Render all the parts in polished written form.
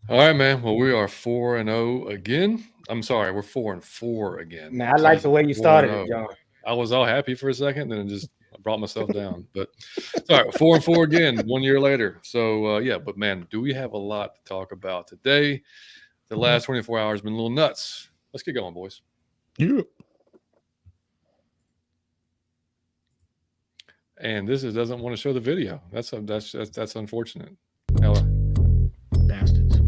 All right, man. Well, we are 4-0 again. I'm sorry, we're 4-4 again. Man, I like the Jesus, way you started it, 4-0. John. I was all happy for a second, then I brought myself down. But sorry, 4-4 again, 1 year later. So yeah, but man, do we have a lot to talk about today? The last 24 hours been a little nuts. Let's get going, boys. Yeah. And this doesn't want to show the video. That's unfortunate. Bastards.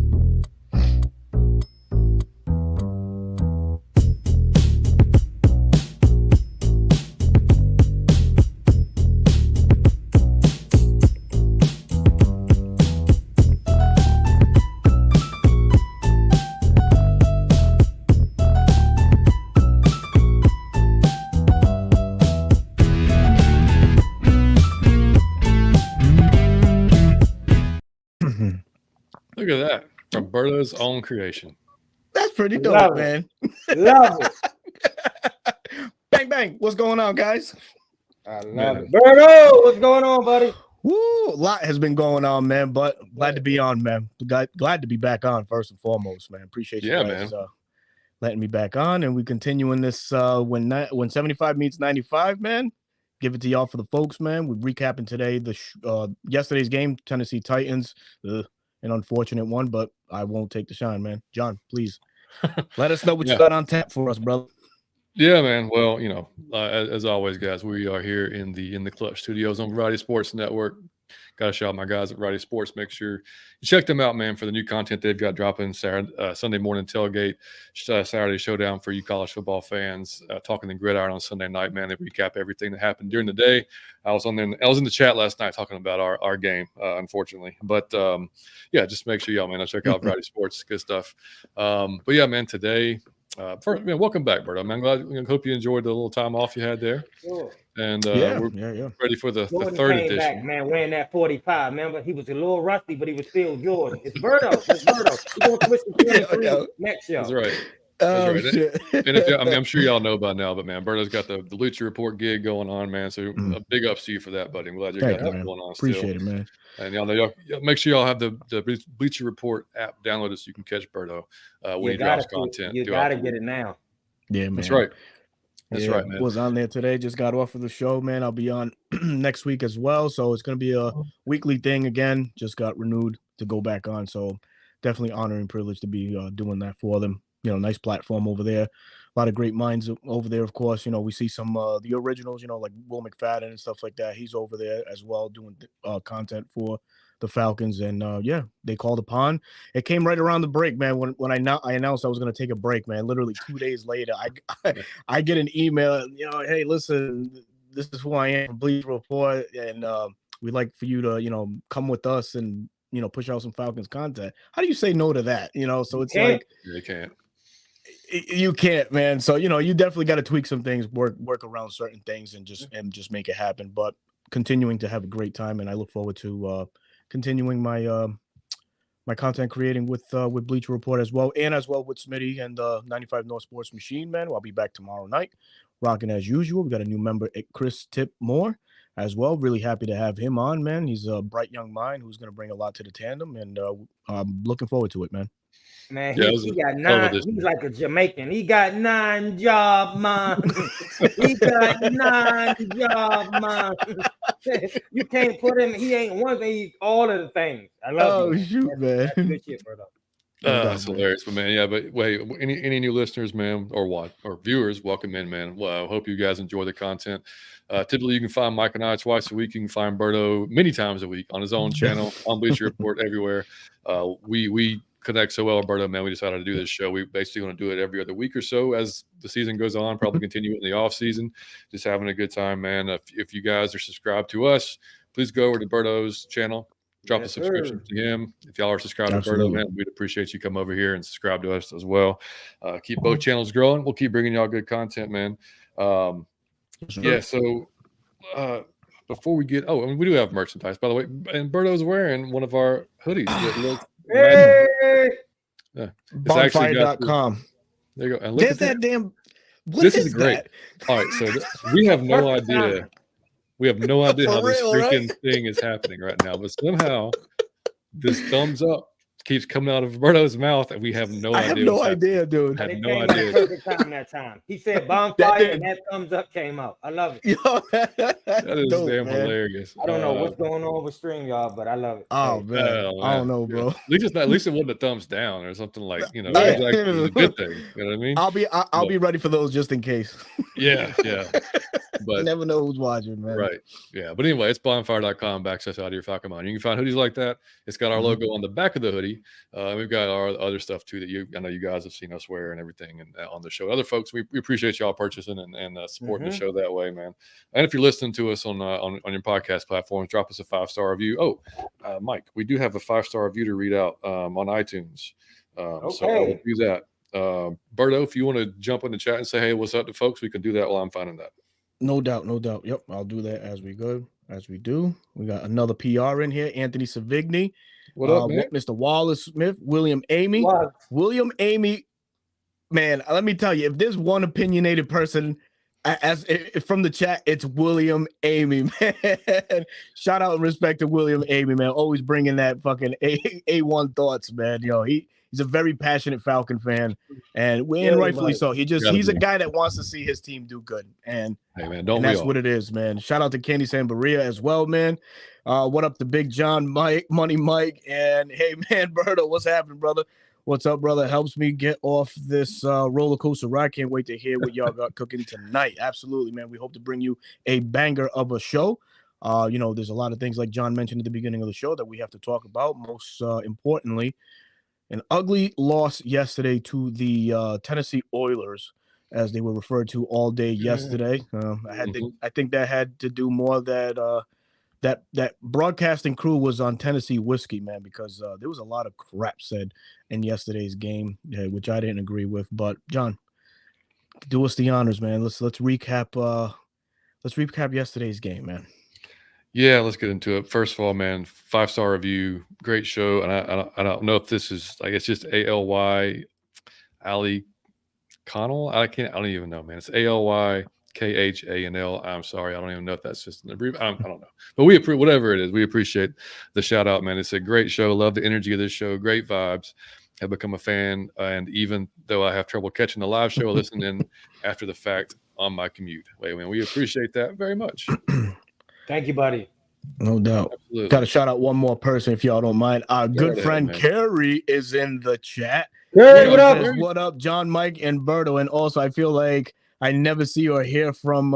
Look at that. Roberto's own creation. That's pretty dope, Love man. Love it. Bang, bang. What's going on, guys? I love it. Berto, what's going on, buddy? Woo, a lot has been going on, man, but glad to be on, man. Glad to be back on, first and foremost, man. Appreciate you guys letting me back on, and we continuing this when 75 meets 95, man. Give it to y'all for the folks, man. We're recapping today yesterday's game, Tennessee Titans. An unfortunate one, but I won't take the shine, man. John, please let us know what you got on tap for us, brother. Yeah, man. Well, as always, guys, we are here in the Clutch Studios on Variety Sports Network. Got to shout out my guys at Variety Sports. Make sure you check them out, man, for the new content they've got dropping. Sunday morning tailgate, Saturday showdown for you college football fans. Talking the gridiron on Sunday night, man. They recap everything that happened during the day. I was in the chat last night talking about our game, unfortunately. But yeah, just make sure y'all, man, check out Variety Sports. Good stuff. But yeah, man, today. First, man, welcome back, Bert. I'm glad. Hope you enjoyed the little time off you had there. Sure. And we're ready for the third edition. Back, man, wearing that 45. Remember, he was a little rusty, but he was still Jordan. It's Berto. It's Berto. He's going to switch to 23 next show. That's right. Oh, right. Shit. And I'm sure y'all know by now, but man, Berto's got the Bleacher Report gig going on, man. So big ups to you for that, buddy. I'm glad you got that going on. Appreciate it, man. And y'all know, make sure y'all have the Bleacher Report app downloaded so you can catch Berto when he drops content. You got to get it now. Yeah, man. That's right. That's right, man. Was on there today. Just got off of the show, man. I'll be on next week as well. So it's going to be a weekly thing again. Just got renewed to go back on. So definitely honor and privilege to be doing that for them. Nice platform over there. A lot of great minds over there, of course. We see some the originals, like Will McFadden and stuff like that. He's over there as well doing content for the Falcons. And they called upon. It came right around the break, man. When I announced I was going to take a break, man. Literally 2 days later, I get an email. Hey, listen, this is who I am from Bleacher Report, and we'd like for you to come with us and push out some Falcons content. How do you say no to that? So it's like you can't. You can't, man. So you definitely got to tweak some things, work around certain things, and just make it happen. But continuing to have a great time, and I look forward to continuing my my content creating with Bleacher Report as well, and as well with Smitty and 95 North Sports Machine, man. I'll be back tomorrow night, rocking as usual. We got a new member, Chris Tip Moore, as well. Really happy to have him on, man. He's a bright young mind who's going to bring a lot to the tandem, and I'm looking forward to it, man. Man, he got 9. He's like a Jamaican. He got 9 job, man. He got 9 job, man. You can't put him. He ain't one thing. He's all of the things. I love you. Shoot, man. That's good shit, brother. That's hilarious, but man, yeah. But wait, any new listeners, man, or viewers, welcome in, man. Well, I hope you guys enjoy the content. Typically, you can find Mike and I twice a week. You can find Berto many times a week on his own channel, on Bleacher Report, everywhere. We connect so well, Berto, man. We decided to do this show. We basically want to do it every other week or so as the season goes on. Probably continue it in the off season. Just having a good time, man. If you guys are subscribed to us, please go over to Berto's channel. Drop a subscription to him. If y'all are subscribed to Berto, man, we'd appreciate you come over here and subscribe to us as well. Keep both channels growing. We'll keep bringing y'all good content, man. Yeah, so before we get – and we do have merchandise, by the way. And Berto's wearing one of our hoodies that looks Bonfire.com. There you go. And look There's at that damn – this is great. All right, so we have no idea – we have no idea how this freaking thing is happening right now, but somehow this thumbs up keeps coming out of Roberto's mouth, and we have no idea. I have no idea, dude. I have It no came at idea. the perfect time that time. He said bonfire, and that thumbs up came out. I love it. Yo, That is dope, damn man. hilarious. I don't know what's going on with StreamYard, but I love it. Oh, man. I don't know, bro. At least it wasn't a thumbs down or something like, you know, Yeah. it was actually a good thing. You know what I mean? I'll be ready for those just in case. Yeah. But you never know who's watching, man. Right. Yeah. But anyway, it's bonfire.com/Out of Your Falcon Mind. You can find hoodies like that. It's got our logo on the back of the hoodie. We've got our other stuff too that I know you guys have seen us wear and everything and on the show. Other folks, we appreciate y'all purchasing and supporting the show that way, man. And if you're listening to us on your podcast platforms, drop us a 5-star review. Oh, Mike, we do have a 5-star review to read out on iTunes. So I will do that. Berto, if you want to jump in the chat and say, hey, what's up to folks, we can do that while I'm finding that. No doubt. Yep, I'll do that as we go. As we do, we got another PR in here. Anthony Savigny. What up, man? Mr. Wallace Smith, William Amy. What? William Amy, man, let me tell you, if there's one opinionated person from the chat, it's William Amy, man. Shout out and respect to William Amy, man. Always bringing that fucking A1 thoughts, man. Yo, he's a very passionate Falcon fan, and rightfully so. He's a guy that wants to see his team do good, and hey, man, that's what it is, man. Shout out to Kenny Sambaria as well, man. What up to Big John, Money Mike, and hey, man, Berto, what's happening, brother? What's up, brother? Helps me get off this roller coaster ride. Can't wait to hear what y'all got cooking tonight. Absolutely, man. We hope to bring you a banger of a show. There's a lot of things like John mentioned at the beginning of the show that we have to talk about. Most importantly, an ugly loss yesterday to the Tennessee Oilers, as they were referred to all day yesterday. I think that had to do more that broadcasting crew was on Tennessee whiskey, man, because there was a lot of crap said in yesterday's game, which I didn't agree with. But John, do us the honors, man. Let's recap. Let's recap yesterday's game, man. Yeah, let's get into it. First of all, man, 5-star review, great show. And I don't know if this is, I guess, just ALY Ali Connell. I don't even know, man. It's ALY KHANL. I'm sorry, I don't even know if that's just an abbreviation. I don't know, but we appreciate whatever it is. We appreciate the shout out, man. It's a great show. Love the energy of this show. Great vibes. Have become a fan, and even though I have trouble catching the live show, listen in after the fact on my commute. Wait, man, we appreciate that very much. Thank you, buddy. No doubt. Got to shout out one more person, if y'all don't mind. Our good friend Carrie is in the chat. Carrie, what up? What up, John, Mike, and Berto? And also, I feel like I never see or hear from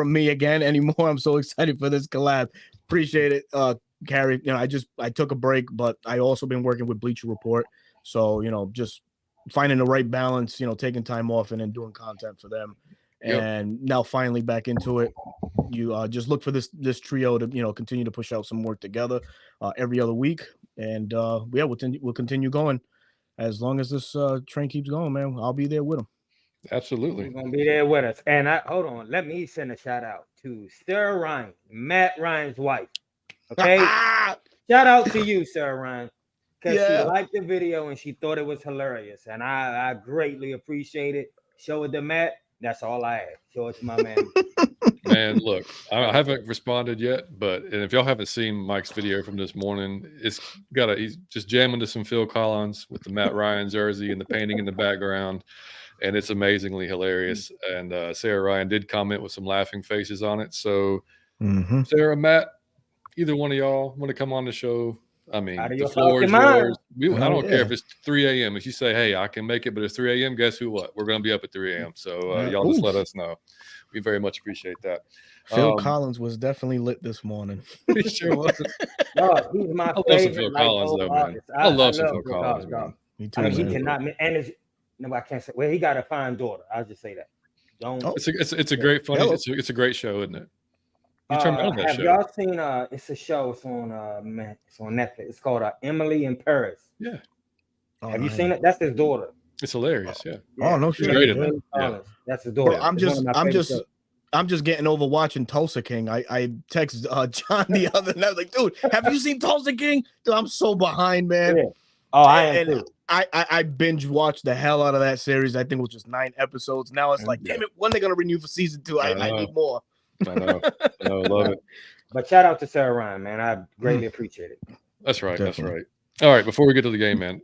me again anymore. I'm so excited for this collab. Appreciate it, Carrie. I took a break, but I also been working with Bleacher Report. So, just finding the right balance, taking time off and then doing content for them. And now finally back into it. You just look for this trio to, continue to push out some work together every other week. And we'll continue going as long as this train keeps going, man. I'll be there with them. Absolutely. He's gonna be there with us. And hold on, let me send a shout out to Sarah Ryan, Matt Ryan's wife. Okay. Shout out to you, Sarah Ryan. Because she liked the video and she thought it was hilarious. And I greatly appreciate it. Show it to Matt. That's all I have. Show it to my man. Man, look, I haven't responded yet, and if y'all haven't seen Mike's video from this morning, he's just jamming to some Phil Collins with the Matt Ryan jersey and the painting in the background. And it's amazingly hilarious. And Sarah Ryan did comment with some laughing faces on it. So Sarah, Matt, either one of y'all want to come on the show? I mean, the floor is yours. I don't care if it's 3 a.m. If you say, hey, I can make it, but it's 3 a.m., guess who what? We're going to be up at 3 a.m. So y'all just let us know. We very much appreciate that. Phil Collins was definitely lit this morning. He sure was. No, he's my favorite. I love some Phil Collins, though, man. I love some Phil Collins, man. Me too, I mean, he cannot, and I can't say, well, he got a fine daughter. I'll just say that. It's a great funny. It's a great show, isn't it? Have y'all seen it's a show, it's on Netflix. It's called Emily in Paris. Yeah. Have you seen it? That's his daughter. It's hilarious, yeah. Oh, no shit. Great in it. Yeah. That's his daughter. Bro, I'm just getting over watching Tulsa King. I texted John the other night, like, dude, have you seen Tulsa King? Dude, I'm so behind, man. Yeah. Oh, I am too. I binge watched the hell out of that series. I think it was just 9 episodes. Now it's like, damn it, when are they gonna renew for season 2? I need more. I know. I love it. But shout out to Sarah Ryan, man. I greatly appreciate it. That's right. Definitely. That's right. All right, before we get to the game, man,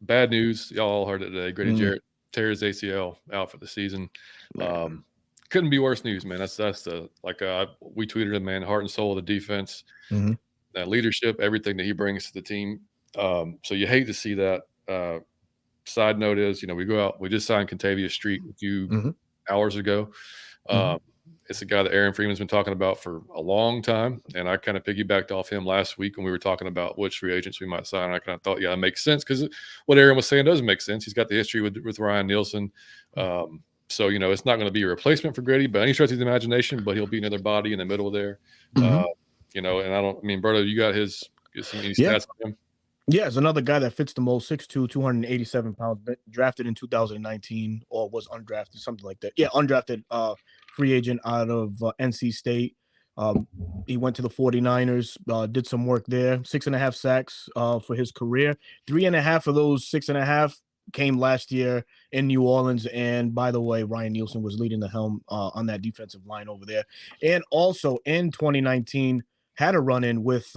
bad news. Y'all all heard it today. Grady Jarrett tears ACL out for the season. Couldn't be worse news, man. That's the we tweeted him, man, heart and soul of the defense, that leadership, everything that he brings to the team. So you hate to see that. Side note is, we go out. We just signed Contavious Street a few hours ago. It's a guy that Aaron Freeman's been talking about for a long time, and I kind of piggybacked off him last week when we were talking about which free agents we might sign. I kind of thought, yeah, it makes sense because what Aaron was saying does make sense. He's got the history with Ryan Nielsen. So, it's not going to be a replacement for Grady by any stretch of the imagination, but he'll be another body in the middle there. And Berto, you got any stats on him? Yeah, it's another guy that fits the mold, 6'2", 287 pounds, drafted in 2019 or was undrafted, something like that. Yeah, undrafted free agent out of NC State. He went to the 49ers, did some work there, 6.5 sacks for his career. 3.5 of those 6.5 came last year in New Orleans. And by the way, Ryan Nielsen was leading the helm on that defensive line over there. And also in 2019, had a run-in with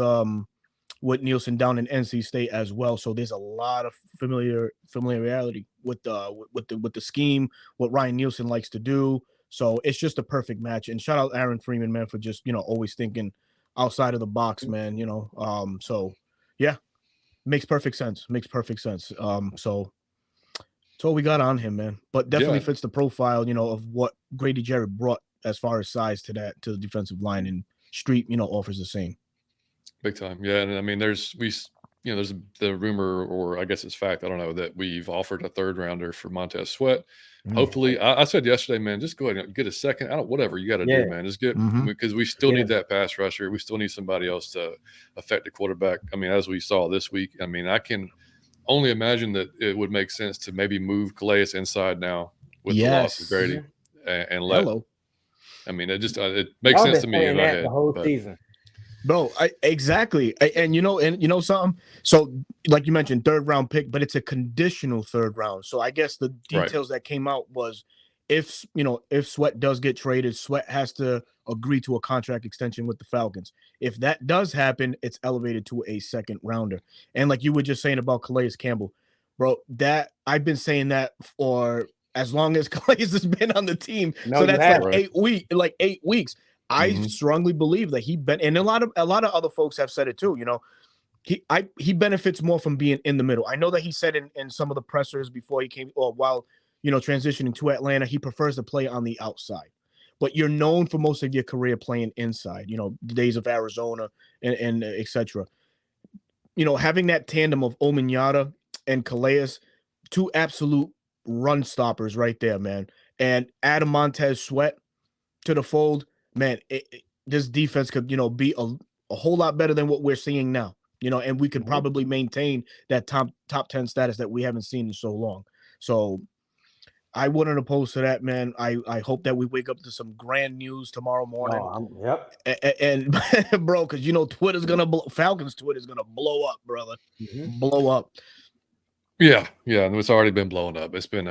Nielsen down in NC State as well. So there's a lot of familiarity with the scheme, what Ryan Nielsen likes to do. So it's just a perfect match. And shout out Aaron Freeman, man, for just, always thinking outside of the box, man, so yeah, makes perfect sense. So that's all we got on him, man, but definitely fits the profile, of what Grady Jarrett brought as far as size to the defensive line, and Street, offers the same. Big time. Yeah. And I mean, there's the rumor, or I guess it's fact, I don't know, that we've offered a 3rd rounder for Montez Sweat. Hopefully, I said yesterday, man, just go ahead and get a second. Whatever you got to do, man. Just get, because we still need that pass rusher. We still need somebody else to affect the quarterback. I mean, as we saw this week, I mean, I can only imagine that it would make sense to maybe move Calais inside now with the loss of Grady and let. I mean, it makes sense to me in my head. The whole season. Bro, exactly. And something. So, like you mentioned, 3rd round pick, but it's a conditional 3rd round. So I guess the details that came out was if Sweat does get traded, Sweat has to agree to a contract extension with the Falcons. If that does happen, it's elevated to a 2nd rounder. And like you were just saying about Calais Campbell, bro, that I've been saying that for as long as Calais has been on the team. So that's like 8 weeks. I strongly believe that and a lot of other folks have said it too. He benefits more from being in the middle. I know that he said in some of the pressers before he came, or while transitioning to Atlanta, he prefers to play on the outside. But you're known for most of your career playing inside. The days of Arizona and etc. Having that tandem of Ominyata and Calais, 2 absolute run stoppers right there, man. And add a Montez Sweat to the fold. Man, this defense could, be a whole lot better than what we're seeing now, and we could probably maintain that top 10 status that we haven't seen in so long. So I wouldn't oppose to that, man. I hope that we wake up to some grand news tomorrow morning. And bro, because Twitter's gonna Falcons Twitter's gonna blow up, brother. Blow up. Yeah, and it's already been blowing up. It's been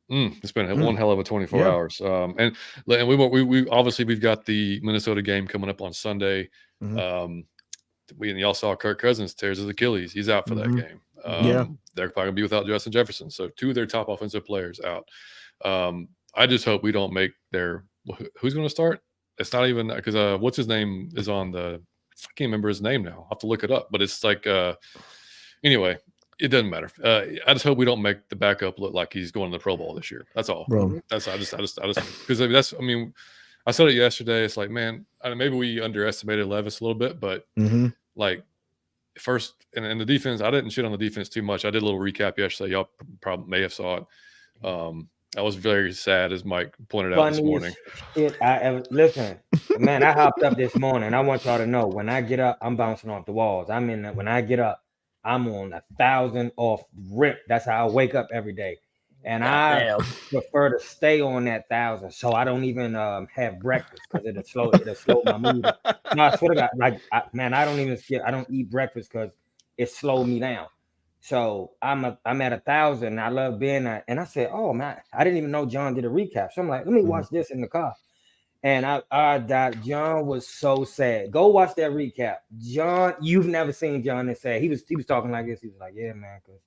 one hell of a 24 hours. And we obviously we've got the Minnesota game coming up on Sunday. Y'all saw Kirk Cousins tears his Achilles. He's out for that game. They're probably gonna be without Justin Jefferson. So 2 of their top offensive players out. I just hope we don't make who's going to start. It's not even because what's his name is on I can't remember his name now. I'll have to look it up. But it's like anyway. It doesn't matter. I just hope we don't make the backup look like he's going to the Pro Bowl this year. That's all. Bro. I just because I said it yesterday. It's like, man, maybe we underestimated Levis a little bit, but like first and the defense, I didn't shit on the defense too much. I did a little recap yesterday. Y'all probably may have saw it. I was very sad, as Mike pointed out this morning. Listen, man, I hopped up this morning. I want y'all to know when I get up, I'm bouncing off the walls. When I get up, I'm on 1,000 off rip. That's how I wake up every day. And I prefer to stay on that 1,000. So I don't even have breakfast because it'll slow my mood. No, I swear to God, I don't eat breakfast because it slowed me down. So I'm at 1,000. I love being at, and I said, oh man, I didn't even know John did a recap. So I'm like, let me watch this in the car. And I died. John was so sad. Go watch that recap. John, you've never seen John this sad. He was talking like this. He was like, "Yeah, man, because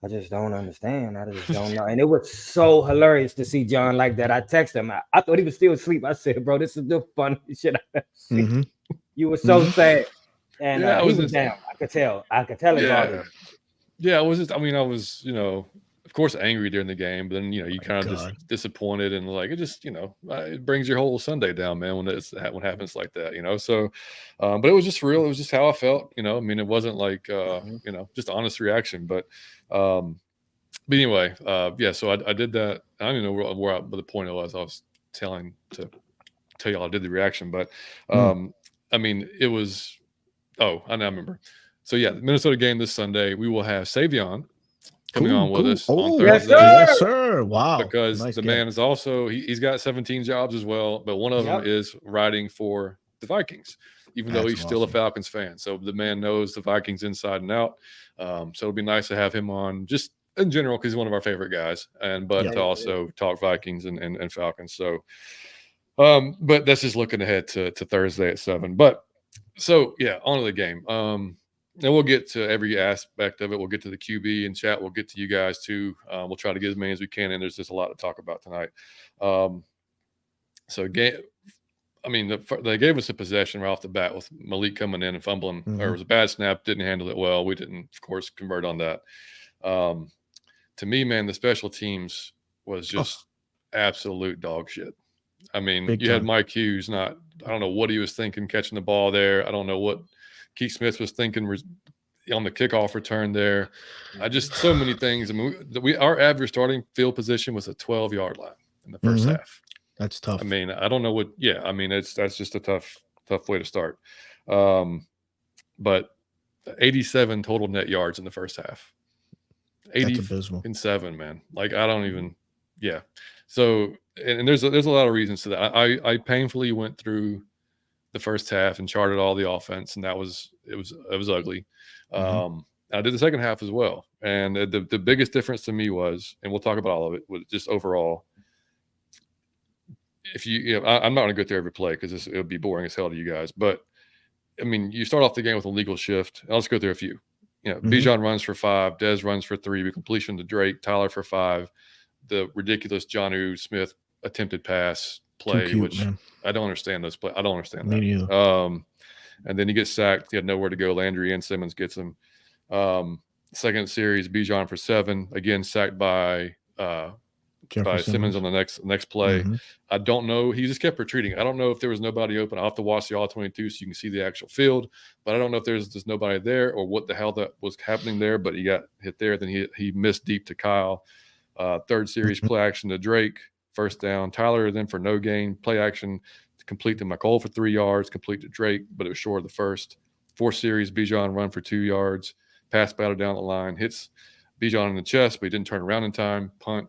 I just don't understand. I just don't know." And it was so hilarious to see John like that. I texted him. I thought he was still asleep. I said, "Bro, this is the funniest shit I've ever seen." Mm-hmm. You were so sad. And Yeah, he was down. I could tell. It bothered him. Yeah, I was just, I mean, I was, of course, angry during the game, but then, you kind of just disappointed, and like, it just, it brings your whole Sunday down, man, when what happens like that, So, but it was just real. It was just how I felt, I mean, it wasn't like, just honest reaction, but anyway, yeah, so I did that. I don't even know where the point was. I was telling to tell y'all I did the reaction, but, I mean, it was, I now remember. So yeah, the Minnesota game this Sunday, we will have Savion coming on with us on Thursday. Yes, sir. Wow. Because the man is also, he's got 17 jobs as well, but one of them is writing for the Vikings, even though he's still a Falcons fan. So the man knows the Vikings inside and out. So it'll be nice to have him on just in general, because he's one of our favorite guys, but to also talk Vikings and Falcons. So, but that's just looking ahead to Thursday at 7. But so yeah, on to the game. And we'll get to every aspect of it. We'll get to the QB and chat. We'll get to you guys too. We'll try to get as many as we can. And there's just a lot to talk about tonight. So I mean, they gave us a possession right off the bat with Malik coming in and fumbling. Or it was a bad snap. Didn't handle it well. We didn't, of course, convert on that. To me, man, the special teams was just absolute dog shit. I mean, you had Mike Hughes I don't know what he was thinking catching the ball there. I don't know what Keith Smith was thinking on the kickoff return there. So many things. I mean, our average starting field position was a 12-yard line in the first half. That's tough. I mean, I don't know what. Yeah, I mean, that's just a tough way to start. But 87 total net yards in the first half. 87, man. Like, I don't even. Yeah. So, and there's a lot of reasons to that. I painfully went through the first half and charted all the offense, and it was ugly. I did the second half as well, and the biggest difference to me was, and we'll talk about all of it, was just overall. If I'm not going to go through every play because it would be boring as hell to you guys, but I mean, you start off the game with a legal shift. I'll just go through a few. Bijan runs for 5, Dez runs for 3, we completion to Drake, Tyler for 5, the ridiculous Jonnu Smith attempted pass play, which man. I don't understand those play. I don't understand that. Me neither. And then he gets sacked. He had nowhere to go. Landry and Simmons gets him. Second series, Bijan for 7, again sacked by Simmons on the next play. I don't know. He just kept retreating. I don't know if there was nobody open. I'll have to watch the all 22 so you can see the actual field. But I don't know if there's just nobody there or what the hell that was happening there. But he got hit there. Then he missed deep to Kyle. Third series, play action to Drake. First down. Tyler then for no gain. Play action to complete to McCall for 3 yards. Complete to Drake, but it was short of the first. Fourth series, Bijan run for 2 yards. Pass battle down the line. Hits Bijan in the chest, but he didn't turn around in time. Punt.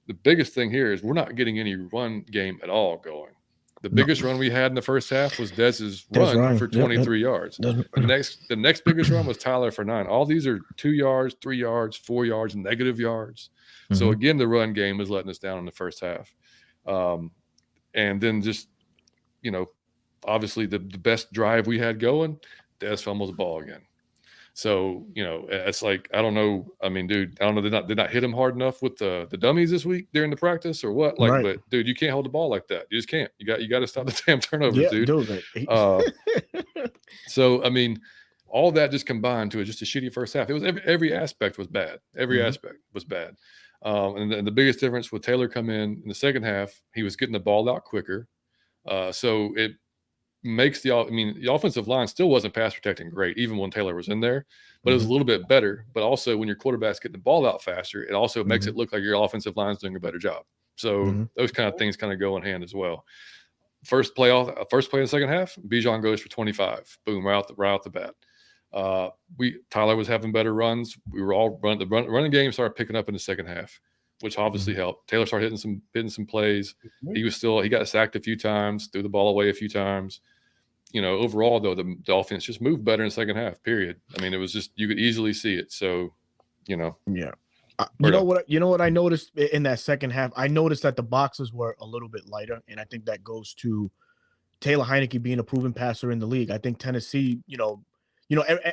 The biggest thing here is we're not getting any run game at all going. The biggest run we had in the first half was Dez's run for 23 yards. The next biggest run was Tyler for 9. All these are 2 yards, 3 yards, 4 yards, negative yards. So again, the run game is letting us down in the first half. And then just, obviously the best drive we had going, Dez fumbles the ball again. So, it's like, I don't know. I mean, dude, I don't know. Did not hit him hard enough with the dummies this week during the practice or what? Like, but dude, you can't hold the ball like that. You just can't. You got to stop the damn turnovers, dude. So, I mean, all that just combined to just a shitty first half. It was every aspect was bad. Every aspect was bad. And the biggest difference with Taylor come in the second half, he was getting the ball out quicker. So it makes the offensive line still wasn't pass protecting great, even when Taylor was in there, but it was a little bit better. But also when your quarterback's getting the ball out faster, it also makes it look like your offensive line's doing a better job. So those kind of things kind of go in hand as well. First play in the second half, Bijan goes for 25. Boom, right out the bat. Tyler was having better runs. We were all running game started picking up in the second half, which obviously helped. Taylor started hitting some plays. He got sacked a few times, threw the ball away a few times. Overall though, the offense just moved better in the second half, period. I mean, it was just, you could easily see it. So, Yeah. You know what I noticed in that second half? I noticed that the boxes were a little bit lighter, and I think that goes to Taylor Heineke being a proven passer in the league. I think Tennessee,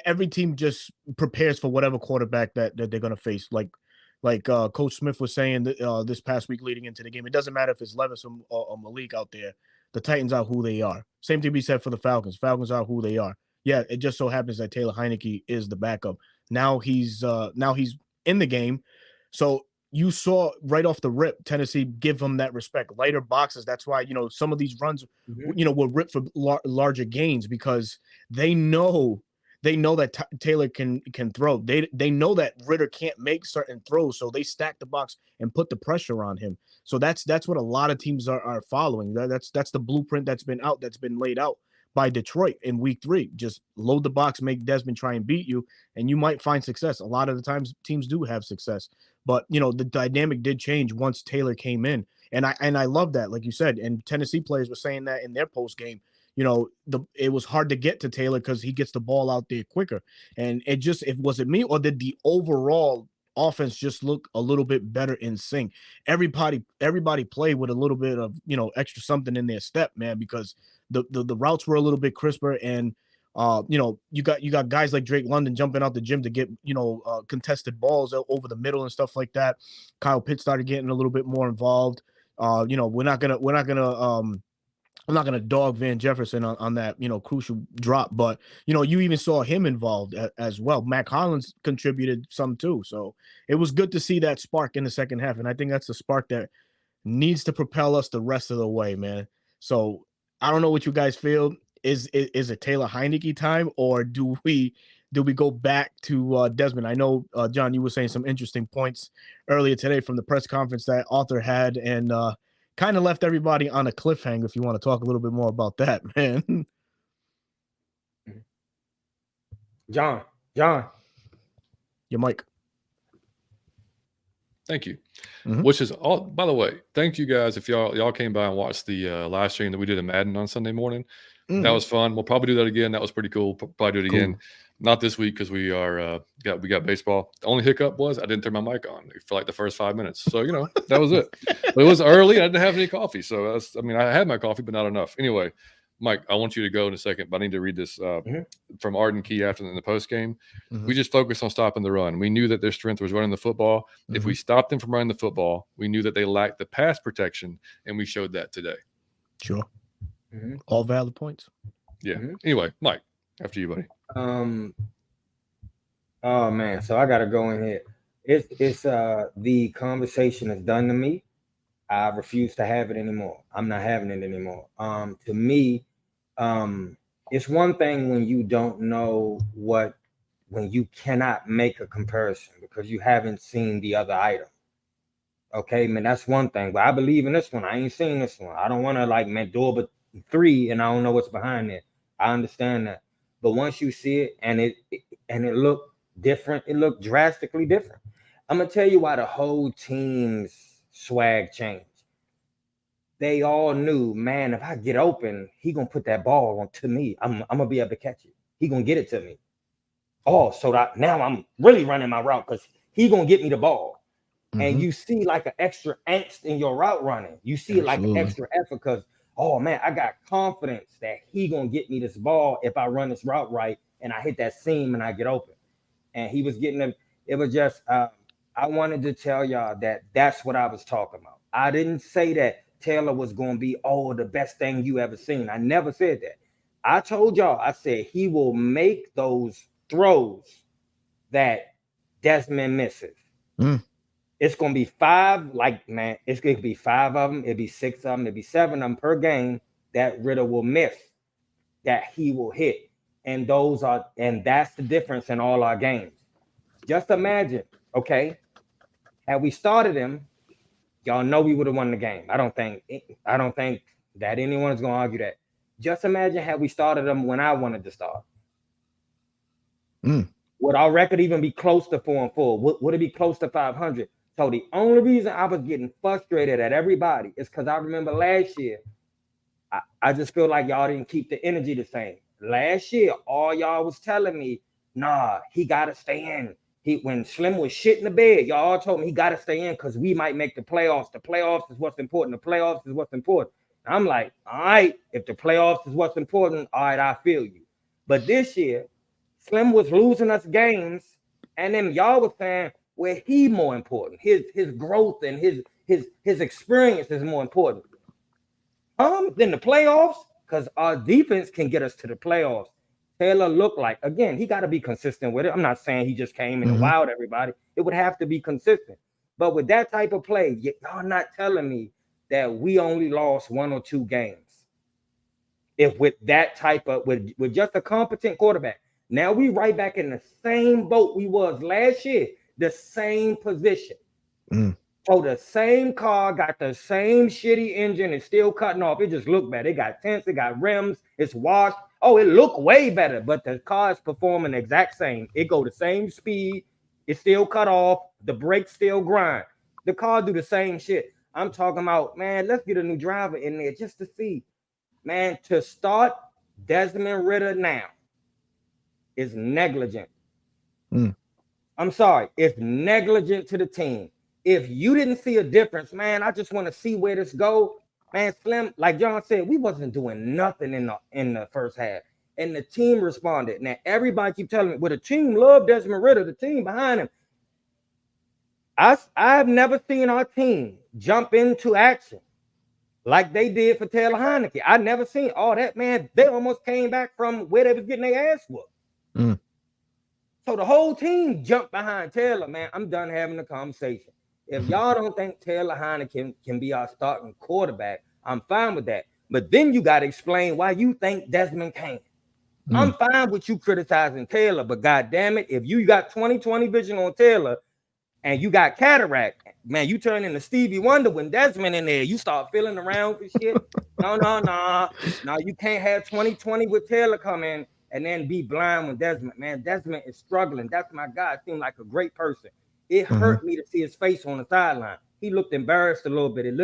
every team just prepares for whatever quarterback that they're going to face. Like Coach Smith was saying this past week leading into the game, it doesn't matter if it's Levis or Malik out there. The Titans are who they are. Same thing be said for the Falcons. Falcons are who they are. Yeah, it just so happens that Taylor Heineke is the backup. Now he's in the game. So you saw right off the rip Tennessee give him that respect. Lighter boxes. That's why, some of these runs, were ripped for larger gains because they know that Taylor can throw. They know that Ritter can't make certain throws, so they stack the box and put the pressure on him. So that's what a lot of teams are following. That's the blueprint that's been laid out by Detroit in week 3. Just load the box, make Desmond try and beat you, and you might find success. A lot of the times teams do have success. But the dynamic did change once Taylor came in. And I love that, like you said. And Tennessee players were saying that in their post game. It was hard to get to Taylor because he gets the ball out there quicker. And was it me, or did the overall offense just look a little bit better in sync? Everybody played with a little bit of extra something in their step, man, because the routes were a little bit crisper, and you got guys like Drake London jumping out the gym to get contested balls over the middle and stuff like that. Kyle Pitts started getting a little bit more involved. We're not gonna I'm not going to dog Van Jefferson on that, crucial drop, but, you even saw him involved as well. Mac Hollins contributed some too. So it was good to see that spark in the second half. And I think that's the spark that needs to propel us the rest of the way, man. So I don't know what you guys feel. Is it Taylor Heineke time, or do we go back to Desmond? I know, John, you were saying some interesting points earlier today from the press conference that Arthur had, and, kind of left everybody on a cliffhanger. If you want to talk a little bit more about that, man. John, your mic. Thank you. Which is all, by the way, thank you guys. If y'all came by and watched the live stream that we did in Madden on Sunday morning, that was fun. We'll probably do that again. That was pretty cool. Probably do it again. Not this week because we got baseball. The only hiccup was I didn't turn my mic on for like the first 5 minutes. So that was it. But it was early. I didn't have any coffee, so I had my coffee, but not enough. Anyway, Mike, I want you to go in a second, but I need to read this from Arden Key after in the post game. We just focused on stopping the run. We knew that their strength was running the football. If we stopped them from running the football, we knew that they lacked the pass protection, and we showed that today. Sure. All valid points. Yeah. Anyway, Mike, after you, buddy. Oh man, so I gotta go in here. It's the conversation is done to me. I refuse to have it anymore. I'm not having it anymore. To me, it's one thing when you don't know when you cannot make a comparison because you haven't seen the other item. Okay, man, that's one thing. But I believe in this one. I ain't seen this one. I don't want to do it, but 3 and I don't know what's behind it. I understand that. But once you see it and it looked different, it looked drastically different. I'm gonna tell you why the whole team's swag changed. They all knew, man, if I get open, he gonna put that ball on to me. I'm gonna be able to catch it. He gonna get it to me. Oh, so that now I'm really running my route because he gonna get me the ball. And you see like an extra angst in your route running. You see it like an extra effort because, oh man, I got confidence that he gonna get me this ball if I run this route right and I hit that seam and I get open. And he was getting them. It was just, I wanted to tell y'all that that's what I was talking about. I didn't say that Taylor was going to be, the best thing you ever seen. I never said that. I told y'all, I said he will make those throws that Desmond misses. It's going to be 5, it's going to be 5 of them. It'll be 6 of them. It'll be 7 of them per game that Ritter will miss, that he will hit. And that's the difference in all our games. Just imagine, okay, had we started him, y'all know we would have won the game. I don't think that anyone is going to argue that. Just imagine had we started him when I wanted to start. Would our record even be close to 4-4? Would it be close to 500? So the only reason I was getting frustrated at everybody is because I remember last year, I just feel like y'all didn't keep the energy the same. Last year, all y'all was telling me, nah, he got to stay in. When Slim was shit in the bed, y'all all told me he got to stay in because we might make the playoffs. The playoffs is what's important. The playoffs is what's important. I'm like, all right, if the playoffs is what's important, all right, I feel you. But this year, Slim was losing us games, and then y'all was saying, well, he more important. His growth and his experience is more important. Than the playoffs, because our defense can get us to the playoffs. Taylor looked like, again, he got to be consistent with it. I'm not saying he just came in and wowed everybody. It would have to be consistent. But with that type of play, y'all not telling me that we only lost 1 or 2 games. If with that type of, with just a competent quarterback. Now we right back in the same boat we was last year, the same position. So the same car got the same shitty engine. It's still cutting off. It just looked bad. It got tents. It got rims. It's washed. Oh, it looked way better, but the car is performing the exact same. It go the same speed. It's still cut off. The brakes still grind. The car do the same shit. I'm talking about, man, let's get a new driver in there just to see. Man, to start Desmond Ridder now is negligent. I'm sorry. It's negligent to the team. If you didn't see a difference, man, I just want to see where this go. Man, Slim, like John said, we wasn't doing nothing in the first half. And the team responded. Now, everybody keep telling me, well, the team loved Desmond Ridder, the team behind him. I've never seen our team jump into action like they did for Taylor Heineke. I never seen all that, man. They almost came back from where they was getting their ass whooped. So the whole team jumped behind Taylor, man. I'm done having the conversation. If y'all don't think Taylor Heineke can be our starting quarterback, I'm fine with that. But then you got to explain why you think Desmond can't. I'm fine with you criticizing Taylor, but goddamn it, if you got 20/20 vision on Taylor and you got cataract, man, you turn into Stevie Wonder when Desmond in there. You start feeling around for shit. No, you can't have 20/20 with Taylor come in and then be blind with Desmond. Man, Desmond is struggling. That's my guy. Seemed like a great person. It hurt me to see his face on the sideline. He looked embarrassed a little bit. It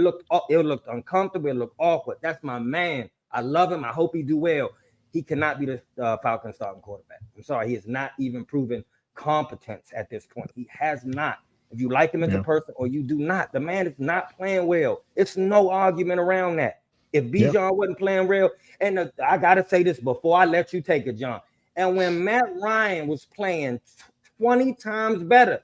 looked uncomfortable. It looked awkward. That's my man. I love him. I hope he do well. He cannot be the Falcons starting quarterback. I'm sorry. He has not even proven competence at this point. He has not. If you like him as a person or you do not, the man is not playing well. It's no argument around that. If Bijan wasn't playing well, and I got to say this before I let you take it, John. And when Matt Ryan was playing 20 times better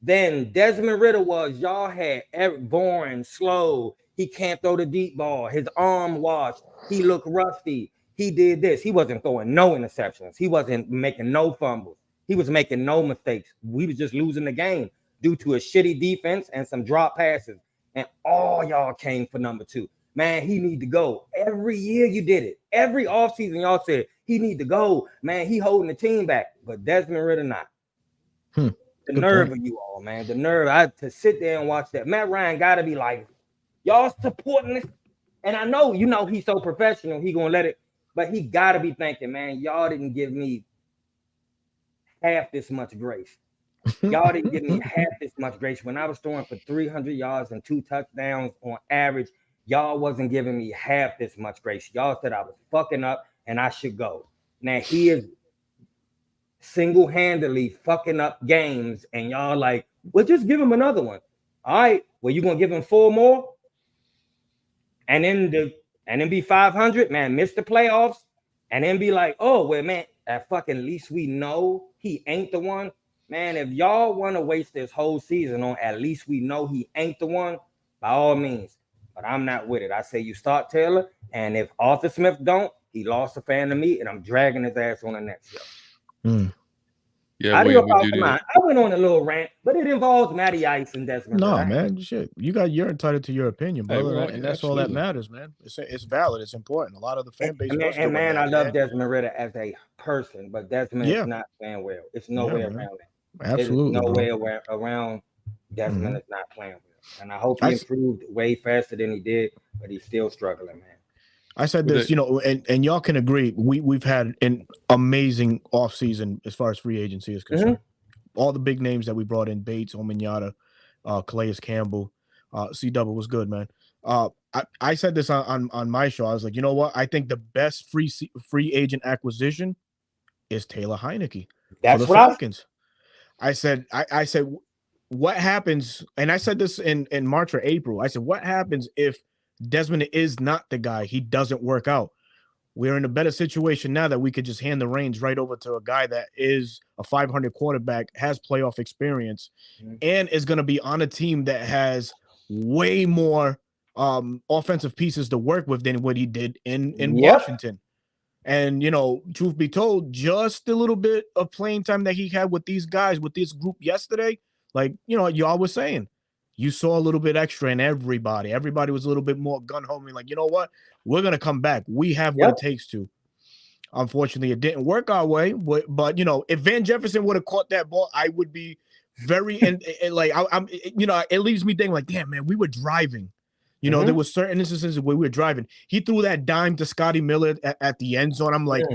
than Desmond Ridder was, y'all had boring, slow. He can't throw the deep ball. His arm washed. He looked rusty. He did this. He wasn't throwing no interceptions. He wasn't making no fumbles. He was making no mistakes. We was just losing the game due to a shitty defense and some drop passes. And all y'all came for number 2. Man, he need to go. Every year you did it. Every offseason y'all said he need to go. Man, he holding the team back. But Desmond Ridder not. The nerve of you all, man. The nerve. To sit there and watch that. Matt Ryan got to be like, y'all supporting this. And I know, he's so professional. He going to let it. But he got to be thinking, man, y'all didn't give me half this much grace. Y'all didn't give me half this much grace. When I was throwing for 300 yards and 2 touchdowns on average, y'all wasn't giving me half this much grace. Y'all said I was fucking up and I should go. Now he is single-handedly fucking up games, and y'all like, well, just give him another one. All right, well, you gonna give him 4 more, and then be 500, man, miss the playoffs, and then be like, oh, well, man, at least we know he ain't the one. Man, if y'all want to waste this whole season on at least we know he ain't the one, by all means. But I'm not with it. I say you start Taylor, and if Arthur Smith don't, he lost a fan to me, and I'm dragging his ass on the next show. Yeah, I went on a little rant, but it involves Matty Ice and Desmond. No, man, shit. You're entitled to your opinion, brother, and that's all that matters, man. It's valid. It's important. A lot of the fan base. I love Desmond Ridder as a person, but Desmond is not playing well. It's no way around it. Absolutely, no way around. Desmond is not playing well, and I hope he improved way faster than he did, but he's still struggling, man. I said this, and y'all can agree. We've had an amazing offseason as far as free agency is concerned. All the big names that we brought in: Bates, Ominyata, Calais Campbell, C-Double was good, man. I said this on my show. I was like, you know what? I think the best free agent acquisition is Taylor Heineke for the Falcons. I said, what happens? And I said this in March or April. I said, what happens if Desmond is not the guy? He doesn't work out. We're in a better situation now that we could just hand the reins right over to a guy that is a 500 quarterback, has playoff experience, and is going to be on a team that has way more offensive pieces to work with than what he did in Washington. And, you know, truth be told, just a little bit of playing time that he had with these guys, with this group yesterday, like, you know, y'all was saying, you saw a little bit extra in everybody. Everybody was a little bit more gun-ho, like, you know what? We're going to come back. We have what it takes to. Unfortunately, it didn't work our way. But you know, if Van Jefferson would have caught that ball, I would be very, and like, I'm, you know, it leaves me thinking like, damn, man, we were driving. You know, there was certain instances where we were driving. He threw that dime to Scotty Miller at the end zone. I'm like,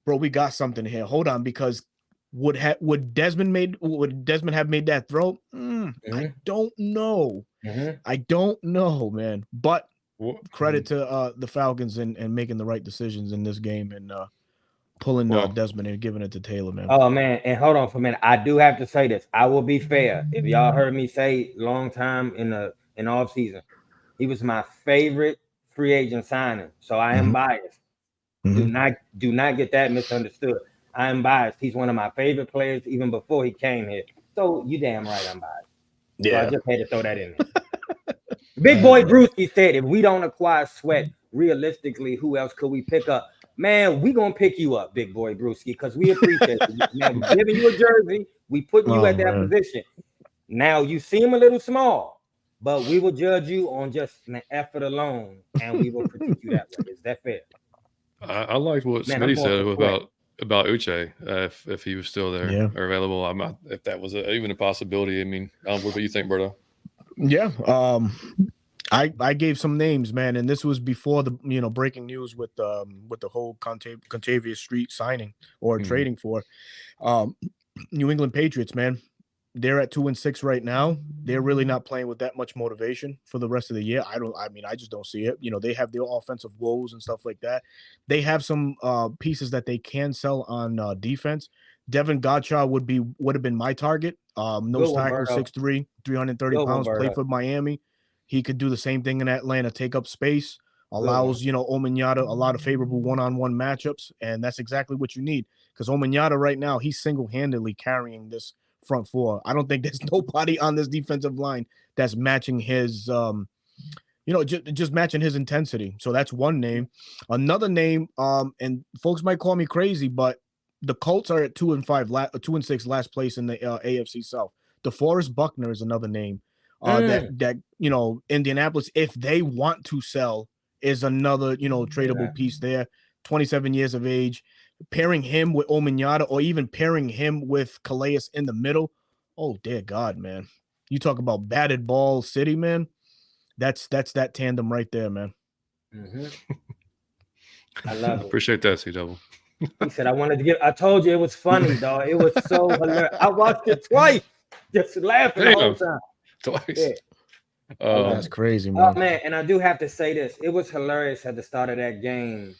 bro, we got something here. Hold on, because would Desmond have made that throw? I don't know. I don't know, man. But credit to the Falcons and making the right decisions in this game and pulling Desmond and giving it to Taylor, man. Oh man, and hold on for a minute. I do have to say this. I will be fair. If y'all heard me say long time in off season, he was my favorite free agent signing. So I am biased. Do not get that misunderstood. I am biased. He's one of my favorite players even before he came here. So you damn right I'm biased. Yeah. So I just had to throw that in there. Big boy Brewski said, if we don't acquire Sweat, realistically, who else could we pick up? Man, we gonna pick you up, Big boy Brewski, because we appreciate you. Man, we're giving you a jersey. We put you at that position. Now you seem a little small, but we will judge you on just an effort alone, and we will critique you that way. Is that fair? I liked what Smitty said about Uche, if he was still there or available. I'm not, if that was even a possibility. I mean, what do you think, Berto? Yeah, I gave some names, man, and this was before the breaking news with the whole Contavious Street signing or trading for New England Patriots, man. They're at 2-6 right now. They're really not playing with that much motivation for the rest of the year. I just don't see it. You know, they have their offensive woes and stuff like that. They have some pieces that they can sell on defense. Devin Godshaw would have been my target. Nose tackle, 6'3", 330 pounds, played for Miami. He could do the same thing in Atlanta, take up space, allows, Omanyata a lot of favorable one-on-one matchups, and that's exactly what you need, because Omanyata right now, he's single-handedly carrying this front four. I don't think there's nobody on this defensive line that's matching his, just matching his intensity. So that's one name. Another name, and folks might call me crazy, but the Colts are at 2-6, last place in the AFC South. DeForest Buckner is another name. That Indianapolis, if they want to sell, is another tradable piece there. 27 years of age, pairing him with Omanyata or even pairing him with Calais in the middle. Oh dear God, man! You talk about batted ball city, man. That's that tandem right there, man. I love it. Appreciate that, C-Double. He said, I told you it was funny, dog. It was so hilarious. I watched it twice, just laughing the whole time. Twice. Yeah. That's crazy, man. Oh, man, and I do have to say this. It was hilarious at the start of that game.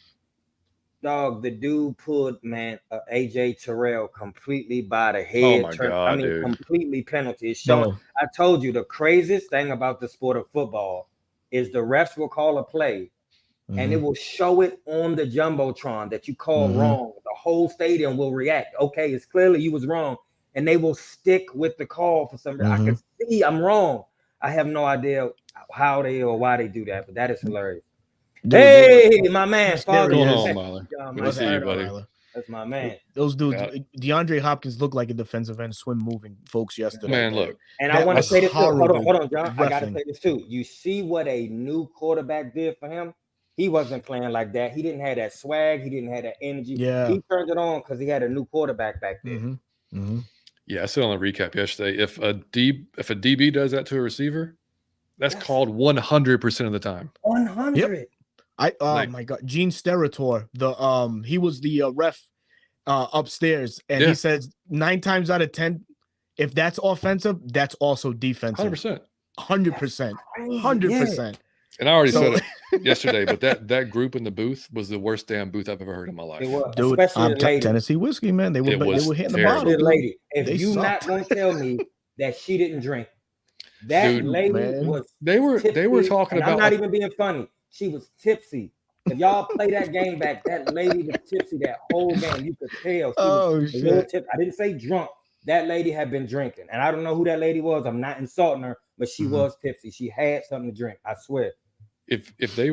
Dog, the dude pulled, AJ Terrell completely by the head. Oh, my God, dude. Completely penalty. It's showing. I told you, the craziest thing about the sport of football is the refs will call a play, and it will show it on the Jumbotron that you call wrong. The whole stadium will react. Okay, it's clearly you was wrong. And they will stick with the call for some reason. I can see I'm wrong. I have no idea how they or why they do that, but that is hilarious. Dude, my man. What's going on, Molly? Good to see you, buddy. That's my man. Those dudes, DeAndre Hopkins looked like a defensive end swim moving folks yesterday. Man, look. And I want to say this too. Hold on, John. I got to say this too. You see what a new quarterback did for him? He wasn't playing like that. He didn't have that swag. He didn't have that energy. Yeah. He turned it on because he had a new quarterback back there. Yeah, I said on the recap yesterday, if a DB does that to a receiver, that's called 100% of the time. 100. Yep. My God, Gene Steratore, he was the ref upstairs, and he says 9 times out of 10, if that's offensive, that's also defensive. 100%. 100%. 100%. And I already said it yesterday, but that group in the booth was the worst damn booth I've ever heard in my life. It was, dude, especially the lady. Tennessee whiskey, man. They were hitting the bottle, the dude. lady. If they you sucked. not gonna tell me that she didn't drink, that Dude, lady was. They were talking about. I'm not even being funny. She was tipsy. If y'all play that game back, that lady was tipsy that whole game. You could tell. She was shit. I didn't say drunk. That lady had been drinking, and I don't know who that lady was. I'm not insulting her, but she was tipsy. She had something to drink. I swear. If they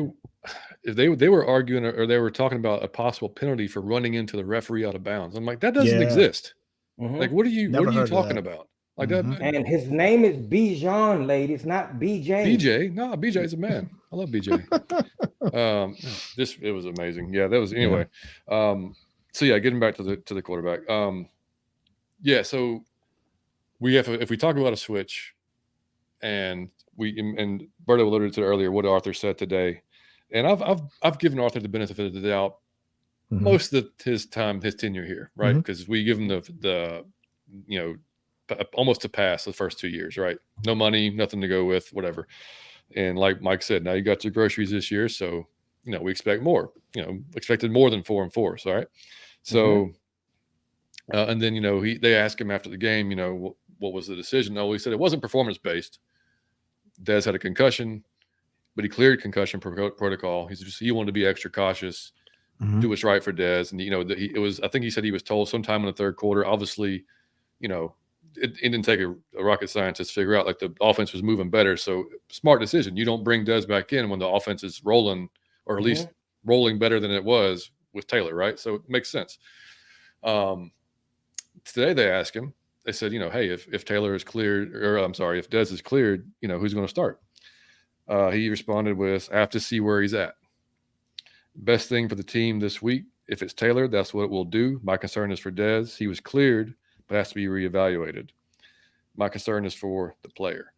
were arguing or they were talking about a possible penalty for running into the referee out of bounds, I'm like, that doesn't exist. Like, what are you talking about? Like that. And his name is Bijan, lady. It's not BJ. BJ is a man. I love BJ. It was amazing. Yeah, that was anyway. So yeah, getting back to the quarterback. So we have if we talk about a switch, and Berto alluded to it earlier what Arthur said today, and I've given Arthur the benefit of the doubt most of his tenure here, right? Because we give him the almost a pass the first 2 years, right? No money, nothing to go with, whatever. And like Mike said, now you got your groceries this year, so we expect more. Expected more than 4-4. So right. So and then they asked him after the game, what was the decision? No, he said it wasn't performance based. Dez had a concussion, but he cleared concussion protocol. He wanted to be extra cautious, do what's right for Dez, and it was. I think he said he was told sometime in the third quarter. Obviously, it didn't take a rocket scientist to figure out like the offense was moving better. So smart decision. You don't bring Dez back in when the offense is rolling, or at least rolling better than it was with Taylor, right? So it makes sense. Today they asked him. They said, hey, if Taylor is cleared, or I'm sorry, if Dez is cleared, who's going to start? He responded with, I have to see where he's at. Best thing for the team this week. If it's Taylor, that's what we'll do. My concern is for Dez. He was cleared, but has to be reevaluated. My concern is for the player.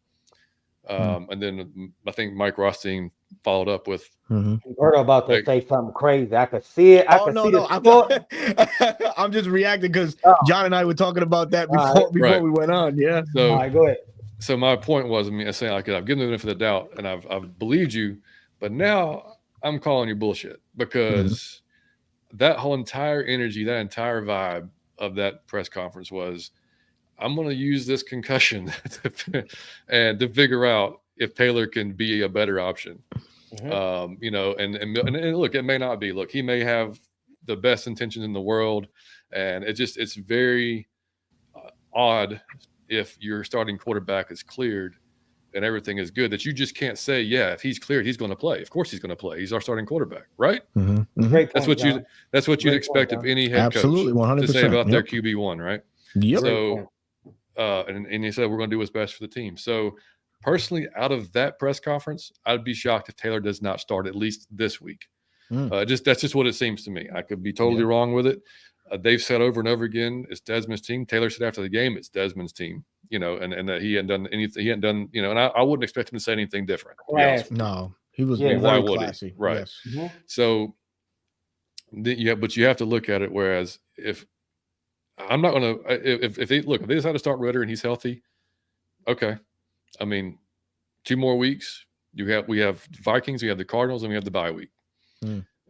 And then I think Mike Rothstein followed up with. Heard about to say something crazy. I could see it. I'm just reacting because John and I were talking about that before we went on. Yeah. So, all right, go ahead. So my point was, I'm saying I've given the benefit of the doubt, and I've believed you, but now I'm calling you bullshit because that whole entire energy, that entire vibe of that press conference was, I'm going to use this concussion and to figure out if Taylor can be a better option. And look, it may not be. Look, he may have the best intentions in the world, and it's very odd if your starting quarterback is cleared and everything is good that you just can't say, yeah, if he's cleared, he's going to play. Of course he's going to play. He's our starting quarterback, right? That's what you'd expect of any head coach 100%, to say about their QB1, right? Yep. So, and he said, we're going to do what's best for the team. So personally, out of that press conference, I'd be shocked if Taylor does not start at least this week. That's just what it seems to me. I could be totally wrong with it. They've said over and over again, it's Desmond's team. Taylor said after the game, it's Desmond's team, and that he hadn't done anything. He hadn't done, and I wouldn't expect him to say anything different. No, he was very classy. He? Right. Yes. So, but you have to look at it. Whereas if I'm not going to, if they decide to start Ritter and he's healthy, okay. I mean, 2 more weeks. We have Vikings, we have the Cardinals, and we have the bye week.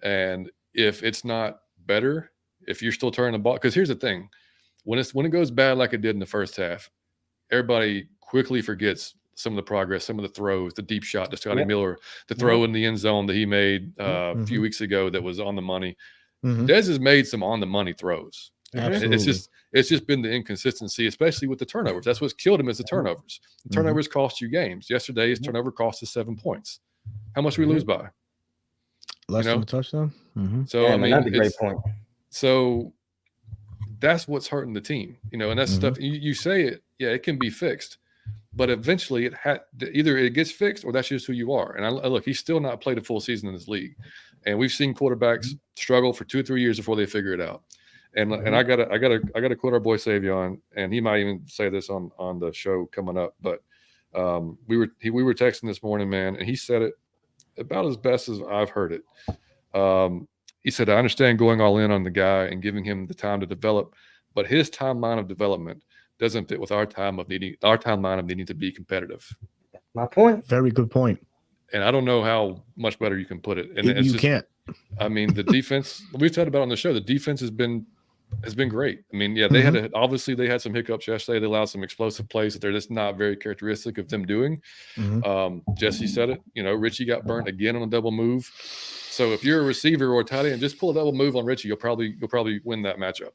And if it's not better, if you're still turning the ball, because here's the thing, when it goes bad like it did in the first half, everybody quickly forgets some of the progress, some of the throws, the deep shot to Scotty Miller, the throw in the end zone that he made a few weeks ago that was on the money. Dez has made some on the money throws. It's just been the inconsistency, especially with the turnovers. That's what's killed him is the turnovers. The turnovers cost you games. Yesterday, his turnover cost us 7 points. How much did we lose by? Less than a touchdown. So I mean, that's a great point. So that's what's hurting the team, and that's stuff you say it. Yeah, it can be fixed, but eventually either it gets fixed or that's just who you are. And look, he's still not played a full season in this league, and we've seen quarterbacks struggle for 2 or 3 years before they figure it out. And I gotta quote our boy Savion, and he might even say this on the show coming up. But we were texting this morning, man, and he said it about as best as I've heard it. He said, I understand going all in on the guy and giving him the time to develop, but his timeline of development doesn't fit with our timeline of needing to be competitive. My point. Very good point. And I don't know how much better you can put it. And you can't. I mean, the defense, we've talked about on the show, the defense has been great. I mean, yeah, they obviously they had some hiccups yesterday. They allowed some explosive plays that they're just not very characteristic of them doing. Jesse said it, Richie got burnt again on a double move. So if you're a receiver or a tight end, just pull a double move on Richie. You'll probably win that matchup.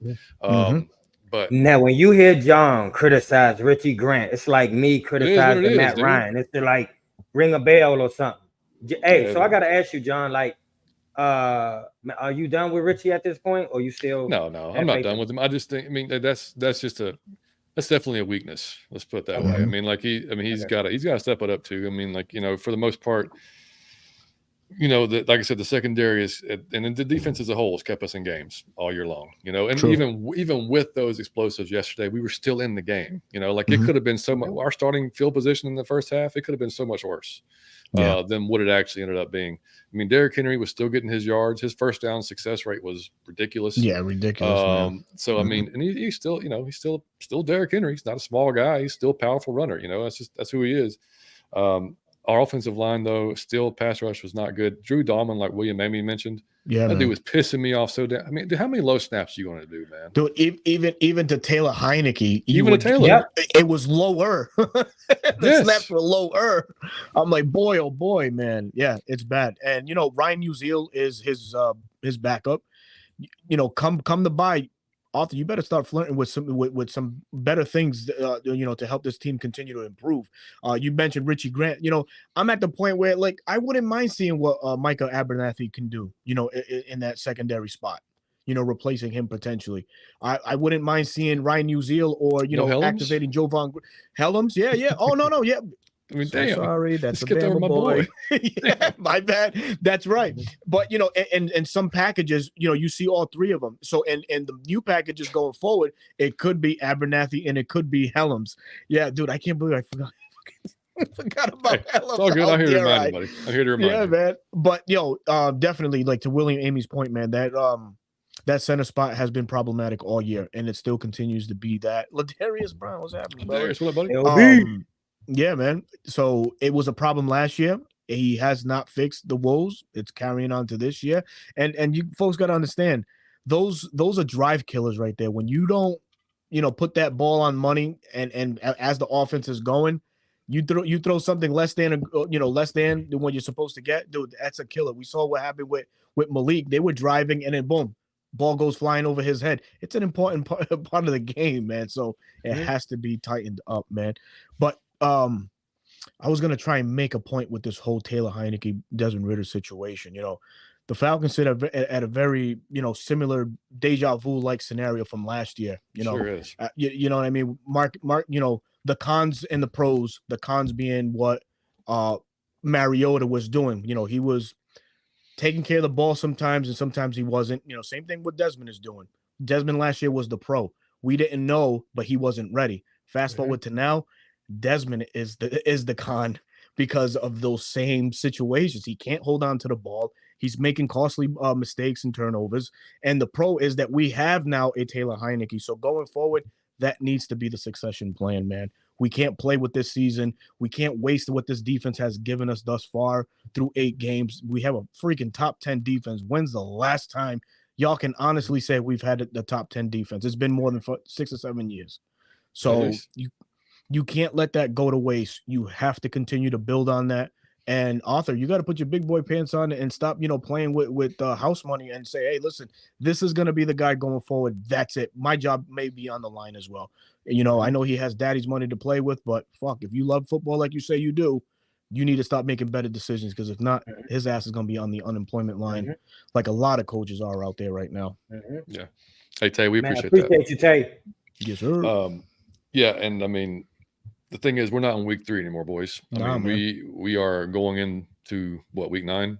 But now when you hear John criticize Richie Grant, it's like me criticizing Matt Ryan. It's like ring a bell or something. Hey, so I got to ask you, John, like, are you done with Richie at this point, or you still? No, I'm not done with him. I just think, I mean, that's definitely a weakness. Let's put it that way. I mean, like he's got to step it up too. I mean, like, for the most part, like I said, the secondary and the defense as a whole has kept us in games all year long, and True. even with those explosives yesterday, we were still in the game, like it could have been so much, our starting field position in the first half, it could have been so much worse than what it actually ended up being. I mean, Derrick Henry was still getting his yards. His first down success rate was ridiculous. Yeah, ridiculous. So, I mean, and he's still, he's still Derrick Henry. He's not a small guy. He's still a powerful runner. That's who he is. Our offensive line, though, still pass rush was not good. Drew Dahlman, like William Amy mentioned, that dude was pissing me off so damn. I mean, dude, how many low snaps are you going to do, man? Dude, even to Taylor Heineke, it was lower. The snaps were lower. I'm like, boy, oh boy, man, yeah, it's bad. And Ryan Uziel is his backup. Come to buy. Arthur, you better start flirting with some better things, to help this team continue to improve. You mentioned Richie Grant. I'm at the point where, like, I wouldn't mind seeing what Micah Abernathy can do, in that secondary spot, replacing him potentially. I wouldn't mind seeing Ryan Uziel or, activating Jovan Helms. Yeah. Oh, no. Yeah. I mean, damn. Sorry, that's a Bama boy. Yeah, my bad. That's right. But and some packages, you see all three of them. So and the new packages going forward, it could be Abernathy and it could be Helms. Yeah, dude, I can't believe I forgot about Helms. It's all good. I'm here to remind you, buddy. I'm here to remind you. Yeah, man. But definitely, like, to William Amy's point, man, that center spot has been problematic all year, and it still continues to be that. Ladarius Brown, what's happening, bro? Ladarius, what up, buddy? Yeah, man. So it was a problem last year. He has not fixed the woes. It's carrying on to this year. And you folks got to understand, those are drive killers right there. When you don't, put that ball on money and as the offense is going, you throw something less than what you're supposed to get. Dude, that's a killer. We saw what happened with Malik. They were driving and then boom, ball goes flying over his head. It's an important part of the game, man. So it has to be tightened up, man. But I was gonna try and make a point with this whole Taylor Heineke, Desmond Ridder situation. The Falcons sit at a very similar deja vu like scenario from last year. Sure is. You know what I mean? Mark. The cons and the pros. The cons being what Mariota was doing. He was taking care of the ball sometimes, and sometimes he wasn't. Same thing what Desmond is doing. Desmond last year was the pro. We didn't know, but he wasn't ready. Fast forward to now. Desmond is the con because of those same situations. He can't hold on to the ball. He's making costly mistakes and turnovers. And the pro is that we have now a Taylor Heineke. So going forward, that needs to be the succession plan, man. We can't play with this season. We can't waste what this defense has given us thus far through 8 games. We have a freaking top 10 defense. When's the last time y'all can honestly say we've had the top 10 defense? It's been more than 6 or 7 years. So you can't let that go to waste. You have to continue to build on that. And Arthur, you got to put your big boy pants on and stop, playing with house money and say, hey, listen, this is going to be the guy going forward. That's it. My job may be on the line as well. I know he has daddy's money to play with, but fuck, if you love football like you say you do, you need to stop making better decisions, because if not, his ass is going to be on the unemployment line like a lot of coaches are out there right now. Yeah. Hey, Tay, we appreciate you, Tay. Yes, sir. Yeah, and I mean, the thing is, we're not in week 3 anymore, boys. I mean, we are going into week 9.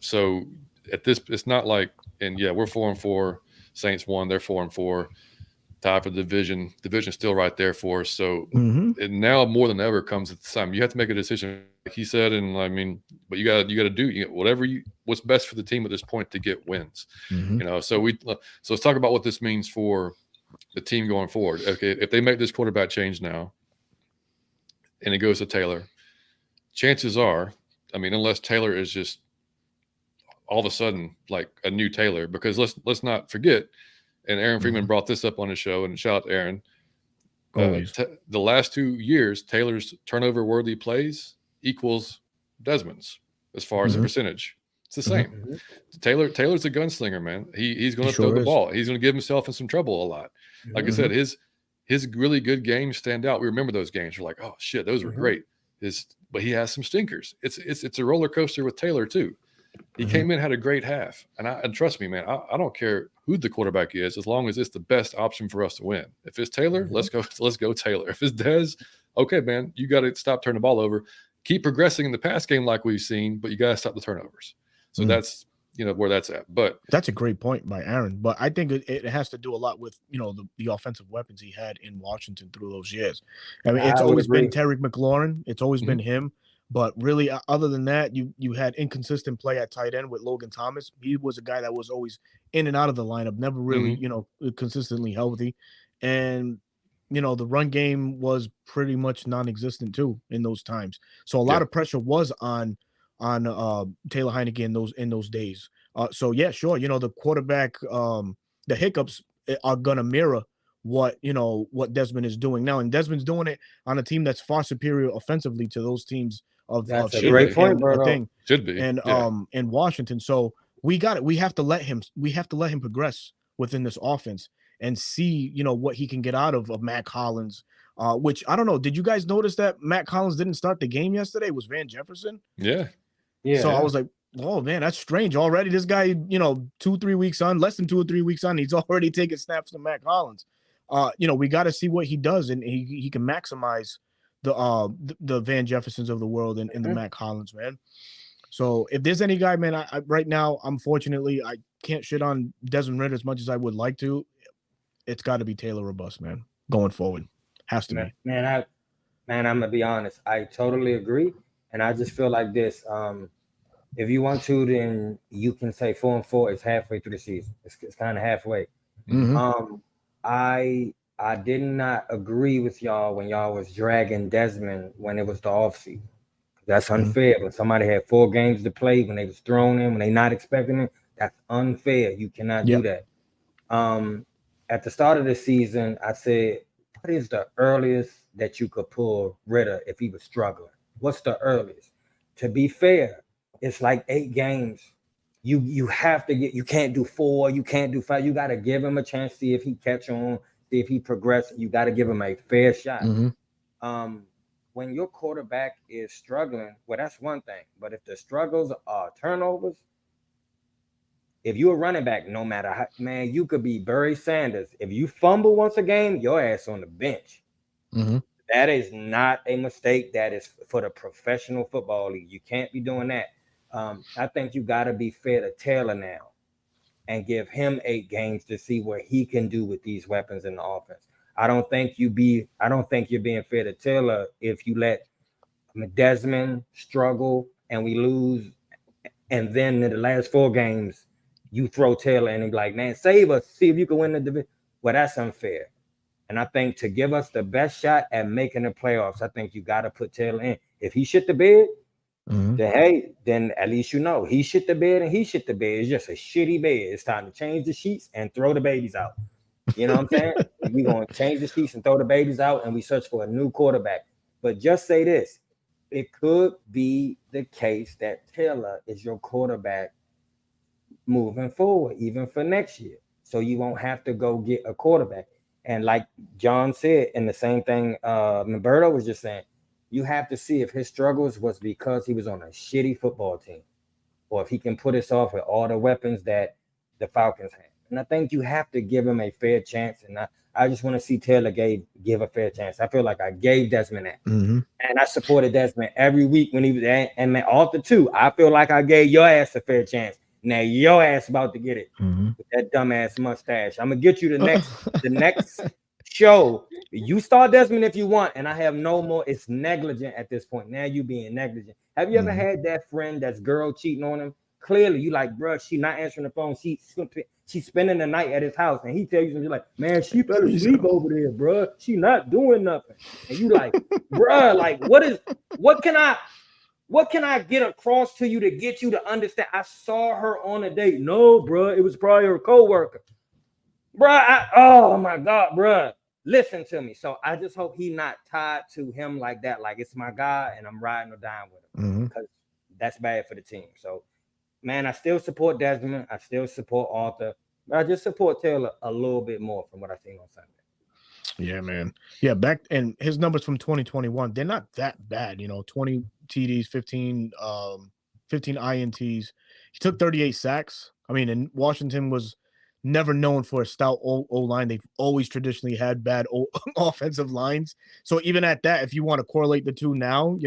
So at this, it's not like, and yeah, we're 4-4. Saints won. They're 4-4. Tied for the division. Division's still right there for us. So it now more than ever comes at the time. You have to make a decision, like he said, and I mean, but you got to do what's best for the team at this point to get wins. So let's talk about what this means for the team going forward. Okay, if they make this quarterback change now and it goes to Taylor, chances are I mean, unless Taylor is just all of a sudden like a new Taylor, because let's not forget, and Aaron Freeman brought this up on his show, and shout out to Aaron. The last 2 years, Taylor's turnover worthy plays equals Desmond's as far as the percentage. It's the same. Taylor's a gunslinger, man. He's going to throw the ball. He's going to give himself in some trouble a lot. Like I said, his really good games stand out. We remember those games. We're like, oh shit, those were great. But he has some stinkers. It's a roller coaster with Taylor too. He came in, had a great half, and trust me, man, I don't care who the quarterback is, as long as it's the best option for us to win. If it's Taylor, let's go Taylor. If it's Dez, okay, man, you got to stop turning the ball over. Keep progressing in the pass game like we've seen, but you got to stop the turnovers. So that's where that's at. But that's a great point by Aaron. But I think it has to do a lot with the offensive weapons he had in Washington through those years. I mean, it's always been Terry McLaurin. It's always been him. But really, other than that, you had inconsistent play at tight end with Logan Thomas. He was a guy that was always in and out of the lineup, never really, consistently healthy. And, the run game was pretty much non-existent too in those times. So a lot of pressure was on Taylor Heineke in those days. So yeah, sure. The quarterback, the hiccups are going to mirror what Desmond is doing now. And Desmond's doing it on a team that's far superior offensively to those teams that's a great point, bro. Should be. And in Washington. So we have to let him progress within this offense and see, what he can get out of Matt Collins. Which I don't know. Did you guys notice that Matt Collins didn't start the game yesterday? It was Van Jefferson. Yeah. So I was like, oh man, that's strange. Already this guy, 2-3 weeks on, less than 2 or 3 weeks on, he's already taking snaps to Matt Collins. We got to see what he does, and he can maximize the Van Jeffersons of the world and the Matt Collins, man. So if there's any guy, man, I right now, unfortunately, I can't shit on Desmond Ridder as much as I would like to. It's got to be Taylor or bust, man. Going forward, has to be. Man, I'm gonna be honest. I totally agree, and I just feel like this. If you want to, then you can say 4-4 is halfway through the season. It's kind of halfway. I did not agree with y'all when y'all was dragging Desmond when it was the offseason. That's unfair. When somebody had 4 games to play, when they was thrown in, when they not expecting it, that's unfair. You cannot do that. At the start of the season, I said, what is the earliest that you could pull Ridder if he was struggling? What's the earliest? To be fair, it's like 8 games. You have to you can't do 4, you can't do 5. You got to give him a chance, see if he catch on, see if he progress. You got to give him a fair shot. When your quarterback is struggling, well, that's one thing. But if the struggles are turnovers, if you're a running back, no matter how, man, you could be Barry Sanders. If you fumble once a game, your ass on the bench. That is not a mistake. That is for the professional football league. You can't be doing that. I think you got to be fair to Taylor now and give him 8 games to see what he can do with these weapons in the offense. I don't think you're being fair to Taylor if you let Desmond struggle and we lose, and then in the last 4 games you throw Taylor in and be like, man, save us, see if you can win the division. Well, that's unfair. And I think to give us the best shot at making the playoffs, I think you got to put Taylor in. If he shit the bed, then at least he shit the bed and he shit the bed. It's just a shitty bed. It's time to change the sheets and throw the babies out. You know what I'm saying? We're going to change the sheets and throw the babies out, and we search for a new quarterback. But just say this. It could be the case that Taylor is your quarterback moving forward, even for next year. So you won't have to go get a quarterback. And like John said, and the same thing Roberto was just saying, you have to see if his struggles was because he was on a shitty football team, or if he can put us off with all the weapons that the Falcons have. And I think you have to give him a fair chance. And I just want to see Taylor give a fair chance. I feel like I gave Desmond that. And I supported Desmond every week when he was there. And man, off the 2, I feel like I gave your ass a fair chance. Now your ass about to get it with that dumbass mustache. I'm going to get you the next show. You start Desmond if you want, and I have no more. It's negligent at this point. Now you being negligent. Have you ever had that friend that's girl cheating on him? Clearly, you like, bro, she not answering the phone. She's spending the night at his house, and he tell you something like, man, she fell asleep over there, bro. She not doing nothing. And you like, bro, like, what can I What can I get across to you to get you to understand? I saw her on a date. No, bro, it was probably her coworker. Bro, oh my God, bro. Listen to me. So I just hope he not tied to him like that. Like, it's my guy and I'm riding or dying with him, because that's bad for the team. So, man, I still support Desmond. I still support Arthur. But I just support Taylor a little bit more from what I seen on Sunday. Yeah, man. Yeah, back and his numbers from 2021, they're not that bad. 20 TDs, 15 INTs. He took 38 sacks. I mean, and Washington was never known for a stout O-line. They've always traditionally had bad offensive lines. So even at that, if you want to correlate the two now,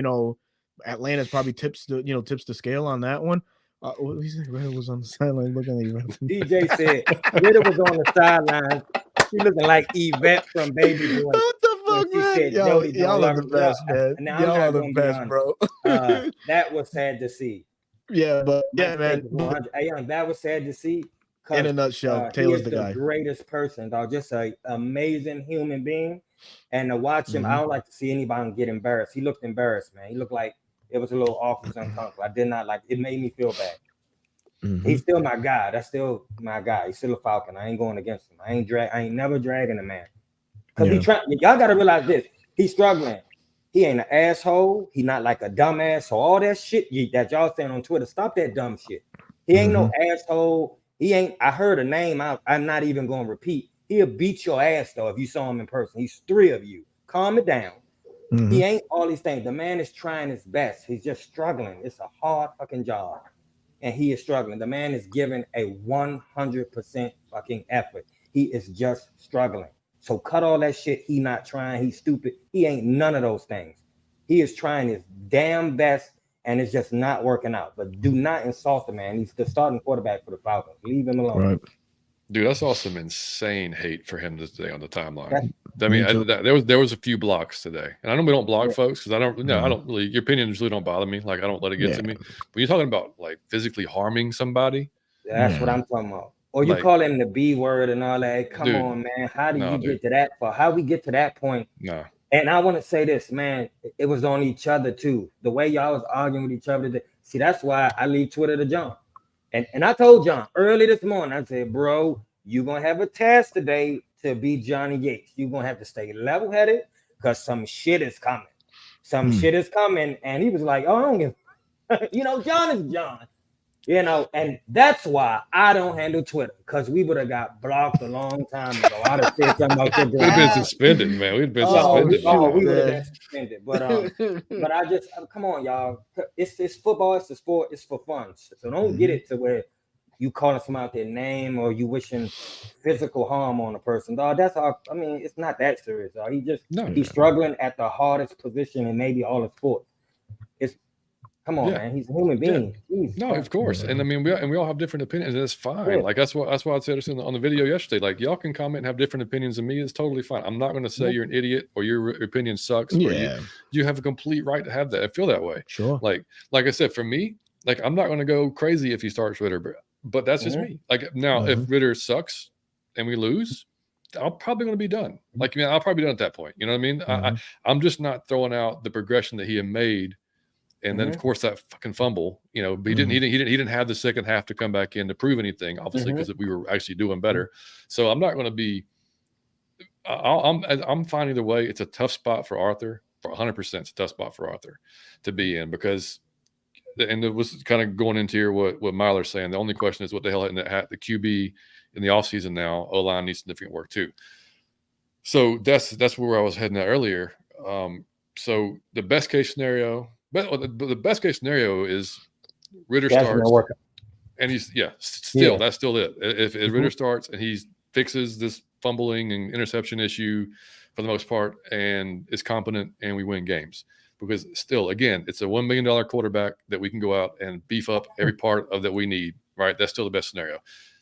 Atlanta's probably tips the scale on that one. What he said, Ritter was on the sideline looking at you. DJ said Ritter was on the sideline. She looking like Yvette from Baby Boy. What the fuck, man? Y'all are the best, man. Y'all are the best, bro. That was sad to see. Yeah, but yeah, man. Hey, young, that was sad to see. In a nutshell, Taylor's the guy. Greatest person, dog. Just an amazing human being. And to watch him, I don't like to see anybody get embarrassed. He looked embarrassed, man. He looked like it was a little awkward, uncomfortable. I did not like it. Made me feel bad. He's still my guy. That's still my guy. He's still a Falcon. I ain't going against him. I ain't never dragging a man. Because y'all gotta realize this. He's struggling. He ain't an asshole. He not like a dumbass. So all that shit that y'all saying on Twitter, stop that dumb shit. He ain't no asshole. He ain't. I heard a name I'm not even gonna repeat. He'll beat your ass though if you saw him in person. He's 3 of you. Calm it down. He ain't all these things. The man is trying his best. He's just struggling. It's a hard fucking job. And he is struggling. The man is giving a 100% fucking effort. He is just struggling. So cut all that shit. He not trying. He's stupid. He ain't none of those things. He is trying his damn best, and it's just not working out. But do not insult the man. He's the starting quarterback for the Falcons. Leave him alone. Right. Dude, I saw some insane hate for him today on the timeline. There was a few blocks today, and I know we don't block folks because I don't really. Your opinions really don't bother me. Like I don't let it get to me. But you're talking about like physically harming somebody. That's what I'm talking about. Or you call him the B word and all that. Come on, man. How do you get to that? How we get to that point? No. And I want to say this, man. It was on each other too. The way y'all was arguing with each other today. See, that's why I leave Twitter to John. And I told John early this morning, I said, bro, you're going to have a task today to be Johnny Yates. You're going to have to stay level-headed because some shit is coming. Shit is coming. And he was like, oh, I don't give John is John. And that's why I don't handle Twitter, because we would have got blocked a long time ago. I'd have said something like that. We'd have been suspended, man. We'd have been suspended. We would have been suspended. But I just, come on, y'all. It's football. It's a sport. It's for fun. So don't get it to where you calling someone out their name or you wishing physical harm on a person. Dog, that's all. I mean, it's not that serious. Dog. He's struggling at the hardest position in maybe all of sports. Come on, man. He's a human being. Yeah. No, of course. And I mean, we all have different opinions, and it's fine. Yeah. Like that's why I said this on the video yesterday. Like y'all can comment and have different opinions than me. It's totally fine. I'm not going to say you're an idiot or your opinion sucks. Or you have a complete right to have that. I feel that way. Sure. Like I said, for me, like I'm not going to go crazy if he starts Ritter, but that's just me. Like now, if Ritter sucks and we lose, I'm probably going to be done. Like I'll probably be done at that point. You know what I mean? I'm just not throwing out the progression that he had made. And then, of course, that fucking fumble, he didn't have the second half to come back in to prove anything, obviously, because we were actually doing better. So I'm not going to be. I'm fine either way. It's a tough spot for Arthur. For 100%, it's a tough spot for Arthur to be in because, and it was kind of going into here what Myler's saying. The only question is what the hell in the QB in the offseason now. O-line needs significant work too. So that's where I was heading at earlier. So the best case scenario. But the best case scenario is Ritter starts, and he's that's still it. If Ritter starts and he fixes this fumbling and interception issue for the most part, and is competent, and we win games, because still, again, it's a $1 million quarterback that we can go out and beef up every part of that we need. Right, that's still the best scenario.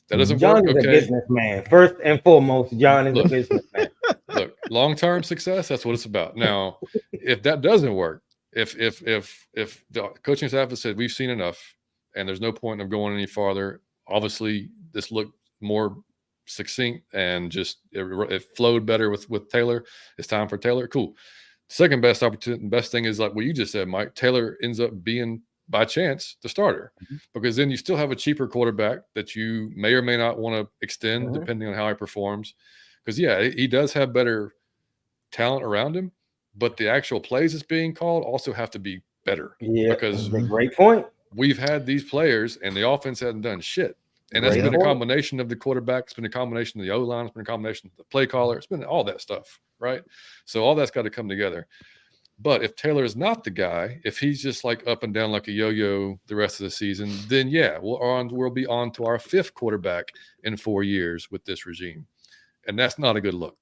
That doesn't work. John is a businessman. First and foremost, John is a businessman. Look, long-term success. That's what it's about. Now, if that doesn't work. If the coaching staff has said we've seen enough and there's no point of going any farther, obviously this looked more succinct and just it flowed better with Taylor. It's time for Taylor. Cool. Second best opportunity, best thing is like what you just said, Mike. Taylor ends up being by chance the starter, because then you still have a cheaper quarterback that you may or may not want to extend depending on how he performs. Because he does have better talent around him, but the actual plays that's being called also have to be better. Yeah, because that's a great point. We've had these players and the offense hasn't done shit. And that's been a combination of the quarterback. It's been a combination of the O-line. It's been a combination of the play caller. It's been all that stuff, right? So all that's got to come together. But if Taylor is not the guy, if he's just like up and down like a yo-yo the rest of the season, then we'll be on to our fifth quarterback in 4 years with this regime. And that's not a good look.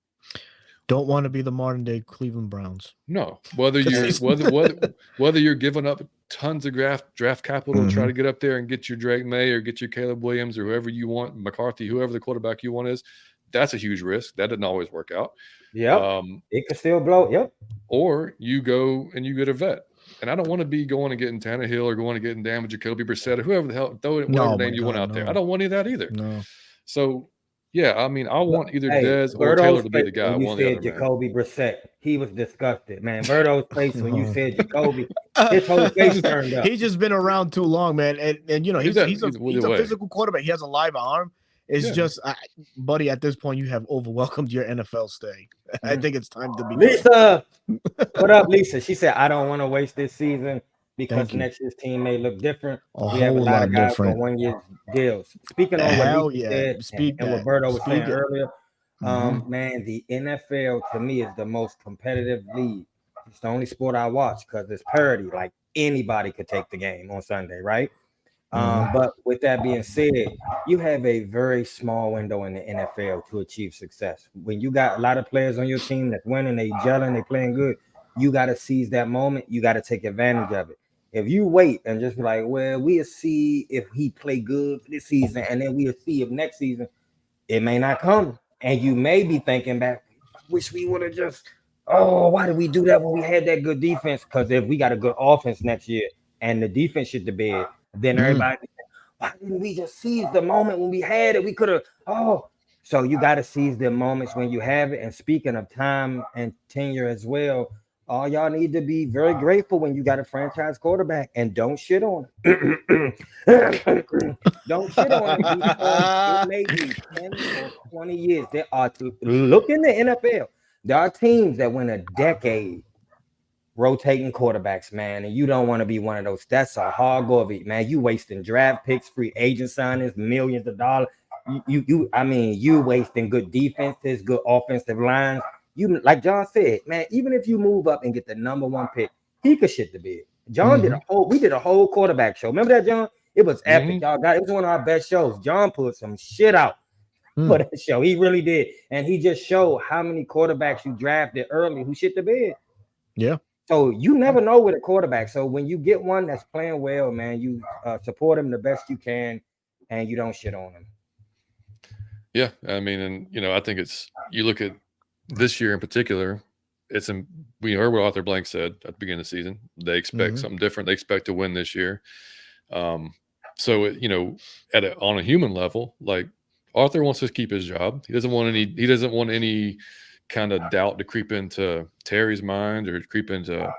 Don't want to be the modern day Cleveland Browns. No, whether you're giving up tons of draft capital to try to get up there and get your Drake May or get your Caleb Williams or whoever you want, McCarthy, whoever the quarterback you want is, that's a huge risk. That doesn't always work out. Yeah, it could still blow. Yep. Or you go and you get a vet. And I don't want to be going and getting Tannehill or going and getting damage Jacoby Brissett or whoever the hell, whatever name you want out there. I don't want any of that either. No. So, I mean, I want either Dez or Taylor to be the guy. When you said Jacoby Brissett, he was disgusted, man. Berto's face when you said Jacoby, his whole face turned up. He's just been around too long, man. And he's a physical quarterback. He has a live arm. It's just, buddy, at this point, you have overwhelmed your NFL stay. I think it's time to be. Lisa, what up, Lisa? She said, I don't want to waste this season because next year's team may look different. We have a lot of guys for 1 year deals. Speaking on what Lisa said and what Berto was saying earlier, man, the NFL to me is the most competitive league. It's the only sport I watch because it's parity. Like anybody could take the game on Sunday, right? But with that being said, you have a very small window in the NFL to achieve success. When you got a lot of players on your team that's winning, they gelling, they playing good, you got to seize that moment. You got to take advantage of it. If you wait and just be like, well, we'll see if he play good for this season, and then we'll see if next season, it may not come. And you may be thinking back, I wish we would have just, why did we do that when we had that good defense? Because if we got a good offense next year and the defense shit the bed, then everybody, why didn't we just seize the moment when we had it? We could have, So you got to seize the moments when you have it. And speaking of time and tenure as well, all y'all need to be very grateful when you got a franchise quarterback and don't shit on it. Don't shit on it because it may be 10 or 20 years. Look in the NFL. There are teams that win a decade rotating quarterbacks, man, and you don't want to be one of those. That's a hard go of it, man. You wasting draft picks, free agent signings, millions of dollars. You wasting good defenses, good offensive lines. You, like John said, man, even if you move up and get the number 1 pick, he could shit the bed. John we did a whole quarterback show. Remember that, John? It was epic. Y'all it was one of our best shows. John put some shit out for that show. He really did. And he just showed how many quarterbacks you drafted early who shit the bed. Yeah. So you never know with a quarterback. So when you get one that's playing well, man, you support him the best you can, and you don't shit on him. Yeah, I mean, and I think you look at this year in particular. We heard what Arthur Blank said at the beginning of the season. They expect something different. They expect to win this year. So on a human level, like Arthur wants to keep his job. He doesn't want any kind of doubt to creep into Terry's mind or creep into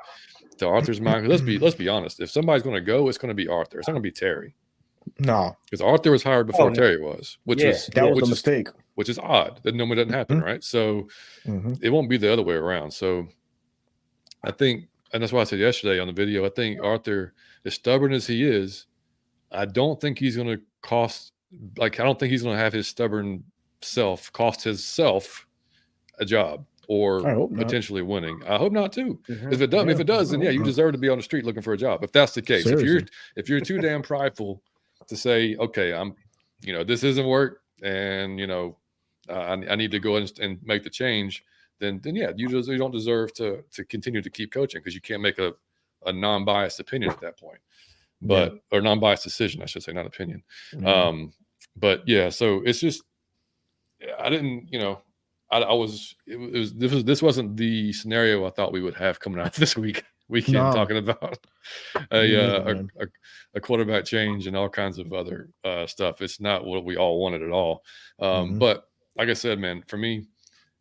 Arthur's mind. Let's be honest. If somebody's going to go, it's going to be Arthur. It's not going to be Terry. No, because Arthur was hired before Terry was, which was a mistake. Which is odd. That normally doesn't happen, right? So it won't be the other way around. So I think, and that's why I said yesterday on the video, I think Arthur, as stubborn as he is, I don't think he's going to I don't think he's going to have his stubborn self cost himself a job or potentially winning. I hope not too. If it does, then you deserve to be on the street looking for a job. If that's the case, if you're too damn prideful to say, okay, I'm, this isn't work, and I need to go and make the change, then you don't deserve to continue to keep coaching because you can't make a non-biased opinion at that point, or non-biased decision, I should say, not opinion. But so it's just, I didn't, this wasn't the scenario I thought we would have coming out this weekend talking about a quarterback change and all kinds of other stuff. It's not what we all wanted at all. But like I said, man, for me,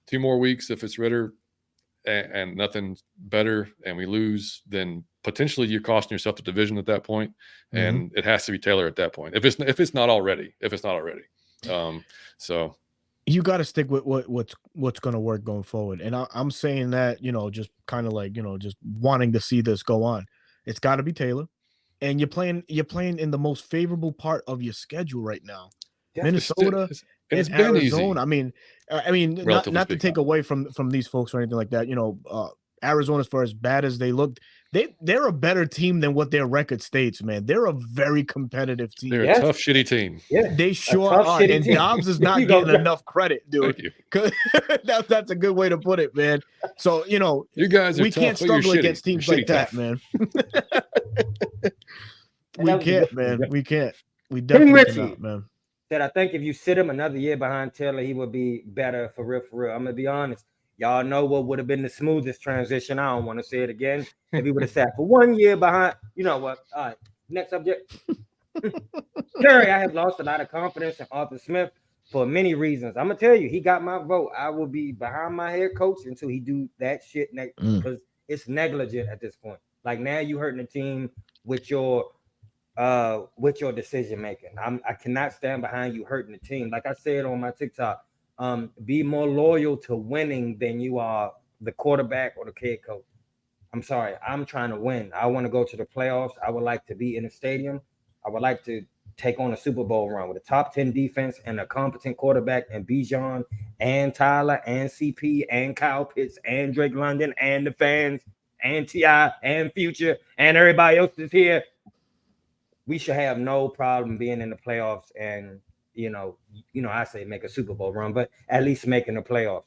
2 more weeks, if it's Ritter, and nothing better, and we lose, then potentially you're costing yourself the division at that point, and it has to be Taylor at that point. If it's not already. So you got to stick with what's going to work going forward. And I'm saying that, just kind of like, just wanting to see this go on. It's got to be Taylor. And you're playing in the most favorable part of your schedule right now. Yeah. Minnesota and Arizona. I mean, not to take away from these folks or anything like that. Arizona's, for as bad as they look, they're a better team than what their record states, man. They're a very competitive team. They're a tough, shitty team. Yeah, they sure are. And Dobbs is not getting enough credit, dude. That's a good way to put it, man. So, you guys are we tough, can't struggle against teams like that, man. We can't, man. We can't. We definitely cannot, man. Said, I think if you sit him another year behind Taylor, he would be better for real, for real. I'm going to be honest. Y'all know what would have been the smoothest transition. I don't want to say it again. If he would have sat for 1 year behind, you know what? All right, next subject. Terry, I have lost a lot of confidence in Arthur Smith for many reasons. I'm going to tell you, he got my vote. I will be behind my head coach until he do that shit because it's negligent at this point. Like, now you hurting the team with your decision making. I cannot stand behind you hurting the team. Like I said on my TikTok, be more loyal to winning than you are the quarterback or the head coach. I'm sorry. I'm trying to win. I want to go to the playoffs. I would like to be in the stadium. I would like to take on a Super Bowl run with a top 10 defense and a competent quarterback and Bijan and Tyler and CP and Kyle Pitts and Drake London and the fans and T.I. and Future and everybody else that's here. We should have no problem being in the playoffs and, I say make a Super Bowl run, but at least making the playoffs.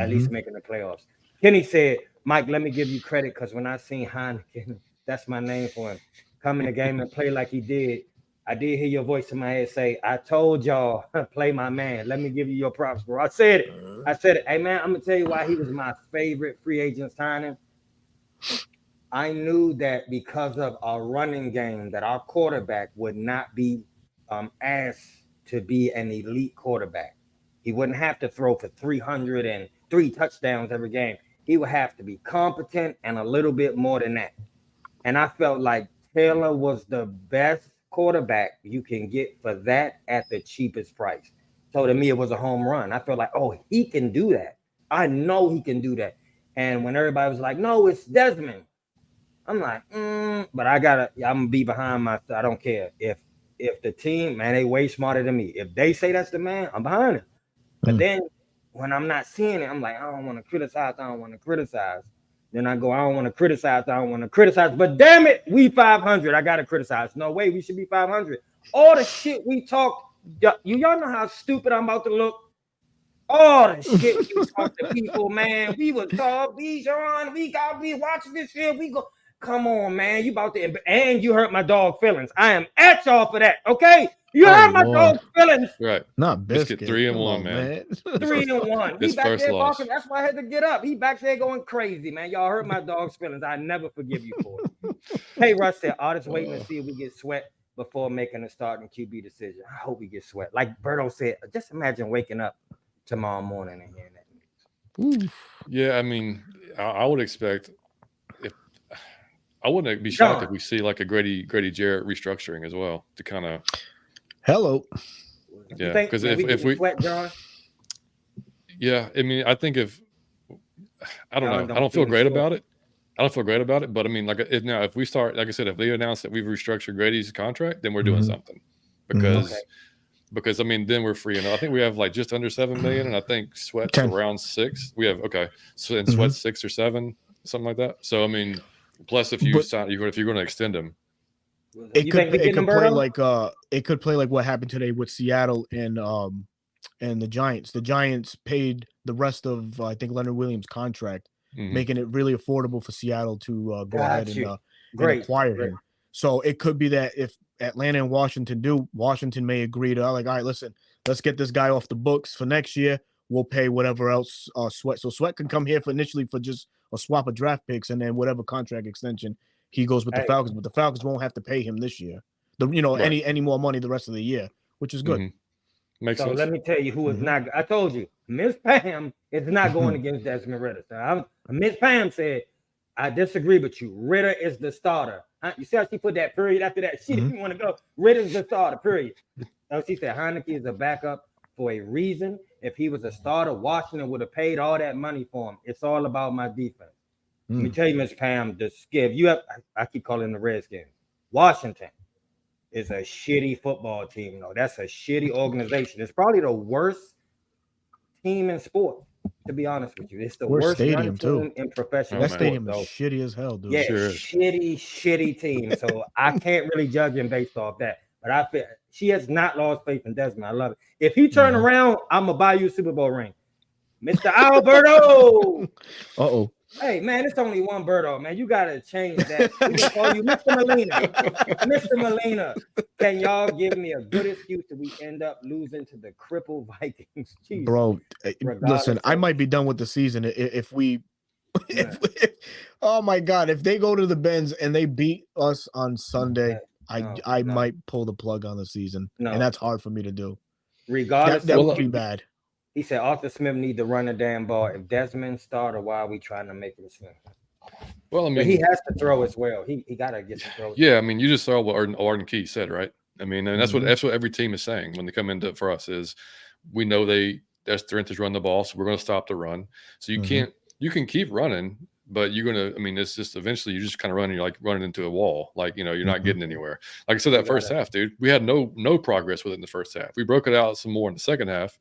At least making the playoffs. Kenny said, Mike, let me give you credit because when I seen Heineken, that's my name for him, come in the game and play like he did, I did hear your voice in my head say, I told y'all, play my man. Let me give you your props, bro. I said it. Hey, man, I'm going to tell you why he was my favorite free agent signing. I knew that because of our running game that our quarterback would not be asked to be an elite quarterback. He wouldn't have to throw for 303 touchdowns every game. He would have to be competent and a little bit more than that. And I felt like Taylor was the best quarterback you can get for that at the cheapest price. So to me, it was a home run. I felt like, oh, he can do that. I know he can do that. And when everybody was like, no, it's Desmond. I'm like, but I'm gonna be behind my. I don't care if the team, man, they way smarter than me. If they say that's the man, I'm behind him. But then when I'm not seeing it, I'm like, I don't want to criticize. Then I go, I don't want to criticize. But damn it, we 500. I gotta criticize. No way, we should be 500. All the shit we talk, y'all know how stupid I'm about to look. All the shit you talk to people, man. We was talk, Bijan. We watching this shit. We go. Come on, man. You about to, and you hurt my dog feelings. I am at y'all for that. Okay. You hurt my dog feelings. Right. Not Biscuit. 3-1, man. 3-1. He back there barking. That's why I had to get up. He back there going crazy, man. Y'all hurt my dog's feelings. I never forgive you for it. Hey, Russ said, artists waiting to see if we get sweat before making a starting QB decision. I hope we get sweat. Like Berto said, just imagine waking up tomorrow morning and hearing that news. Yeah, I mean, I would expect I wouldn't be shocked if we see like a Grady Jarrett restructuring as well to kind of. Hello. Yeah, because if we sweat, John. Yeah, I mean, I think I don't know. I don't feel great about it. But I mean, if we start, like I said, if they announce that we've restructured Grady's contract, then we're doing something because I mean, then we're free. And I think we have like just under 7 million, and I think Sweat's around 6. We have so in Sweat's 6 or 7, something like that. So I mean. Plus, if you're going to extend him, it could play like what happened today with Seattle and the Giants. The Giants paid the rest of I think Leonard Williams' contract, making it really affordable for Seattle to go ahead and acquire him. So it could be that if Atlanta and Washington may agree to like, all right, listen, let's get this guy off the books for next year. We'll pay whatever else Sweat. So Sweat can come here for initially for just a swap of draft picks, and then whatever contract extension he goes with the Falcons. But the Falcons won't have to pay him this year. Any more money the rest of the year, which is good. Makes sense. Let me tell you who is not. I told you, Miss Pam is not going against Desmond Ritter. So Miss Pam said, I disagree with you. Ritter is the starter. You see how she put that period after that? She didn't want to go. Ritter's the starter, period. So she said Heineke is a backup for a reason. If he was a starter, Washington would have paid all that money for him. It's all about my defense. Let me tell you, Miss Pam, I keep calling the Redskins. Washington is a shitty football team. No, that's a shitty organization. It's probably the worst team in sports, to be honest with you. It's the worst stadium team in professional sports. That stadium is so, shitty as hell, dude. Yeah, shitty team. So I can't really judge him based off that. But I feel she has not lost faith in Desmond. I love it. If he turn around, I'm gonna buy you a Super Bowl ring, Mr. Alberto. Hey man, it's only one Berto, man. You gotta change that. We can call you Mr. Molina. Mr. Molina, can y'all give me a good excuse that we end up losing to the crippled Vikings? Jeez. Bro, listen, I might be done with the season if we. Oh my God, if they go to the Benz and they beat us on Sunday, I might pull the plug on the season, and that's hard for me to do. Regardless, that would be bad. He said Arthur Smith need to run the damn ball. If Desmond started, why are we trying to make him swim? Well, I mean, but he has to throw as well. He got to get to throw. Yeah, I mean, you just saw what Arden Key said, right? I mean, and that's what every team is saying when they come into for us is we know their strength is run the ball, so we're going to stop the run. So you can keep running, but you're going to. I mean, it's just eventually you just kind of running. You're like running into a wall, like you're not getting anywhere. Like I said, that first half, dude, we had no progress with it in the first half. We broke it out some more in the second half.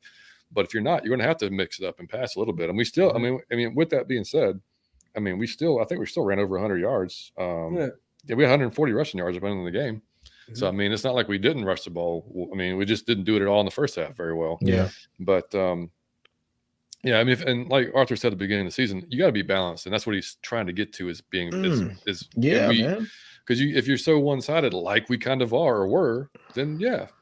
But if you're not, you're going to have to mix it up and pass a little bit. And we still, I mean, with that being said, I think we still ran over 100 yards. We had 140 rushing yards at the end of the game. So, I mean, it's not like we didn't rush the ball. I mean, we just didn't do it at all in the first half very well. Yeah. But, I mean, and like Arthur said at the beginning of the season, you got to be balanced. And that's what he's trying to get to is being, man. Because if you're so one-sided like we kind of are or were, then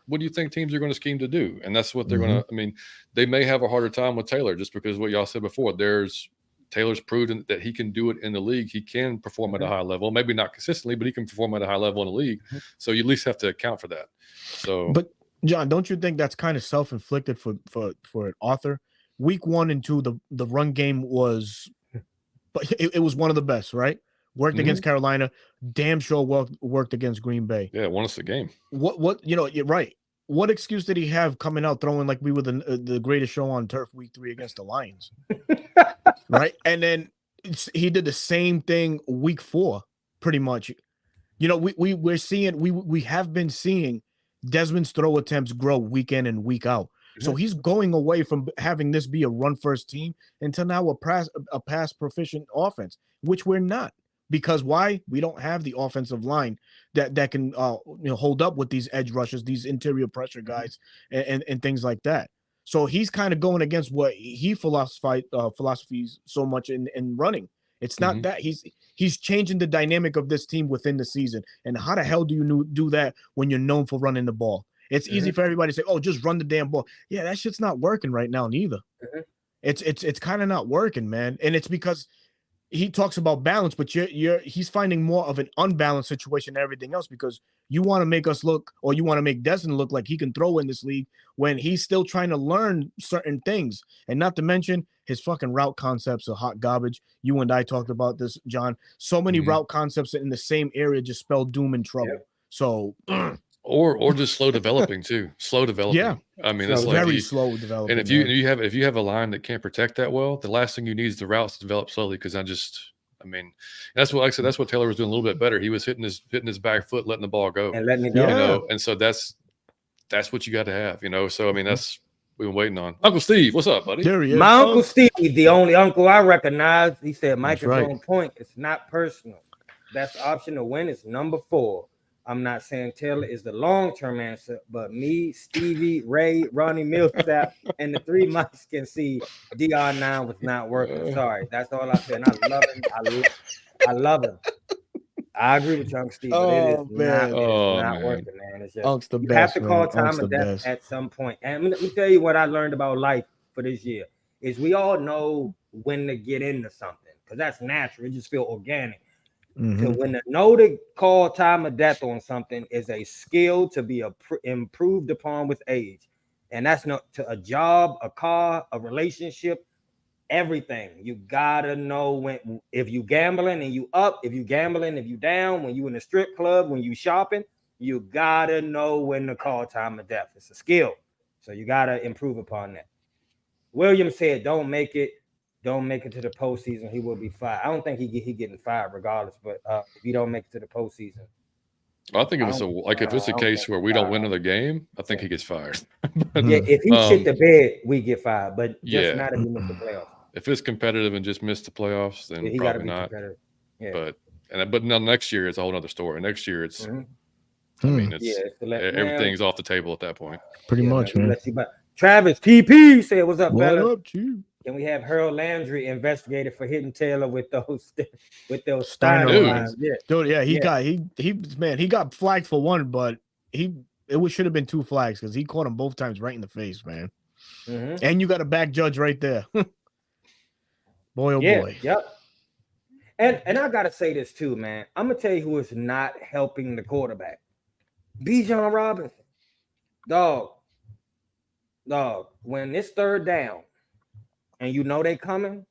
what do you think teams are going to scheme to do? And that's what they're going to. I mean, they may have a harder time with Taylor just because what y'all said before. Taylor's proven that he can do it in the league. He can perform at a high level, maybe not consistently, but he can perform at a high level in the league. So you at least have to account for that. So, but John, don't you think that's kind of self-inflicted for an Arthur? Week 1 and 2, the run game was, but it was one of the best, right? Worked against Carolina, damn sure worked against Green Bay. Yeah, won us the game. What you're right. What excuse did he have coming out throwing like we were the greatest show on turf week 3 against the Lions? Right? And then he did the same thing week 4, pretty much. We're seeing we have been seeing Desmond's throw attempts grow week in and week out. So he's going away from having this be a run first team into now a pass proficient offense, which we're not. Because why? We don't have the offensive line that can hold up with these edge rushers, these interior pressure guys, and things like that. So he's kind of going against what he philosophies so much in running. It's not that he's changing the dynamic of this team within the season. And how the hell do you do that when you're known for running the ball? It's easy for everybody to say, "Oh, just run the damn ball." Yeah, that shit's not working right now neither. It's kind of not working, man. And it's because he talks about balance, but he's finding more of an unbalanced situation than everything else because you want to make us look, or you want to make Desmond look like he can throw in this league when he's still trying to learn certain things. And not to mention his fucking route concepts are hot garbage. You and I talked about this, John. So many route concepts in the same area just spell doom and trouble. Yep. So or just slow developing too. Slow developing. Yeah. I mean, that's very slow developing. And if you have a line that can't protect that well, the last thing you need is the routes to develop slowly. Because that's what, like I said, that's what Taylor was doing a little bit better. He was hitting his back foot, letting the ball go, and letting it go. And so that's what you got to have. So I mean, that's we've been waiting on. Uncle Steve, what's up, buddy? There he is. My Uncle Steve, the only uncle I recognize. He said, "Mike is on point. It's not personal. Best option to win is number 4. I'm not saying Taylor is the long-term answer, but me, Stevie, Ray, Ronnie Millsap, and the 3 mics can see DR9 was not working. Sorry, that's all I said. And I love him. I love him. I agree with you, Uncle Steve, but it is not working, man. It's just you have to call time of death at some point. And let me tell you what I learned about life for this year is we all know when to get into something because that's natural. It just feels organic. So when to know to call time of death on something is a skill to be improved upon with age. And that's not to a job, a car, a relationship, everything. You gotta know when, if you gambling and you up, if you gambling, if you down, when you in the strip club, when you shopping, you gotta know when to call time of death. It's a skill. So you gotta improve upon that. Williams said, don't make it to the postseason, he will be fired. I don't think he getting fired regardless, but if he don't make it to the postseason. I think if it's a case where we don't win another game, I think he gets fired. But, yeah, if he shit the bed, we get fired, but just not if we miss the playoffs. If it's competitive and just miss the playoffs, then he probably not. Yeah. But now next year it's a whole other story. Next year it's, I mean, everything's off the table at that point. Pretty much, man. Travis TP said, "What's up, fella? What up, Chief? Can we have Harold Landry investigated for hitting Taylor with those Steiner lines? Dude, yeah, he got flagged for one, but it should have been 2 flags because he caught him both times right in the face, man. And you got a back judge right there. Boy, oh boy. Yep. And I gotta say this too, man. I'm gonna tell you who is not helping the quarterback. Bijan Robinson. Dog, when it's third down and you know they coming,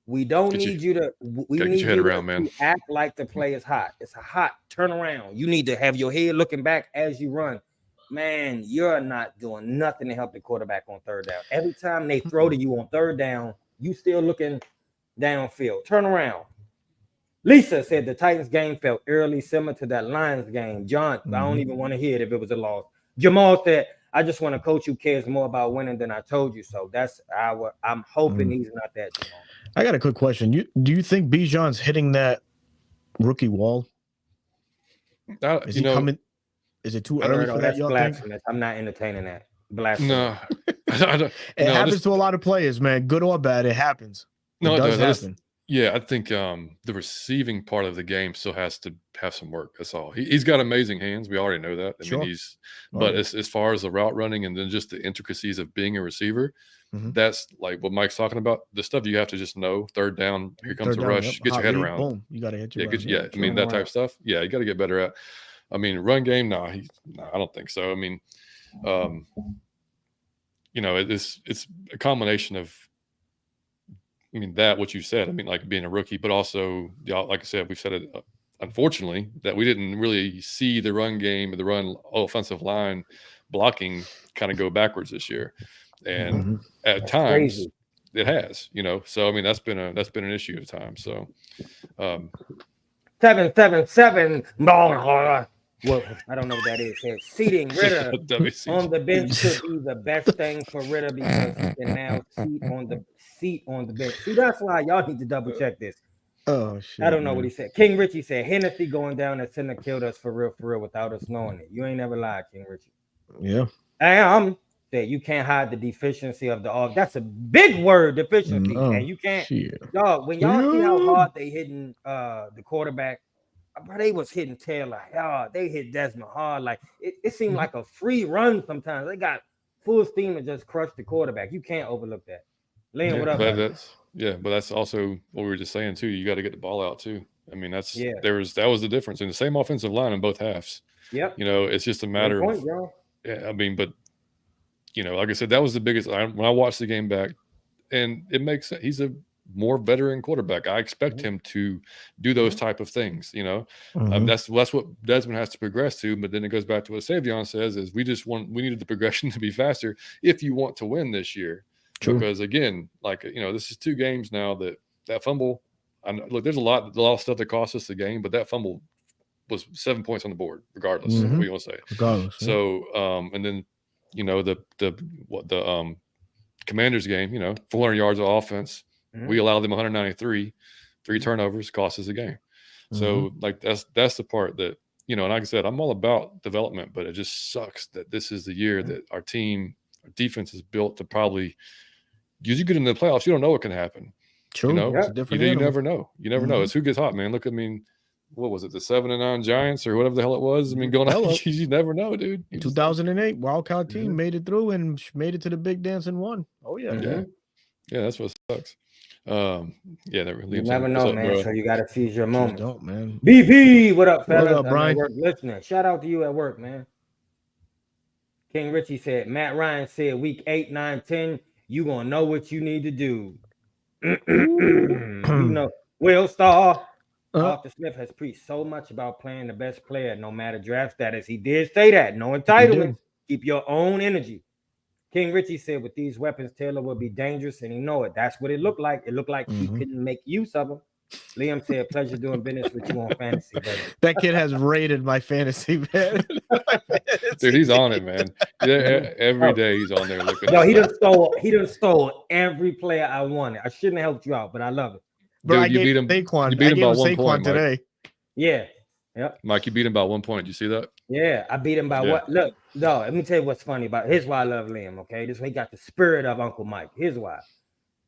we don't need you to act like the play is hot. It's a hot turnaround. You need to have your head looking back as you run. Man, you're not doing nothing to help the quarterback on third down. Every time they throw to you on third down, you still looking downfield. Turn around. Lisa said the Titans game felt eerily similar to that Lions game. John, I don't even want to hear it if it was a loss. Jamal said, I just want a coach who cares more about winning than I told you so. I'm hoping he's not that, Jamal. I got a quick question. Do you think Bijan's hitting that rookie wall? Is he coming? Is it too early for that? Blasphemous. I'm not entertaining that. Blasphemous. No, it happens to a lot of players, man. Good or bad, it happens. It does happen. Yeah, I think the receiving part of the game still has to have some work. That's all. He's got amazing hands. We already know that. I mean, but as far as the route running and then just the intricacies of being a receiver, that's like what Mike's talking about. The stuff you have to just know. Third down, here comes a rush. Get your head around. Boom, you got to hit your I mean, that type of stuff. Yeah, you got to get better at. I mean, run game. No, I don't think so. I mean, it's a combination of. I mean, what you said, I mean, like being a rookie, but also, like I said, we've said it, unfortunately, that we didn't really see the run game or the run offensive line blocking kind of go backwards this year. And at times it has, so, I mean, that's been an issue at times. So, 777. Well, I don't know what that is. Seating Ritter on the bench could be the best thing for Ritter because he can now seat on the bench. See, that's why y'all need to double check this. Oh shit! I don't know what he said. King Richie said Hennessy going down at center killed us for real, without us knowing it. You ain't never lied, King Richie. Yeah. And that you can't hide the deficiency of the off. That's a big word, deficiency, and you can't. Dog, when y'all see how hard they hitting the quarterback. But they was hitting Taylor hard. They hit Desmond hard. Like it seemed like a free run sometimes. They got full steam and just crushed the quarterback. You can't overlook that. Liam, what up? But that's also what we were just saying too. You got to get the ball out too. I mean, that was the difference in the same offensive line in both halves. Yep. It's just a matter of. Yeah, I mean, but like I said, that was the biggest. When I watched the game back, and it makes sense. He's a more veteran quarterback. I expect him to do those type of things. That's what Desmond has to progress to. But then it goes back to what Savion says: is we needed the progression to be faster if you want to win this year. True. Because again, like this is 2 games now that fumble. Look, there's a lot of stuff that cost us the game, but that fumble was 7 points on the board, regardless. What you want to say? Regardless. So, and then the Commanders game, 400 yards of offense. We allowed them 193, 3 turnovers, cost us a game. So like that's the part that, and like I said, I'm all about development, but it just sucks that this is the year that our defense is built to probably, because you get into the playoffs, you don't know what can happen. True. It's a different you never know. You never know. It's who gets hot, man. Look, I mean, what was it? The 7-9 Giants or whatever the hell it was. I mean, going out, you never know, dude. 2008 wildcard team made it through and made it to the big dance and won. Oh yeah. Yeah, that's what sucks. You never know, man. Bro. So you got to seize your moment. Don't, man. BP, what up, fellas? What up, Brian? Listening. Shout out to you at work, man. King Richie said, Matt Ryan said week 8, 9, 10, you going to know what you need to do. You know, Will Starr. Arthur Smith has preached so much about playing the best player, no matter draft status. He did say that. No entitlements. Keep your own energy. King Richie said, with these weapons, Taylor will be dangerous, and he know it. That's what it looked like. It looked like he couldn't make use of them. Liam said, pleasure doing business with you on fantasy, baby. That kid has rated my fantasy, man. Dude, he's on it, man. Yeah, every day he's on there looking. No, he done stole every player I wanted. I shouldn't have helped you out, but I love it. Bro, dude, you beat him. Saquon. You beat him by 1 point today. Mike. Yeah. Yep. Mike, you beat him by 1 point. Did you see that? Yeah, I beat him by what? Look, no, let me tell you what's funny about it. Here's why I love Liam, okay? This way he got the spirit of Uncle Mike. Here's why.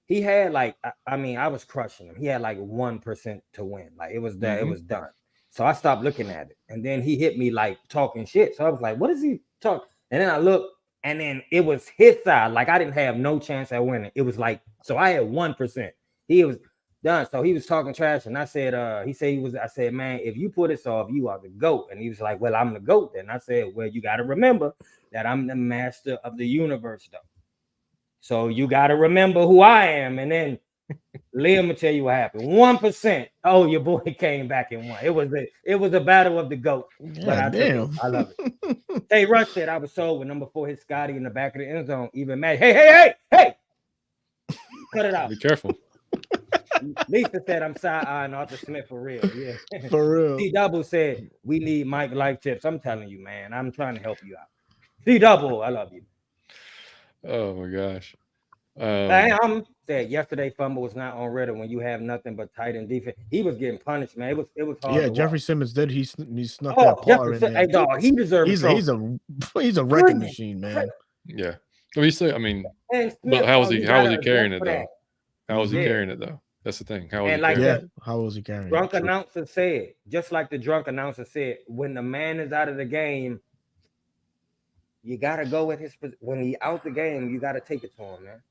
He had like, I was crushing him. He had like 1% to win. Like it was that, it was done. So I stopped looking at it. And then he hit me like talking shit. So I was like, what is he talking? And then I looked, and then it was his side. Like I didn't have no chance at winning. It was like, so I had 1%. He was done. So he was talking trash, and I said, I said, man, if you put this off, you are the GOAT. And he was like, well, I'm the GOAT. Then I said, well, you got to remember that I'm the master of the universe, though. So you got to remember who I am. And then Liam will tell you what happened. 1%. Oh, your boy came back and won. It was a battle of the GOAT. Yeah, I love it. Hey, Rush said I was sold when number 4 hit Scotty in the back of the end zone. Even mad. Hey. Cut it out. Be careful. Lisa said I'm side-eyeing Arthur Smith for real. Yeah. For real. C-Double said we need Mike life tips. I'm telling you, man. I'm trying to help you out. C-Double, I love you. Oh my gosh. Said yesterday fumble was not on Ritter when you have nothing but tight end defense. He was getting punished, man. It was hard. Yeah, Jeffrey Simmons did. He snuck that par in there. Hey, dog, he deserves. He's a wrecking machine, man. Yeah. But how was he carrying it though? How was he carrying it though? That's the thing. How was he carrying it? How was he carrying it? Drunk announcer said, just like the drunk announcer said, when the man is out of the game, you gotta go with when he out the game, you gotta take it to him, man.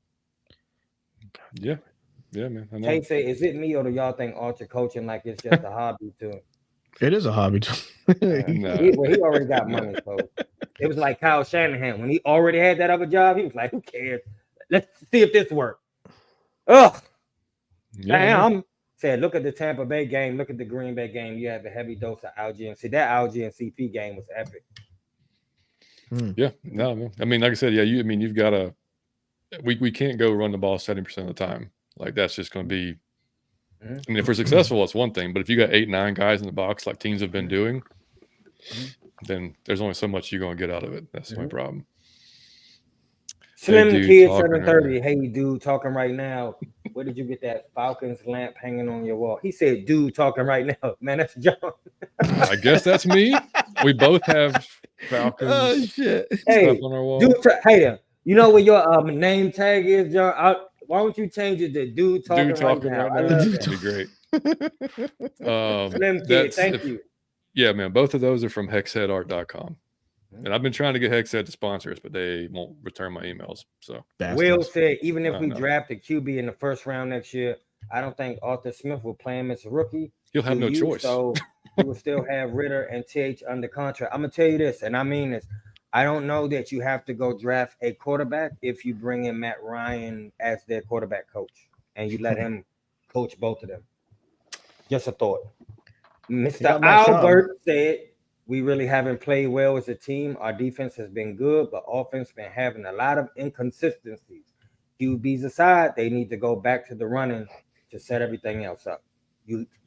Yeah, man. I know. Tay say, is it me or do y'all think Archer coaching like it's just a hobby to him? It is a hobby to him. He already got money, so it was like Kyle Shanahan when he already had that other job. He was like, "Who cares? Let's see if this works." Ugh. Damn. Said, look at the Tampa Bay game. Look at the Green Bay game. You have a heavy dose of algae. And see, that algae and CP game was epic. Yeah, no, man. I mean, like I said, you've got to. We can't go run the ball 70% of the time. Like that's just going to be. I mean, if we're successful, it's one thing. But if you got 8, 9 guys in the box, like teams have been doing, then there's only so much you're going to get out of it. That's my problem. Slim Kid 730. Hey, dude, talking right now. Where did you get that Falcons lamp hanging on your wall? He said, dude, talking right now. Man, that's John. I guess that's me. We both have Falcons stuff on our wall. Dude, you know what your name tag is, John? Why don't you change it to dude talking right now? I love that. That'd be great. Slim Kid, thank you. Yeah, man. Both of those are from hexheadart.com. And I've been trying to get Hexhead to sponsor us, but they won't return my emails. So Will said, even if we draft a QB in the first round next year, I don't think Arthur Smith will play him as a rookie. He'll have no choice. So he will still have Ritter and TH under contract. I'm gonna tell you this, and I mean this. I don't know that you have to go draft a quarterback if you bring in Matt Ryan as their quarterback coach and you let him coach both of them. Just a thought. Mr. Albert said, we really haven't played well as a team. Our defense has been good, but offense been having a lot of inconsistencies. QBs aside, they need to go back to the running to set everything else up.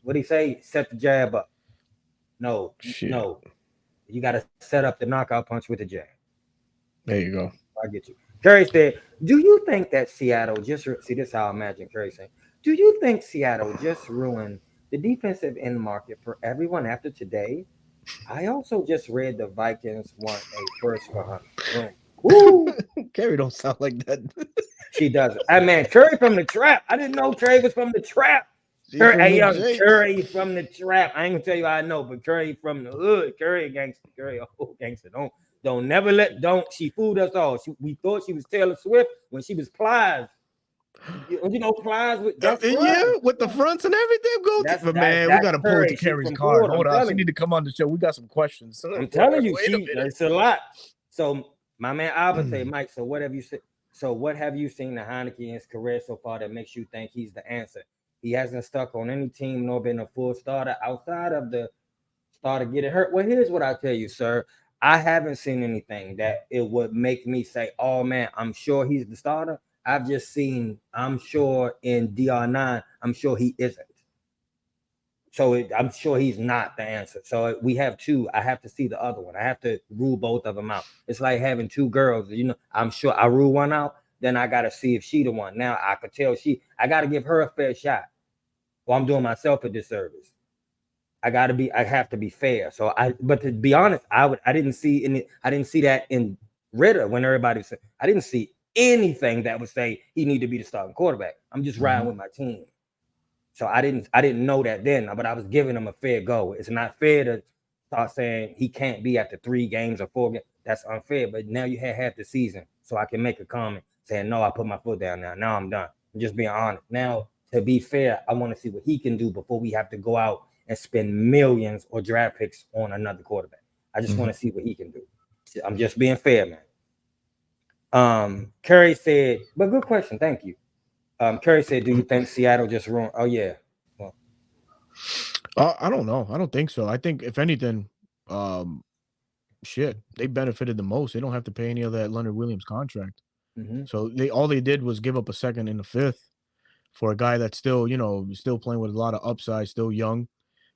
What do he say? Set the jab up. No. You got to set up the knockout punch with the jab. There you go. I get you. Curry said, do you think that Seattle just see this? How I imagine Curry saying, do you think Seattle just ruined the defensive end market for everyone after today? I also just read the Vikings want a first for her. Woo! Carrie don't sound like that. She doesn't. Man, Curry from the trap. I didn't know Curry was from the trap. Curry from the trap. I ain't gonna tell you how I know, but Curry from the hood. Curry gangster. Curry a whole gangster. She fooled us all. We thought she was Taylor Swift when she was Plies. You know, Plies with with the fronts and everything. But man, we gotta pull to Carrie's card. Hold on, she need to come on the show. We got some questions. I'm telling you, it's a lot. So My man Albert say, Mike, so what have you seen? So what have you seen in Heineke in his career so far that makes you think he's the answer? He hasn't stuck on any team nor been a full starter outside of the starter getting hurt. Well, here's what I tell you, sir. I haven't seen anything that it would make me say, oh man, I'm sure he's the starter. I've just seen, I'm sure in DR9, I'm sure he isn't. So I'm sure he's not the answer. So we have two. I have to see the other one. I have to rule both of them out. It's like having two girls. You know, I'm sure I rule one out. Then I got to see if she the one. Now I could tell I got to give her a fair shot. Well, I'm doing myself a disservice. I have to be fair. So but to be honest, I didn't see that in Ritter when everybody said, I didn't see anything that would say he need to be the starting quarterback. I'm just riding with my team. So I didn't know that then, but I was giving him a fair go. It's not fair to start saying he can't be after 3 games or 4 games. That's unfair. But now you had half the season, so I can make a comment saying, no, I put my foot down now. Now I'm done. I'm just being honest. Now, to be fair, I want to see what he can do before we have to go out and spend millions or draft picks on another quarterback. I just want to see what he can do. I'm just being fair, man. Curry said, but good question. Thank you. Curry said, do you think Seattle just ruined? Oh, yeah. Well, I don't know. I don't think so. I think if anything, they benefited the most. They don't have to pay any of that Leonard Williams contract. So all they did was give up a second and a fifth for a guy that's still, still playing with a lot of upside, still young,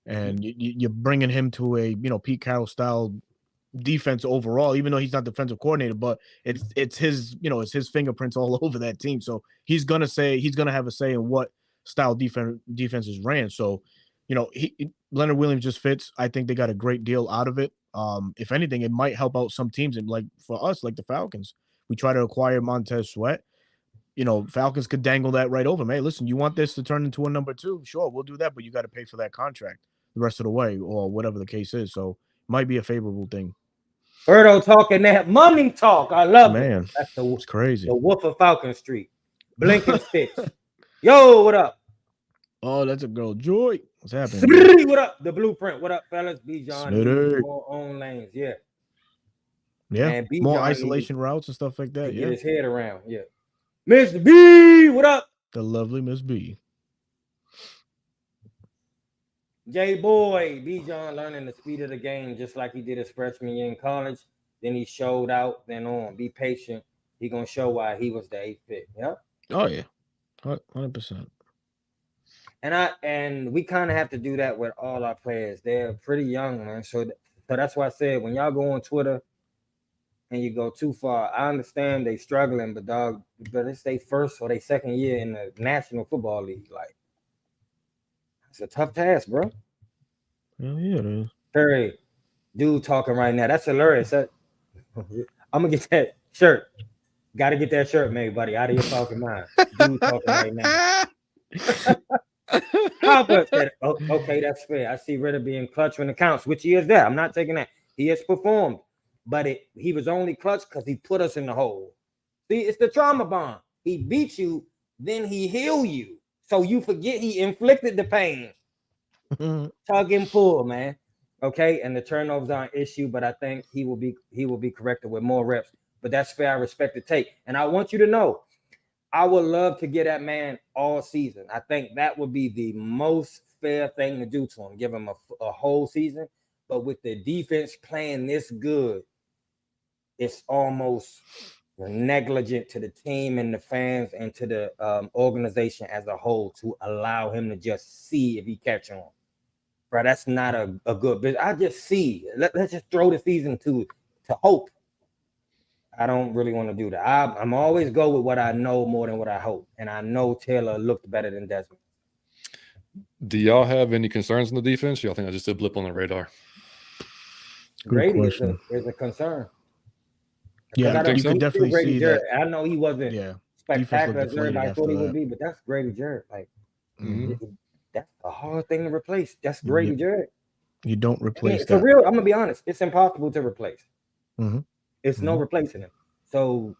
and you're bringing him to a, Pete Carroll style defense overall, even though he's not defensive coordinator, but it's his, it's his fingerprints all over that team. So he's gonna have a say in what style defenses ran. So, Leonard Williams just fits. I think they got a great deal out of it. If anything, it might help out some teams, and like for us, like the Falcons, we try to acquire Montez Sweat. Falcons could dangle that right over. Hey, listen, you want this to turn into a number 2? Sure, we'll do that, but you got to pay for that contract the rest of the way, or whatever the case is. So might be a favorable thing. Birdo talking that money talk. I love it. That's it's crazy. The Wolf of Falcon Street. Blinking Stitch. Yo, what up? Oh, that's a girl. Joy. What's happening? What up? The Blueprint. What up, fellas? B. John. More own lanes. Yeah. Yeah. And more isolation routes and stuff like that. Get his head around. Yeah. Miss B. What up? The lovely Miss B. J Boy, B. John learning the speed of the game just like he did his freshman year in college. Then he showed out. Then on. Be patient. He gonna show why he was the 8th pick. Yep. Oh yeah, 100%. And we kind of have to do that with all our players. They're pretty young, man. So that's why I said when y'all go on Twitter and you go too far, I understand they struggling, but it's their first or their second year in the National Football League. Like. It's a tough task, bro. Yeah, it is. Curry, dude talking right now. That's hilarious. I'm gonna get that shirt. Got to get that shirt made, buddy. Out of your fucking mind. Dude talking right now. Papa said, okay, that's fair. I see Ritter being clutch when it counts, which he is there. I'm not taking that. He has performed, but he was only clutch because he put us in the hole. See, it's the trauma bond. He beat you, then he heal you. So you forget he inflicted the pain. Tug and pull, man. Okay, and the turnovers are an issue, but I think he will be corrected with more reps. But that's fair. I respect the take, and I want you to know, I would love to get that man all season. I think that would be the most fair thing to do to him. Give him a whole season. But with the defense playing this good, it's almost negligent to the team and the fans and to the organization as a whole to allow him to just see if he catch on. Bro, that's not a good business. I just see. Let's just throw the season to hope. I don't really want to do that. I'm always go with what I know more than what I hope. And I know Taylor looked better than Desmond. Do y'all have any concerns on the defense? Y'all think I just a blip on the radar? Grady is a concern. Yeah, you can definitely see Jarrett. that. I know he wasn't spectacular as everybody thought he would be, but that's Grady Jarrett. Like, that's a hard thing to replace. That's Grady Jarrett. You don't replace that. For real, I'm gonna be honest. It's impossible to replace. It's no replacing him. So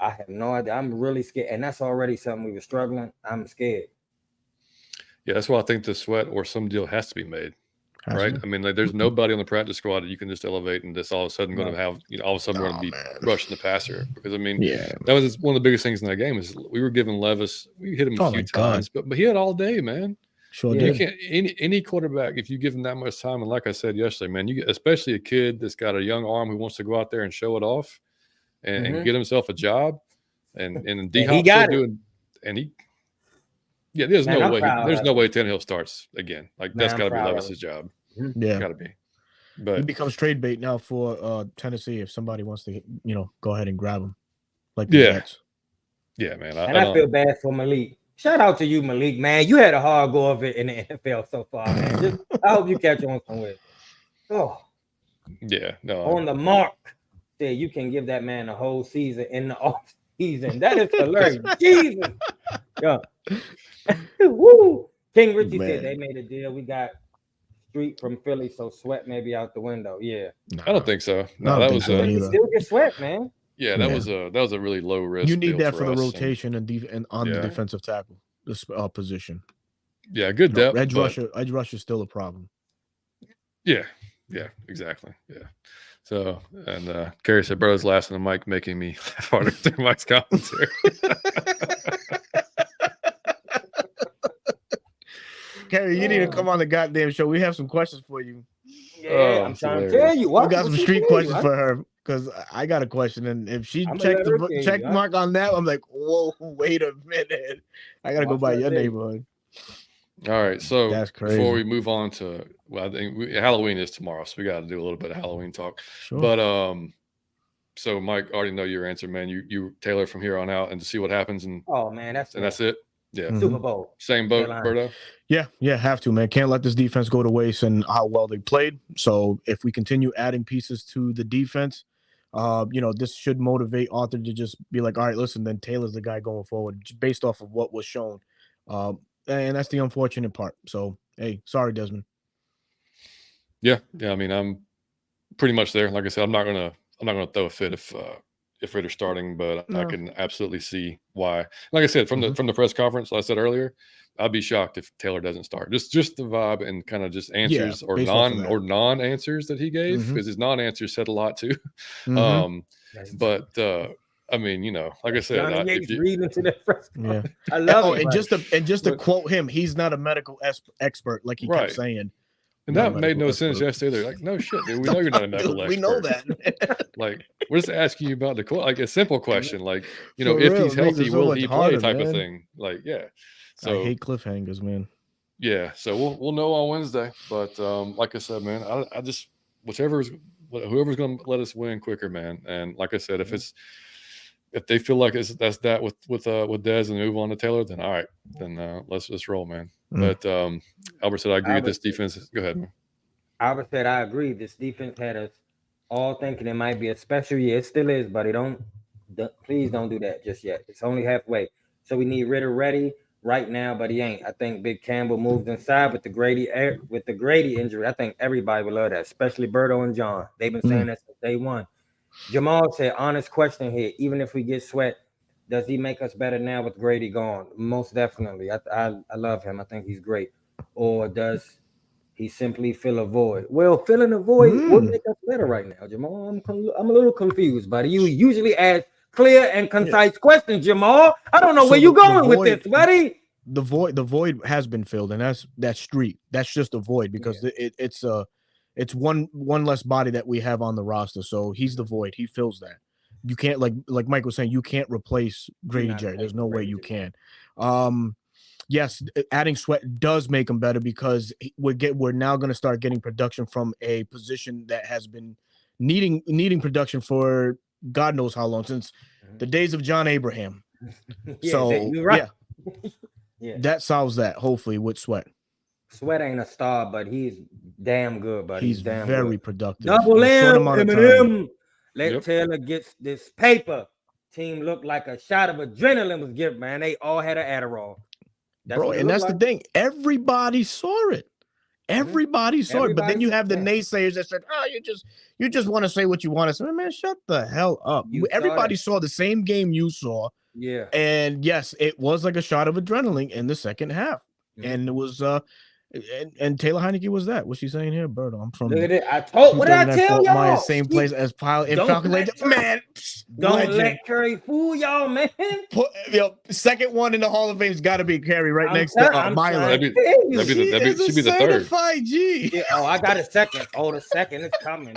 I have no idea. I'm really scared, and that's already something we were struggling. I'm scared. Yeah, that's why I think the Sweat or some deal has to be made. right? I mean, like, there's nobody on the practice squad that you can just elevate and just all of a sudden going to have, all of a sudden we're going to be rushing the passer. Because, I mean, that was one of the biggest things in that game is we were giving Levis, we hit him a few times, but he had all day, man. Sure You did. can't, any quarterback, if you give him that much time, and like I said yesterday, man, especially a kid that's got a young arm who wants to go out there and show it off and get himself a job, and D-Hop's still doing, and he. Yeah, there's no way Tannehill starts again. Like, that's got to be Levis's job. Yeah, got to be. But he becomes trade bait now for Tennessee if somebody wants to, go ahead and grab him. Like yeah, man. I feel bad for Malik. Shout out to you, Malik, man. You had a hard go of it in the NFL so far, man. I hope you catch on somewhere. Oh, yeah, no. On the mark, said you can give that man a whole season in the off season. That is hilarious. Jesus. Yeah. Woo! King Richie said they made a deal. We got Street from Philly, so Sweat may be out the window. Yeah, I don't think so. No, that was still get Sweat, man. Yeah, that was a really low risk. You need that for the rotation and on the defensive tackle position. Yeah, good depth. Edge rush is still a problem. Yeah, exactly. Yeah. So, and Kerry said, "Bro's laughing the mic, making me laugh harder through Mike's commentary." Kerry, you need to come on the goddamn show. We have some questions for you. Yeah, I'm trying to tell you. We got some street questions for her because I got a question, and if she checked the check mark on that, I'm like, whoa, wait a minute. I gotta go by your neighborhood. All right, so that's crazy. Before we move on to, I think Halloween is tomorrow, so we got to do a little bit of Halloween talk. Sure. But so Mike, I already know your answer, man. You Taylor from here on out, and to see what happens, and that's it. Yeah, Super Bowl. Same boat, Berto. Yeah, have to, man. Can't let this defense go to waste and how well they played. So if we continue adding pieces to the defense, this should motivate Arthur to just be like, all right, listen, then Taylor's the guy going forward based off of what was shown. And that's the unfortunate part. So, hey, sorry, Desmond. Yeah. I mean, I'm pretty much there. Like I said, I'm not gonna throw a fit if Ritter's starting, but I can absolutely see why. Like I said, from the press conference, like I said earlier, I'd be shocked if Taylor doesn't start. Just the vibe and kind of just answers or non-answers that he gave, because his non-answers said a lot too. But I mean, like I said, reading to that press conference. I love it. And just to quote him, he's not a medical expert, like he kept saying. And that made no sense yesterday. They're like, no shit, dude. We know you're not a medical expert. We know that. Like, we're just asking you about a simple question, like, if he's healthy, will he play type of thing. Like, yeah. So I hate cliffhangers, man. Yeah. So we'll know on Wednesday. But like I said, man, I just whoever's going to let us win quicker, man. And like I said, if they feel like that's that with Dez and move on to Taylor, then all right, then let's roll, man. But Albert said I agree with this defense. Go ahead, man. Albert said I agree. This defense had us all thinking it might be a special year. It still is, buddy. Please don't do that just yet. It's only halfway. So we need Ritter ready right now, but he ain't. I think Big Campbell moved inside with the Grady injury. I think everybody would love that, especially Berto and John. They've been saying that since day one. Jamal said, honest question here. Even if we get Sweat, does he make us better now with Grady gone? Most definitely. I love him. I think he's great. Or does he simply fill a void? Well, filling a void would make us better right now, Jamal. I'm a little confused, buddy. You usually ask clear and concise questions, Jamal. I don't know where you're going with this, buddy. The void has been filled, and that's Street. That's just a void because it's one less body that we have on the roster. So he's the void. He fills that. You can't, like Mike was saying, you can't replace Grady Jarrett. There's no way you can. Yes, adding Sweat does make him better because we're now going to start getting production from a position that has been needing production for God knows how long, since the days of John Abraham. You're right. Yeah, that solves that hopefully with Sweat. Sweat ain't a star, but he's damn good, buddy. He's damn very good. productive. Double M, Eminem. Let Taylor get this paper. Team looked like a shot of adrenaline was given, man. They all had an Adderall. That's the thing. Everybody saw it. Everybody saw it. But then you have the naysayers that said, "Oh, you just want to say what you want to say." Man, shut the hell up. Everybody saw the same game you saw. Yeah. And yes, it was like a shot of adrenaline in the second half. And it was And Taylor Heineke was that. What's she saying here, Bird? I'm from. Look at it. What did I tell y'all? Same place as Pile in Falcon Lake. Man, don't let Curry fool y'all, man. Second one in the Hall of Fame's got to be Curry right next to Myla. Should be the third. Certified G. Yeah, I got a second. The second is coming.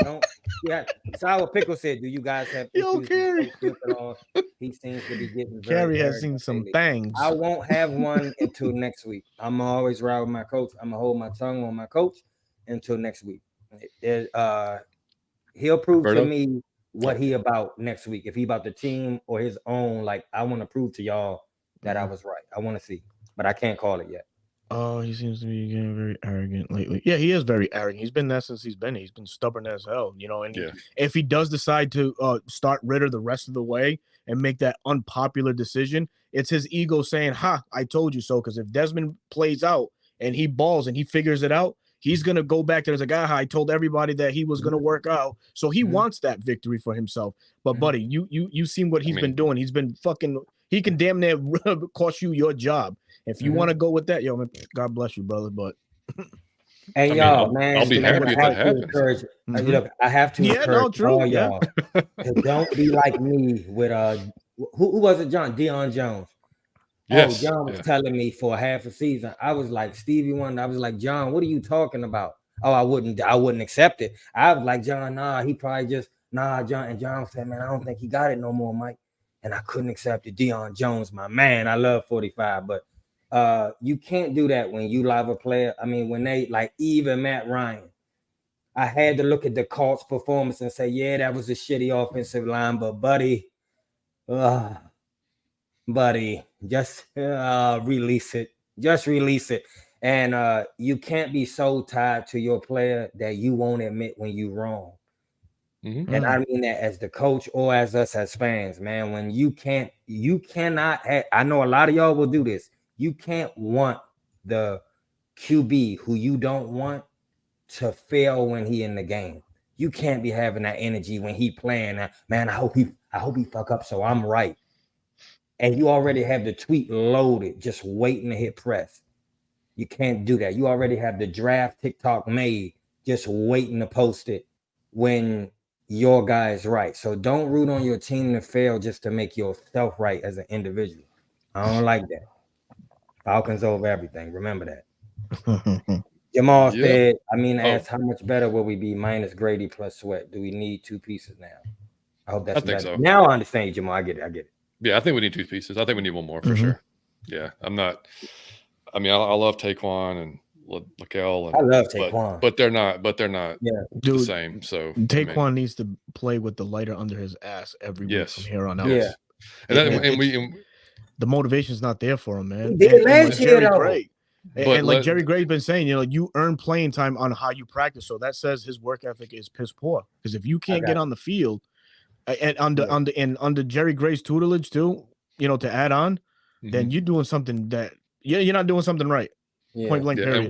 Sour Pickle said, "Do you guys have Curry?" He seems to be getting. Curry has seen some things. I won't have one until next week. I'm always ride with my coach. I'm gonna hold my tongue on my coach until next week. He'll prove to me what he about next week. If he about the team or his own, like I want to prove to y'all that I was right. I want to see, but I can't call it yet. Oh, he seems to be getting very arrogant lately. Yeah, he is very arrogant. He's been that since he's been. He's been stubborn as hell, And if he does decide to start Ritter the rest of the way and make that unpopular decision, it's his ego saying, "Ha, I told you so." Because if Desmond plays out and he balls and he figures it out, he's gonna go back there as a guy. I told everybody that he was gonna work out, so he wants that victory for himself. But buddy, you seen what he's been doing? He's been fucking. He can damn near cost you your job. If you want to go with that, yo, man, God bless you, brother. But hey, y'all, man, I'll be happy if that happens. Look, I have to encourage all y'all to don't be like me with who was it, John? Deion Jones. Yes. John was telling me for half a season. I was like Stevie Wonder. I was like, John, what are you talking about? Oh, I wouldn't accept it. I was like, John, nah, he probably just John. And John said, man, I don't think he got it no more, Mike. And I couldn't accept it. Deion Jones, my man. I love 45, but you can't do that when you love a player. I mean, when they like even Matt Ryan, I had to look at the Colts performance and say, yeah, that was a shitty offensive line, but buddy, just release it. Just release it. And you can't be so tied to your player that you won't admit when you're wrong. And I mean that as the coach or as us as fans, man. When you cannot I know a lot of y'all will do this. You can't want the QB who you don't want to fail when he in the game. You can't be having that energy when he playing. Man, I hope he fuck up so I'm right. And you already have the tweet loaded, just waiting to hit press. You can't do that. You already have the draft TikTok made, just waiting to post it when your guy is right. So don't root on your team to fail just to make yourself right as an individual. I don't like that. Falcons over everything. Remember that. Jamal said, asked how much better will we be minus Grady plus Sweat? Do we need two pieces now? I hope that's better. So. Now I understand, Jamal. I get it. Yeah, I think we need two pieces. I think we need one more for sure. Yeah, I love Taquan and Lakel. I love Taquan. But they're not the same. So Taquan needs to play with the lighter under his ass every week from here on out. Yeah. The motivation's not there for him, man. He did last year, though. And like Jerry Gray's been saying, you earn playing time on how you practice. So that says his work ethic is piss poor. Because if you can't get on the field, and under Jerry Gray's tutelage too, to add on, then you're doing something that you're not doing something right. Yeah. Point blank. And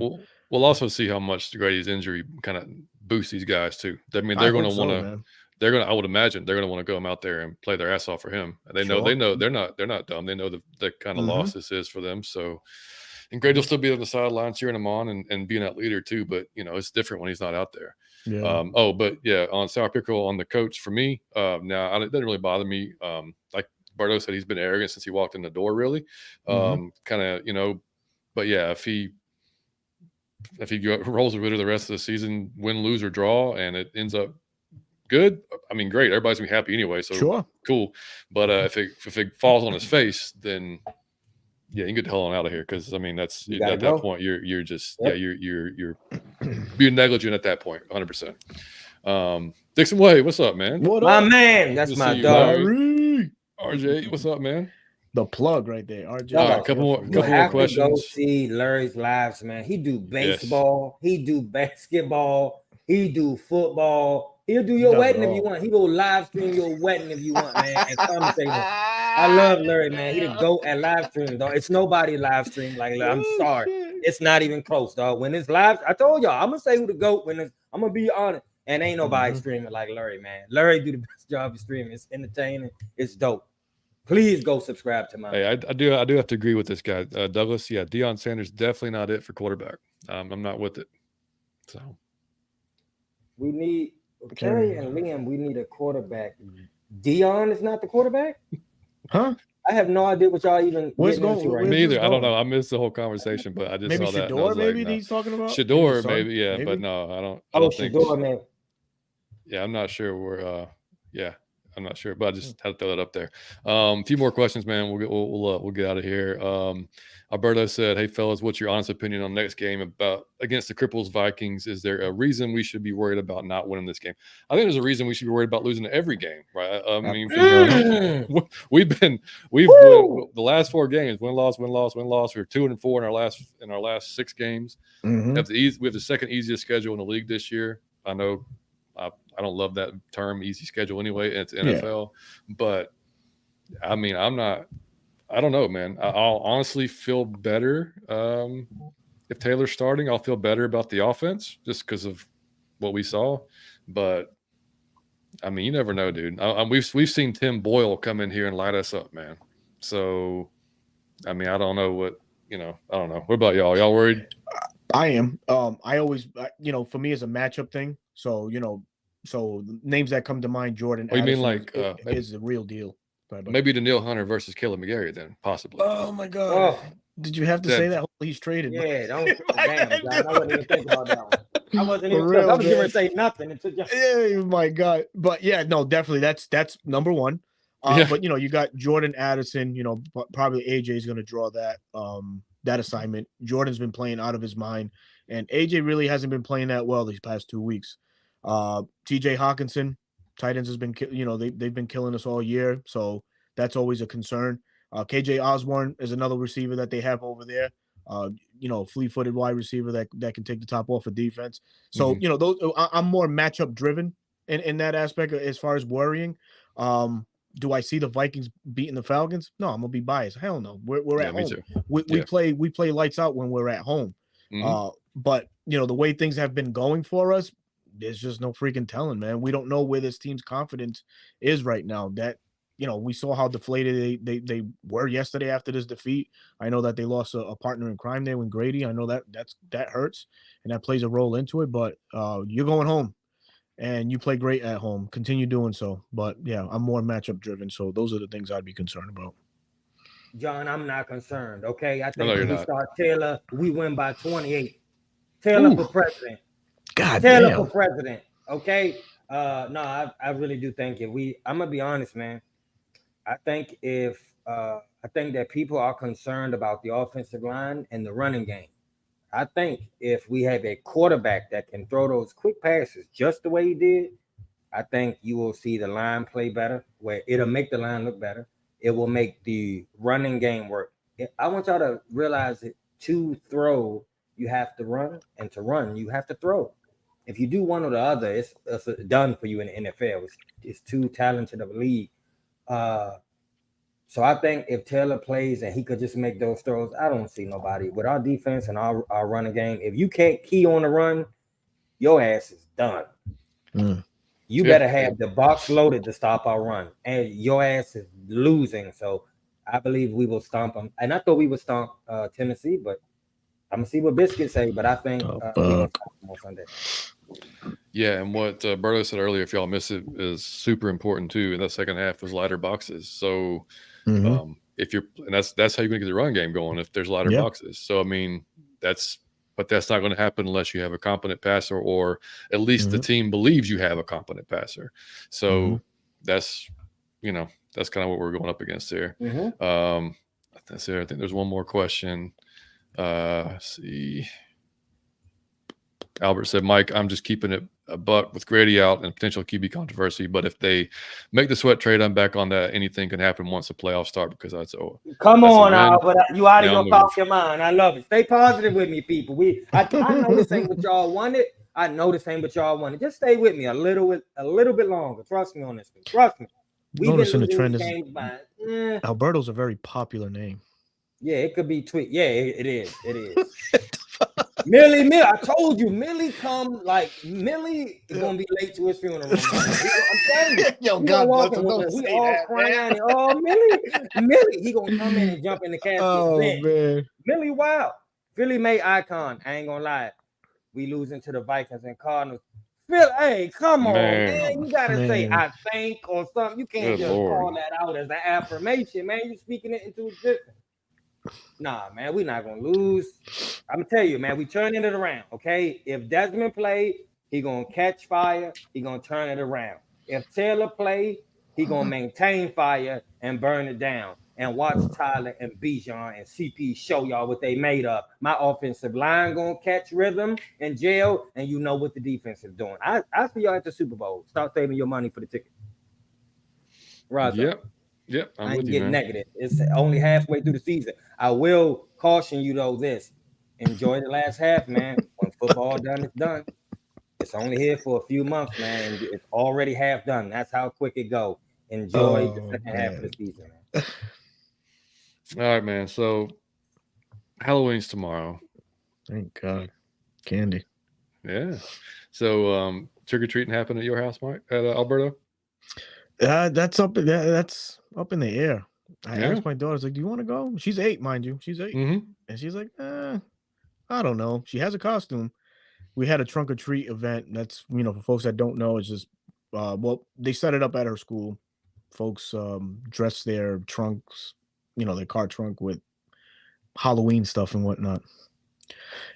we'll also see how much Grady's injury kind of boosts these guys too. I mean, they're going to want to. They're going to. I would imagine they're going to want to go out there and play their ass off for him. And they know they're not dumb. They know the kind of loss this is for them. So, and Grady will still be on the sideline cheering him on and being that leader too. But it's different when he's not out there. Yeah. On Sour Pickle on the coach for me. Now it doesn't really bother me. Like Bardo said, he's been arrogant since he walked in the door. Really, kind of But yeah, if he rolls with it the rest of the season, win, lose, or draw, and it ends up good, great. Everybody's gonna be happy anyway. So cool. But if it falls on his face, then you can get the hell on out of here. Because that's at that point you're just you're being negligent at that point, 100%. Dixon Way, what's up, man? What up, my man? That's my dog. RJ, what's up, man? The plug right there, RJ. All right, couple more questions. To go see Larry's lives, man. He do baseball, he do basketball, he do football. He'll do your wedding if you want. He will live stream your wedding if you want, man. And I love Larry, man. He the GOAT at live stream, dog. It's nobody live stream like Larry. I'm sorry. It's not even close, dog. When it's live, I told y'all, I'm gonna say who the GOAT when I'm gonna be honest. And ain't nobody streaming like Larry, man. Larry do the best job of streaming. It's entertaining. It's dope. Please go subscribe to my. Hey, I do have to agree with this guy, Douglas. Yeah, Deion Sanders definitely not it for quarterback. I'm not with it. So we need Terry and Liam. We need a quarterback. Deion is not the quarterback, huh? I have no idea what y'all even Where's getting into right now. Me either. I don't know. I missed the whole conversation, but I just maybe saw that. Shador, and maybe like, no. he's talking about Shador, maybe, yeah, maybe? But no, I don't think. Shador, man. Yeah, I'm not sure where. Yeah, I'm not sure, but I just had to throw that up there. A few more questions, man. We'll get out of here. Alberto said, "Hey fellas, what's your honest opinion on next game about against the Cripples Vikings? Is there a reason we should be worried about not winning this game? I think there's a reason we should be worried about losing every game, right? I mean, we've the last 4 games win loss. We're 2-4 in our last 6 games. Mm-hmm. We have the second easiest schedule in the league this year. I know." I don't love that term, easy schedule anyway. It's NFL, but I mean, I don't know, man. I'll honestly feel better if Taylor's starting. I'll feel better about the offense just because of what we saw. But I mean, you never know, dude. We've seen Tim Boyle come in here and light us up, man. So, I mean, I don't know what I don't know. What about y'all? Y'all worried? I am. I always, for me, it's a matchup thing. So So names that come to mind, Jordan. Oh, you mean like is the real deal? Maybe Daniil Hunter versus Caleb McGarry, then possibly. Oh my God! Did you have to say that? He's traded. Yeah, don't. Damn, I wasn't even thinking about that one. I wasn't even. I was going to say nothing until just. Yeah, my God! But yeah, no, definitely that's number one. But you got Jordan Addison. Probably AJ is going to draw that assignment. Jordan's been playing out of his mind, and AJ really hasn't been playing that well these past 2 weeks. TJ Hawkinson, tight ends has been, they've been killing us all year. So that's always a concern. KJ Osborne is another receiver that they have over there. Fleet-footed wide receiver that can take the top off of defense. So, those I'm more matchup driven in that aspect as far as worrying. Do I see the Vikings beating the Falcons? No, I'm gonna be biased. Hell no. We're at home. We play lights out when we're at home. But the way things have been going for us, there's just no freaking telling, man. We don't know where this team's confidence is right now. That, we saw how deflated they were yesterday after this defeat. I know that they lost a partner in crime there with Grady. I know that hurts and that plays a role into it, but you're going home and you play great at home. Continue doing so. But yeah, I'm more matchup driven. So those are the things I'd be concerned about. John, I'm not concerned. Okay. I think if we start Taylor, we win by 28. For president. God Taylor damn. for president. Okay. No, I really do think I'm gonna be honest, man. I think that people are concerned about the offensive line and the running game. I think if we have a quarterback that can throw those quick passes just the way he did, I think you will see the line play better, where it'll make the line look better. It will make the running game work. I want y'all to realize that to throw, you have to run, and to run, you have to throw. If you do one or the other, it's done for you in the NFL. It's too talented of a league. So I think if Taylor plays and he could just make those throws, I don't see nobody. With our defense and our running game, if you can't key on the run, your ass is done. You better have the box loaded to stop our run, and your ass is losing. So I believe we will stomp them. And I thought we would stomp Tennessee, but I'm gonna see what Biscuit say. But I think we're gonna stomp them on Sunday. Yeah, and what Berto said earlier, if y'all miss it, is super important too. In that second half was lighter boxes. So if you're, and that's how you're gonna get the run game going if there's lighter boxes. So I mean, that's not going to happen unless you have a competent passer, or at least the team believes you have a competent passer. So that's that's kind of what we're going up against here. That's it. I think there's one more question. Let's see. Albert said, Mike, I'm just keeping it a buck with Grady out and potential QB controversy. But if they make the Sweat trade, I'm back on that. Anything can happen once the playoffs start, because that's over. Come on, Albert. You out of your fucking mind. I love it. Stay positive with me, people. I know this ain't what y'all wanted. I know this ain't what y'all wanted. Just stay with me a little bit longer. Trust me on this one. Trust me. We've noticing the trend is Alberto's a very popular name. Yeah, it could be tweet. Yeah, it is. It is. Millie, I told you, Millie is gonna be late to his funeral. Man. I'm telling you, yo, God bless him. Don't he say all that, crying. man. And, oh, Millie, he gonna come in and jump in the casket. Oh man, Millie, wow, Philly made icon. I ain't gonna lie, we losing to the Vikings and Cardinals. Phil, hey, come on, man. You gotta say I think or something. You can't call that out as an affirmation, man. You're speaking it into existence. Nah, man, we're not gonna lose. I'm gonna tell you, man, we turning it around. Okay, if Desmond play, he gonna catch fire. He gonna turn it around. If Taylor play, he gonna maintain fire and burn it down. And watch Tyler and Bijan and CP show y'all what they made of. My offensive line gonna catch rhythm and jail, and you know what the defense is doing. I see y'all at the Super Bowl. Start saving your money for the ticket. Right. Yep, I ain't getting negative. It's only halfway through the season. I will caution you though this. Enjoy the last half, man. When football done, it's done. It's only here for a few months, man. And it's already half done. That's how quick it go. Enjoy the second half of the season, man. All right, man. So Halloween's tomorrow. Thank God. Candy. Yeah. So trick-or-treating happened at your house, Mike, at Alberto? That's up in the air. I asked my daughter, I was like, do you want to go? She's 8, mind you. She's 8. Mm-hmm. And she's like, I don't know. She has a costume. We had a trunk or treat event. That's, for folks that don't know, it's just, they set it up at her school. Folks dress their trunks, their car trunk with Halloween stuff and whatnot.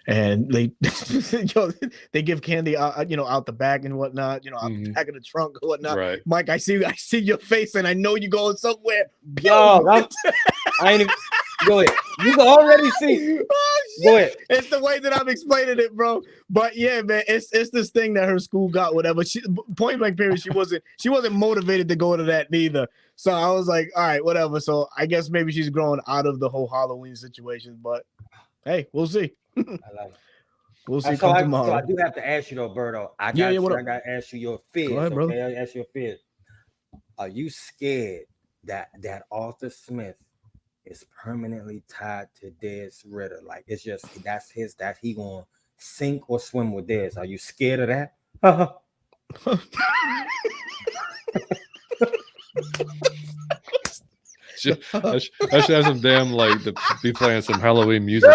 And they they give candy out the back and whatnot, out the back of the trunk and whatnot. Right. Mike, I see your face and I know you're going somewhere. Yo, I ain't even go ahead. You can already see. Oh, go ahead. It's the way that I'm explaining it, bro. But yeah, man, it's this thing that her school got, whatever. Point blank period, she wasn't motivated to go to that neither. So I was like, all right, whatever. So I guess maybe she's growing out of the whole Halloween situation, but hey, we'll see. I love it. We'll see tomorrow. So I do have to ask you though, Berto. I got to ask you your fears. Go ahead, brother. Okay, I ask you your fears. Are you scared that Arthur Smith is permanently tied to Dez Ritter? Like it's just that's he gonna sink or swim with Dez. Are you scared of that? I should have some damn to be playing some Halloween music.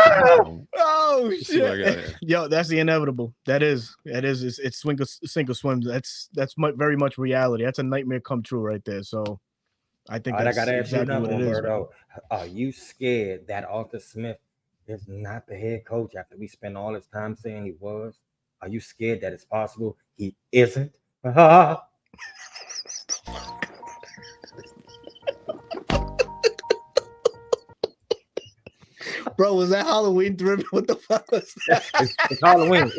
Oh shit! Yo, that's the inevitable. That is. It's sink or swim. That's very much reality. That's a nightmare come true right there. So, I think that's exactly what it is. Berto. Are you scared that Arthur Smith is not the head coach after we spent all this time saying he was? Are you scared that it's possible he isn't? Bro, was that Halloween driven? What the fuck was that? It's Halloween.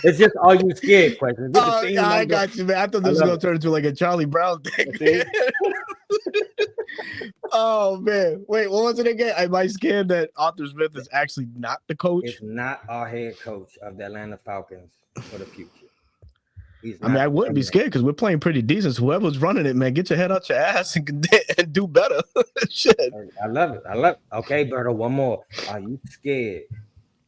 It's just are you scared question. I got you, man. I thought this was gonna turn into like a Charlie Brown thing. Oh man. Wait, what was it again? Am I scared that Arthur Smith is actually not the coach? It's not our head coach of the Atlanta Falcons for the future. I wouldn't be scared because we're playing pretty decent. So whoever's running it, man, get your head out your ass and do better. Shit. I love it. Okay, Berto, one more. Are you scared?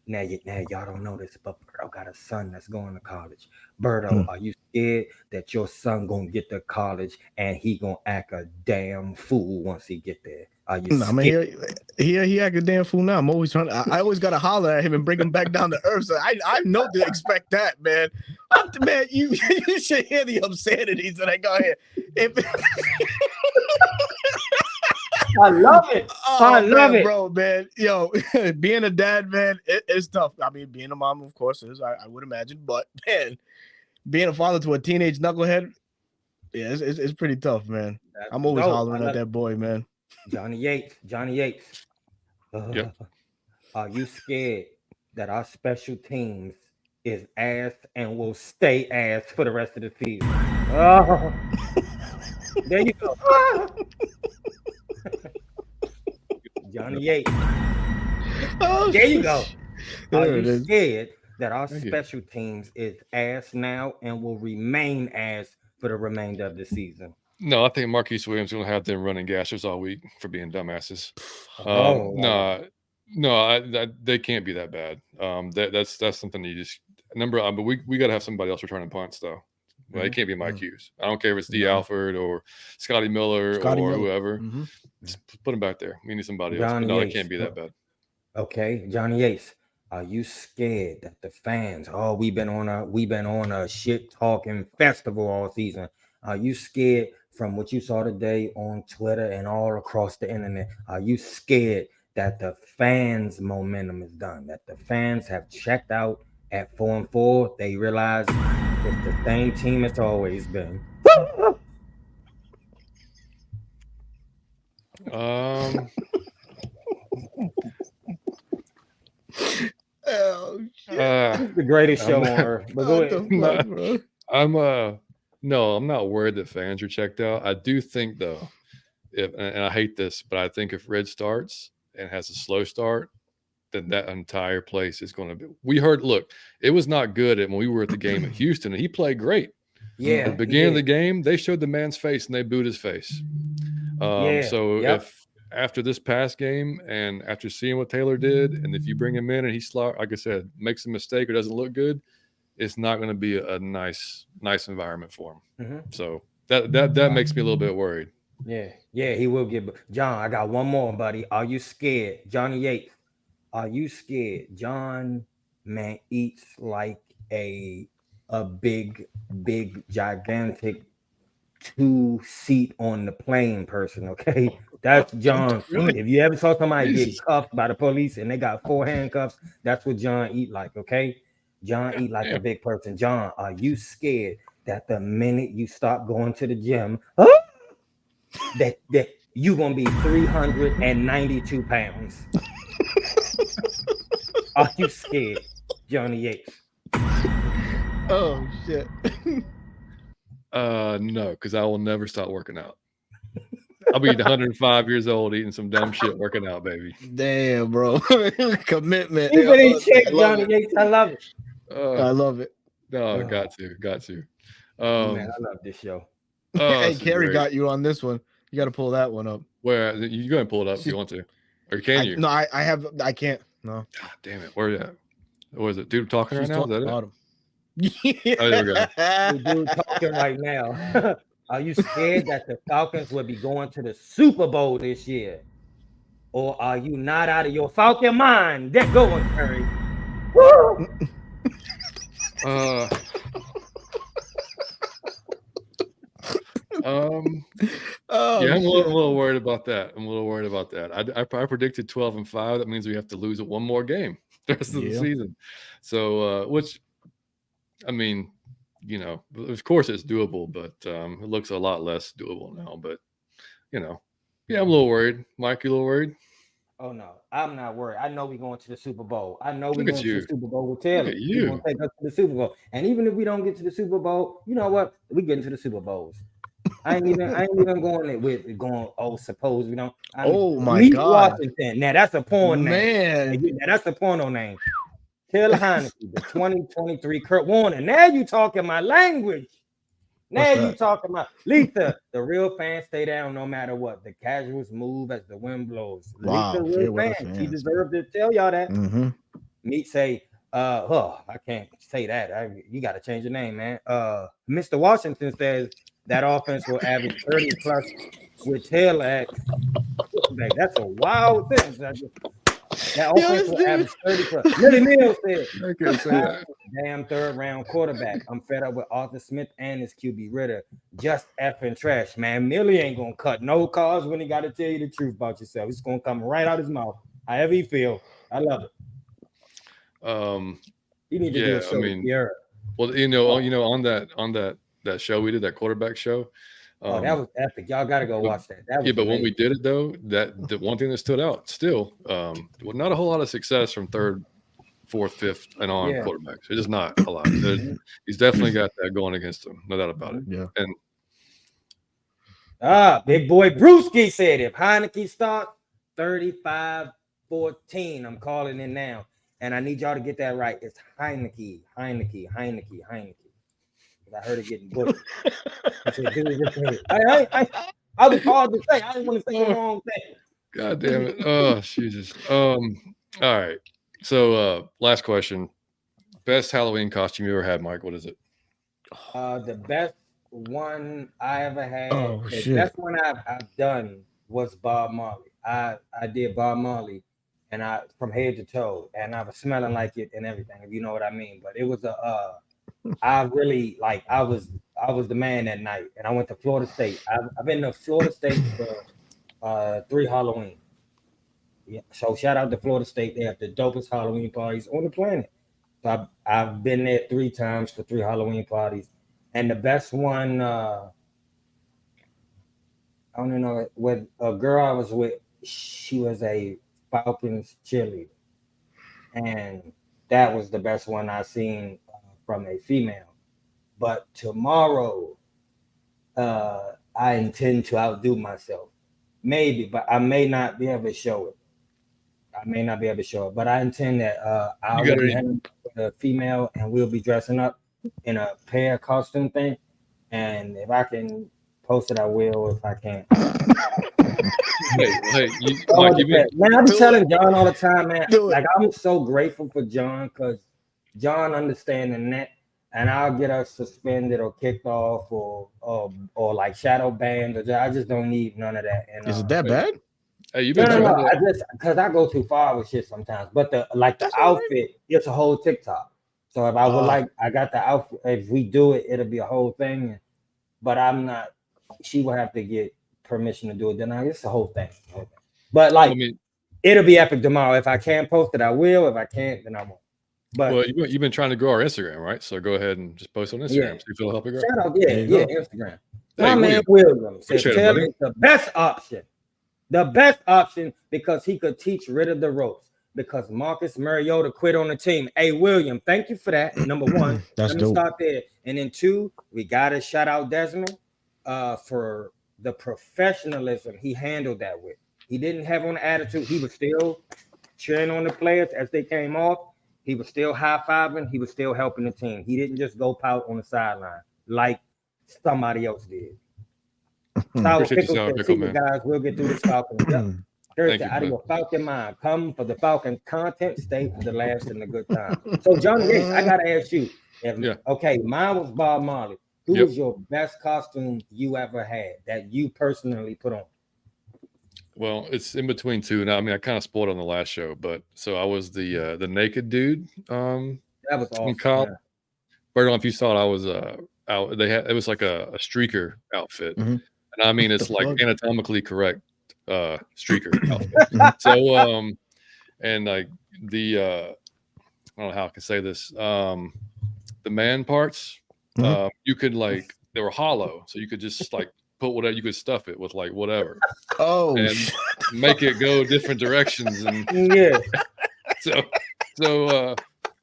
Now y'all don't know this, but Berto got a son that's going to college. Berto, are you scared that your son gonna get to college and he gonna act a damn fool once he get there? Are you scared? He act a damn fool now. I'm always trying. I always gotta holler at him and bring him back down to earth. So I know to expect that, man. Man, you should hear the obscenities that I got here. I love it. I love it, bro, man. Yo, being a dad, man, it's tough. I mean, being a mom, of course, is. I would imagine, but man, being a father to a teenage knucklehead, yeah, it's pretty tough, man. I'm always hollering at that boy, man. Johnny Yates. Yep. Are you scared that our special teams is ass and will stay ass for the rest of the season? Oh, there you go. Johnny Yates. Oh, there you go. Are you scared that our special teams is ass now and will remain ass for the remainder of the season? No, I think Marquise Williams is going to have them running gassers all week for being dumbasses. No, No, they can't be that bad. That's something you just but we got to have somebody else returning punts though. Well, it can't be Mike Hughes. I don't care if it's D. Alford or Scotty Miller or whoever. Just put him back there. We need somebody else. But no, it can't be that bad. Okay, Johnny Yates. Are you scared that the fans? Oh, we've been on a shit talking festival all season. Are you scared from what you saw today on Twitter and all across the internet? Are you scared that the fans' momentum is done? That the fans have checked out at 4-4? They realize it's the same team it's always been. Oh shit. The greatest show on earth. But go ahead. I'm not worried that fans are checked out. I do think though, and I hate this, but I think if Red starts and has a slow start, then that entire place is going to be. Look, it was not good when we were at the game at Houston, and he played great. Yeah. At the beginning of the game, they showed the man's face and they booed his face. If after this past game and after seeing what Taylor did, and if you bring him in and he's like I said, makes a mistake or doesn't look good, it's not going to be a nice environment for him. So that makes me a little bit worried. Yeah, he will get. John, I got one more, buddy. Are you scared, Johnny Yates? Are you scared? John, man, eats like a big, gigantic 2-seat on the plane person. Okay, that's John. Really? If you ever saw somebody get cuffed by the police and they got 4 handcuffs, that's what John eat like. Okay, John eat like a big person. John, are you scared that the minute you start going to the gym, that you're gonna be 392 pounds? Are you scared, Johnny Yates? Oh shit. No, because I will never stop working out. I'll be 105 years old eating some dumb shit working out, baby. Damn, bro. Commitment. Even in check, Johnny Yates. I love it. I love it. No, got to. Man, I love this show. Hey, Carrie got you on this one. You got to pull that one up. Where you go and pull it up if you want to, or can you? No, I can't. No. God damn it! Where is that? What is it? Dude talking right now? Is that it? Bottom. Yeah. Oh, there we go. Dude talking right now. Are you scared that the Falcons will be going to the Super Bowl this year? Or are you not out of your Falcon mind? They're going, Curry. Woo! I'm a little worried about that. I predicted 12-5. That means we have to lose one more game the rest of the season. So, which, I mean, of course it's doable, but it looks a lot less doable now. But, I'm a little worried. Mike, you a little worried? Oh, no, I'm not worried. I know we're going to the Super Bowl. I know we're going to the Super Bowl with Taylor. He's going to take us to the Super Bowl. And even if we don't get to the Super Bowl, you know what? We get into the Super Bowls. I ain't even going, suppose we don't. My God. Washington. Now, that's a porn name. Now, that's a porno name. Taylor Heineke, the 2023 Kurt Warner. Now you talking my language. Now you talking about Letha. The real fans stay down no matter what. The casuals move as the wind blows. Wow, Letha, real fans. He deserved to tell y'all that. Meet say, I can't say that. You got to change your name, man. Mr. Washington says that offense will average 30 plus with Taylor at. That's a wild thing. That offense will average 30 plus. Millie Mills said, damn third-round quarterback. I'm fed up with Arthur Smith and his QB Ritter. Just effing trash, man. Millie ain't going to cut no calls when he got to tell you the truth about yourself. It's going to come right out his mouth, however he feel. I love it. You need to do a show with Pierre. Well, on that show we did, that quarterback show. That was epic. Y'all got to go watch that. That was but when we did it though, the one thing that stood out still, not a whole lot of success from third, fourth, fifth, and on quarterbacks. It's just not a lot. He's definitely got that going against him, no doubt about it. Yeah. And big boy Brewski said if Heineke starts 35-14, I'm calling it now, and I need y'all to get that right. It's Heineke. I heard it getting booked. I was hard to say. I didn't want to say the wrong thing. God damn it. Oh, Jesus. All right. So last question. Best Halloween costume you ever had, Mike? What is it? The best one I ever had, Oh, the shit. best one I've done was Bob Marley. I did Bob Marley, and I from head to toe, and I was smelling like it and everything, if you know what I mean. But it was I really like I was the man that night, and I went to Florida State. I've been to Florida State for 3 Halloween. Yeah, so shout out to Florida State. They have the dopest Halloween parties on the planet. So I've been there 3 times for 3 Halloween parties, and the best one, I don't know, with a girl I was with, she was a Falcons cheerleader, and that was the best one I seen from a female. But tomorrow, I intend to outdo myself, maybe, but I may not be able to show it. But I intend that I will be hanging with a female, and we'll be dressing up in a pair costume thing. And if I can post it, I will. If I can't, Hey, Mike, man, I'm telling John all the time, man. Do it. Like, I'm so grateful for John, because John understanding that, and I'll get us suspended or kicked off or like shadow banned. I just don't need none of that. And Is it that bad? Hey, you've been no. I just because I go too far with shit sometimes. But the outfit, it's a whole TikTok. So if I would I got the outfit. If we do it, it'll be a whole thing. But I'm not. She will have to get permission to do it. Then it's a whole thing. But like, it'll be epic tomorrow. If I can post it, I will. If I can't, then I won't. But well, you've been trying to grow our Instagram, right? So go ahead and just post on Instagram. Yeah. See if it'll help you grow. Shout out, Instagram. Hey, my man William says Taylor is the best option. The best option because he could teach rid of the ropes. Because Marcus Mariota quit on the team. Hey, William, thank you for that. Number one, That's let me start there. And then 2, we gotta shout out Desmond for the professionalism he handled that with. He didn't have on the attitude. He was still cheering on the players as they came off. He was still high-fiving. He was still helping the team. He didn't just go pout on the sideline like somebody else did. Sour Pickle, guys, we'll get through this Falcons. Thursday, out of your Falcon mind. Come for the Falcon content, stay for the last and the good time. So, John Yates, I gotta ask you. Okay, mine was Bob Marley. Who was your best costume you ever had that you personally put on? Well, it's in between 2. Now, I mean, I kind of spoiled on the last show, but so I was the naked dude. That was awesome. But I don't know if you saw it. I was out. It was like a streaker outfit. Mm-hmm. And I mean, it's like anatomically correct streaker outfit. So and like the I don't know how I can say this. The man parts, you could like, they were hollow, so you could just like put whatever, you could stuff it with like whatever. And make it go different directions. And so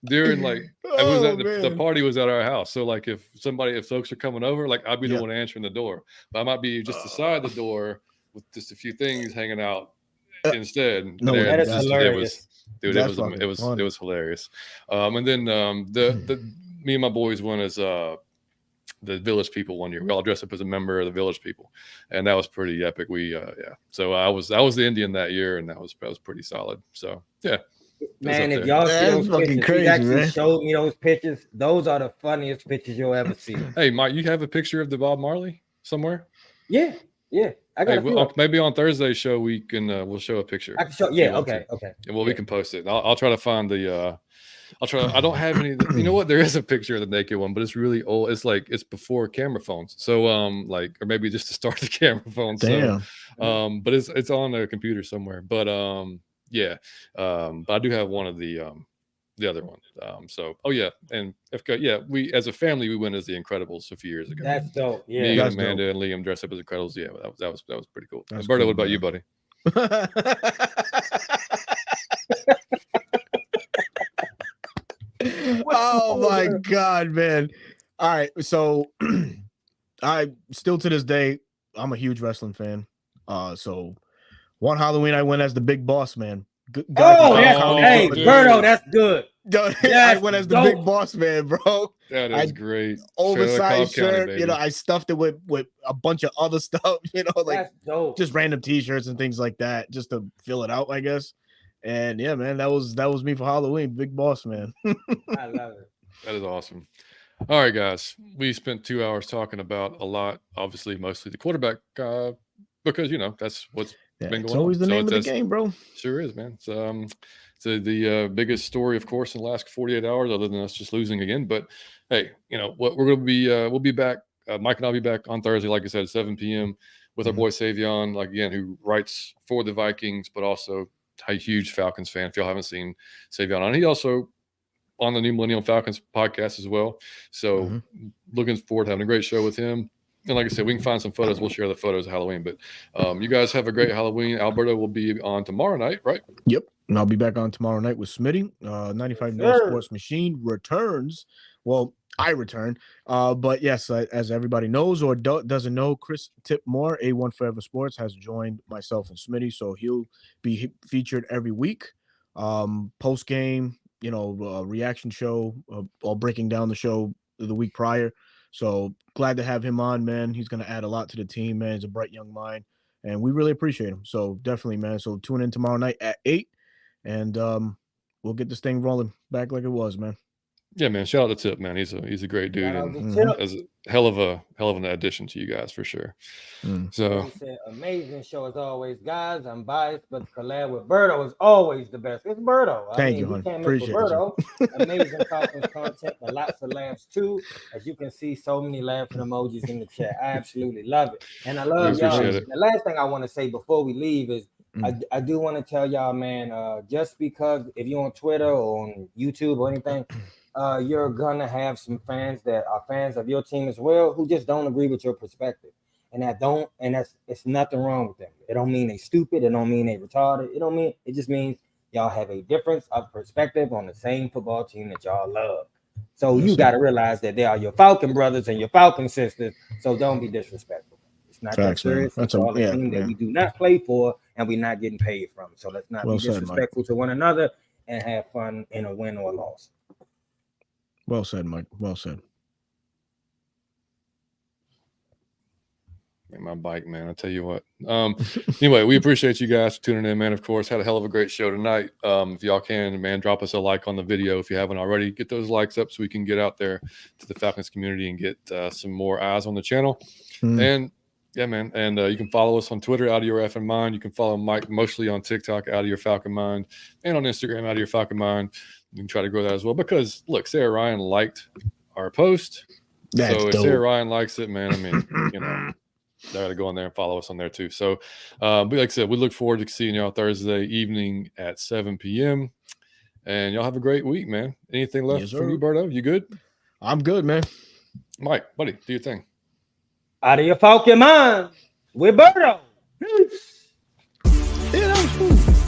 during like I was at the party was at our house. So like if folks are coming over, like I'd be the one answering the door. But I might be just beside the door with just a few things hanging out instead. No, that is hilarious. It was hilarious. And then me and my boys went as the Village People one year. We all dressed up as a member of the Village People, and that was pretty epic. So I was the Indian that year, and that was pretty solid. So yeah. Man, if y'all see those pictures, crazy, actually showed me those pictures. Those are the funniest pictures you'll ever see. Hey, Mike, you have a picture of the Bob Marley somewhere? Yeah. I got maybe on Thursday's show we can we'll show a picture. I can show. Yeah. Okay. And we can post it. I'll try to find the. I don't have any. You know what? There is a picture of the naked one, but it's really old. It's like it's before camera phones. So or maybe just to start the camera phone. Damn. So, but it's on a computer somewhere. But but I do have one of the other one. And we as a family we went as the Incredibles a few years ago. That's dope. Yeah, me and Amanda and Liam dressed up as Incredibles. Yeah, that was pretty cool. Berto, what about you, buddy? Oh my God, man! All right, so I still to this day I'm a huge wrestling fan. So one Halloween I went as the Big Boss Man. Hey, Berto, that's good. I went as the big boss man, bro. That is great. Oversized shirt, County, I stuffed it with a bunch of other stuff, like just random t-shirts and things like that, just to fill it out, I guess. And yeah, man, that was me for Halloween, big boss man. I love it. That is awesome. All right, guys, we spent 2 hours talking about a lot, obviously, mostly the quarterback, because that's what's been going on. It's always the name of the game, bro. Sure is, man. So the biggest story, of course, in the last 48 hours, other than us just losing again. But hey, what we're going to be, we'll be back. Mike and I'll be back on Thursday, like I said, at 7 p.m. with our boy Savion, who writes for the Vikings, but also a huge Falcons fan. If y'all haven't seen Savion on, he also on the New Millennium Falcons podcast as well. So looking forward to having a great show with him. And like I said, we can find some photos. We'll share the photos of Halloween. But you guys have a great Halloween. Alberto will be on tomorrow night, right? Yep. And I'll be back on tomorrow night with Smitty. 95 No Sports Machine returns. Well, I return. But yes, as everybody knows or doesn't know, Chris Tipmore, A1 Forever Sports, has joined myself and Smitty. So he'll be featured every week. Post game, reaction show or breaking down the show the week prior. So glad to have him on, man. He's going to add a lot to the team, man. He's a bright young mind, and we really appreciate him. So definitely, man. So tune in tomorrow night at 8, and we'll get this thing rolling back like it was, man. Yeah, man. Shout out to Tip, man. He's a great dude, and as a hell of an addition to you guys for sure. So amazing show as always, guys. I'm biased, but collab with Berto is always the best. It's Berto. Thank you, hon. Appreciate Berto. Amazing Falcons content and lots of laughs too. As you can see, so many laughing emojis in the chat. I absolutely love it, and I love y'all. The last thing I want to say before we leave is I do want to tell y'all, man. Just because if you're on Twitter or on YouTube or anything. You're gonna have some fans that are fans of your team as well who just don't agree with your perspective, and it's nothing wrong with them. It don't mean they stupid. It don't mean they retarded. It just means y'all have a difference of perspective on the same football team that y'all love. So you got to realize that they are your Falcon brothers and your Falcon sisters. So don't be disrespectful. It's not that serious. That's a team that we do not play for and we're not getting paid from. So let's not be disrespectful to one another and have fun in a win or a loss. Well said, Mike. Well said. My bike, man. I tell you what. Anyway, we appreciate you guys for tuning in, man. Of course, had a hell of a great show tonight. If y'all can, man, drop us a like on the video if you haven't already. Get those likes up so we can get out there to the Falcons community and get some more eyes on the channel. And yeah, man. And you can follow us on Twitter, Out of Your Effing Mind. You can follow Mike mostly on TikTok, Out of Your Falcon Mind, and on Instagram, Out of Your Falcon Mind. You can try to grow that as well because look, Sarah Ryan liked our post. So if Sarah Ryan likes it, man, I mean, they got to go on there and follow us on there too. So, but like I said, we look forward to seeing y'all Thursday evening at 7 p.m. And y'all have a great week, man. Anything left from you, Berto? You good? I'm good, man. Mike, buddy, do your thing. Out of Your Falcon Mind with Berto. Yeah, that was cool.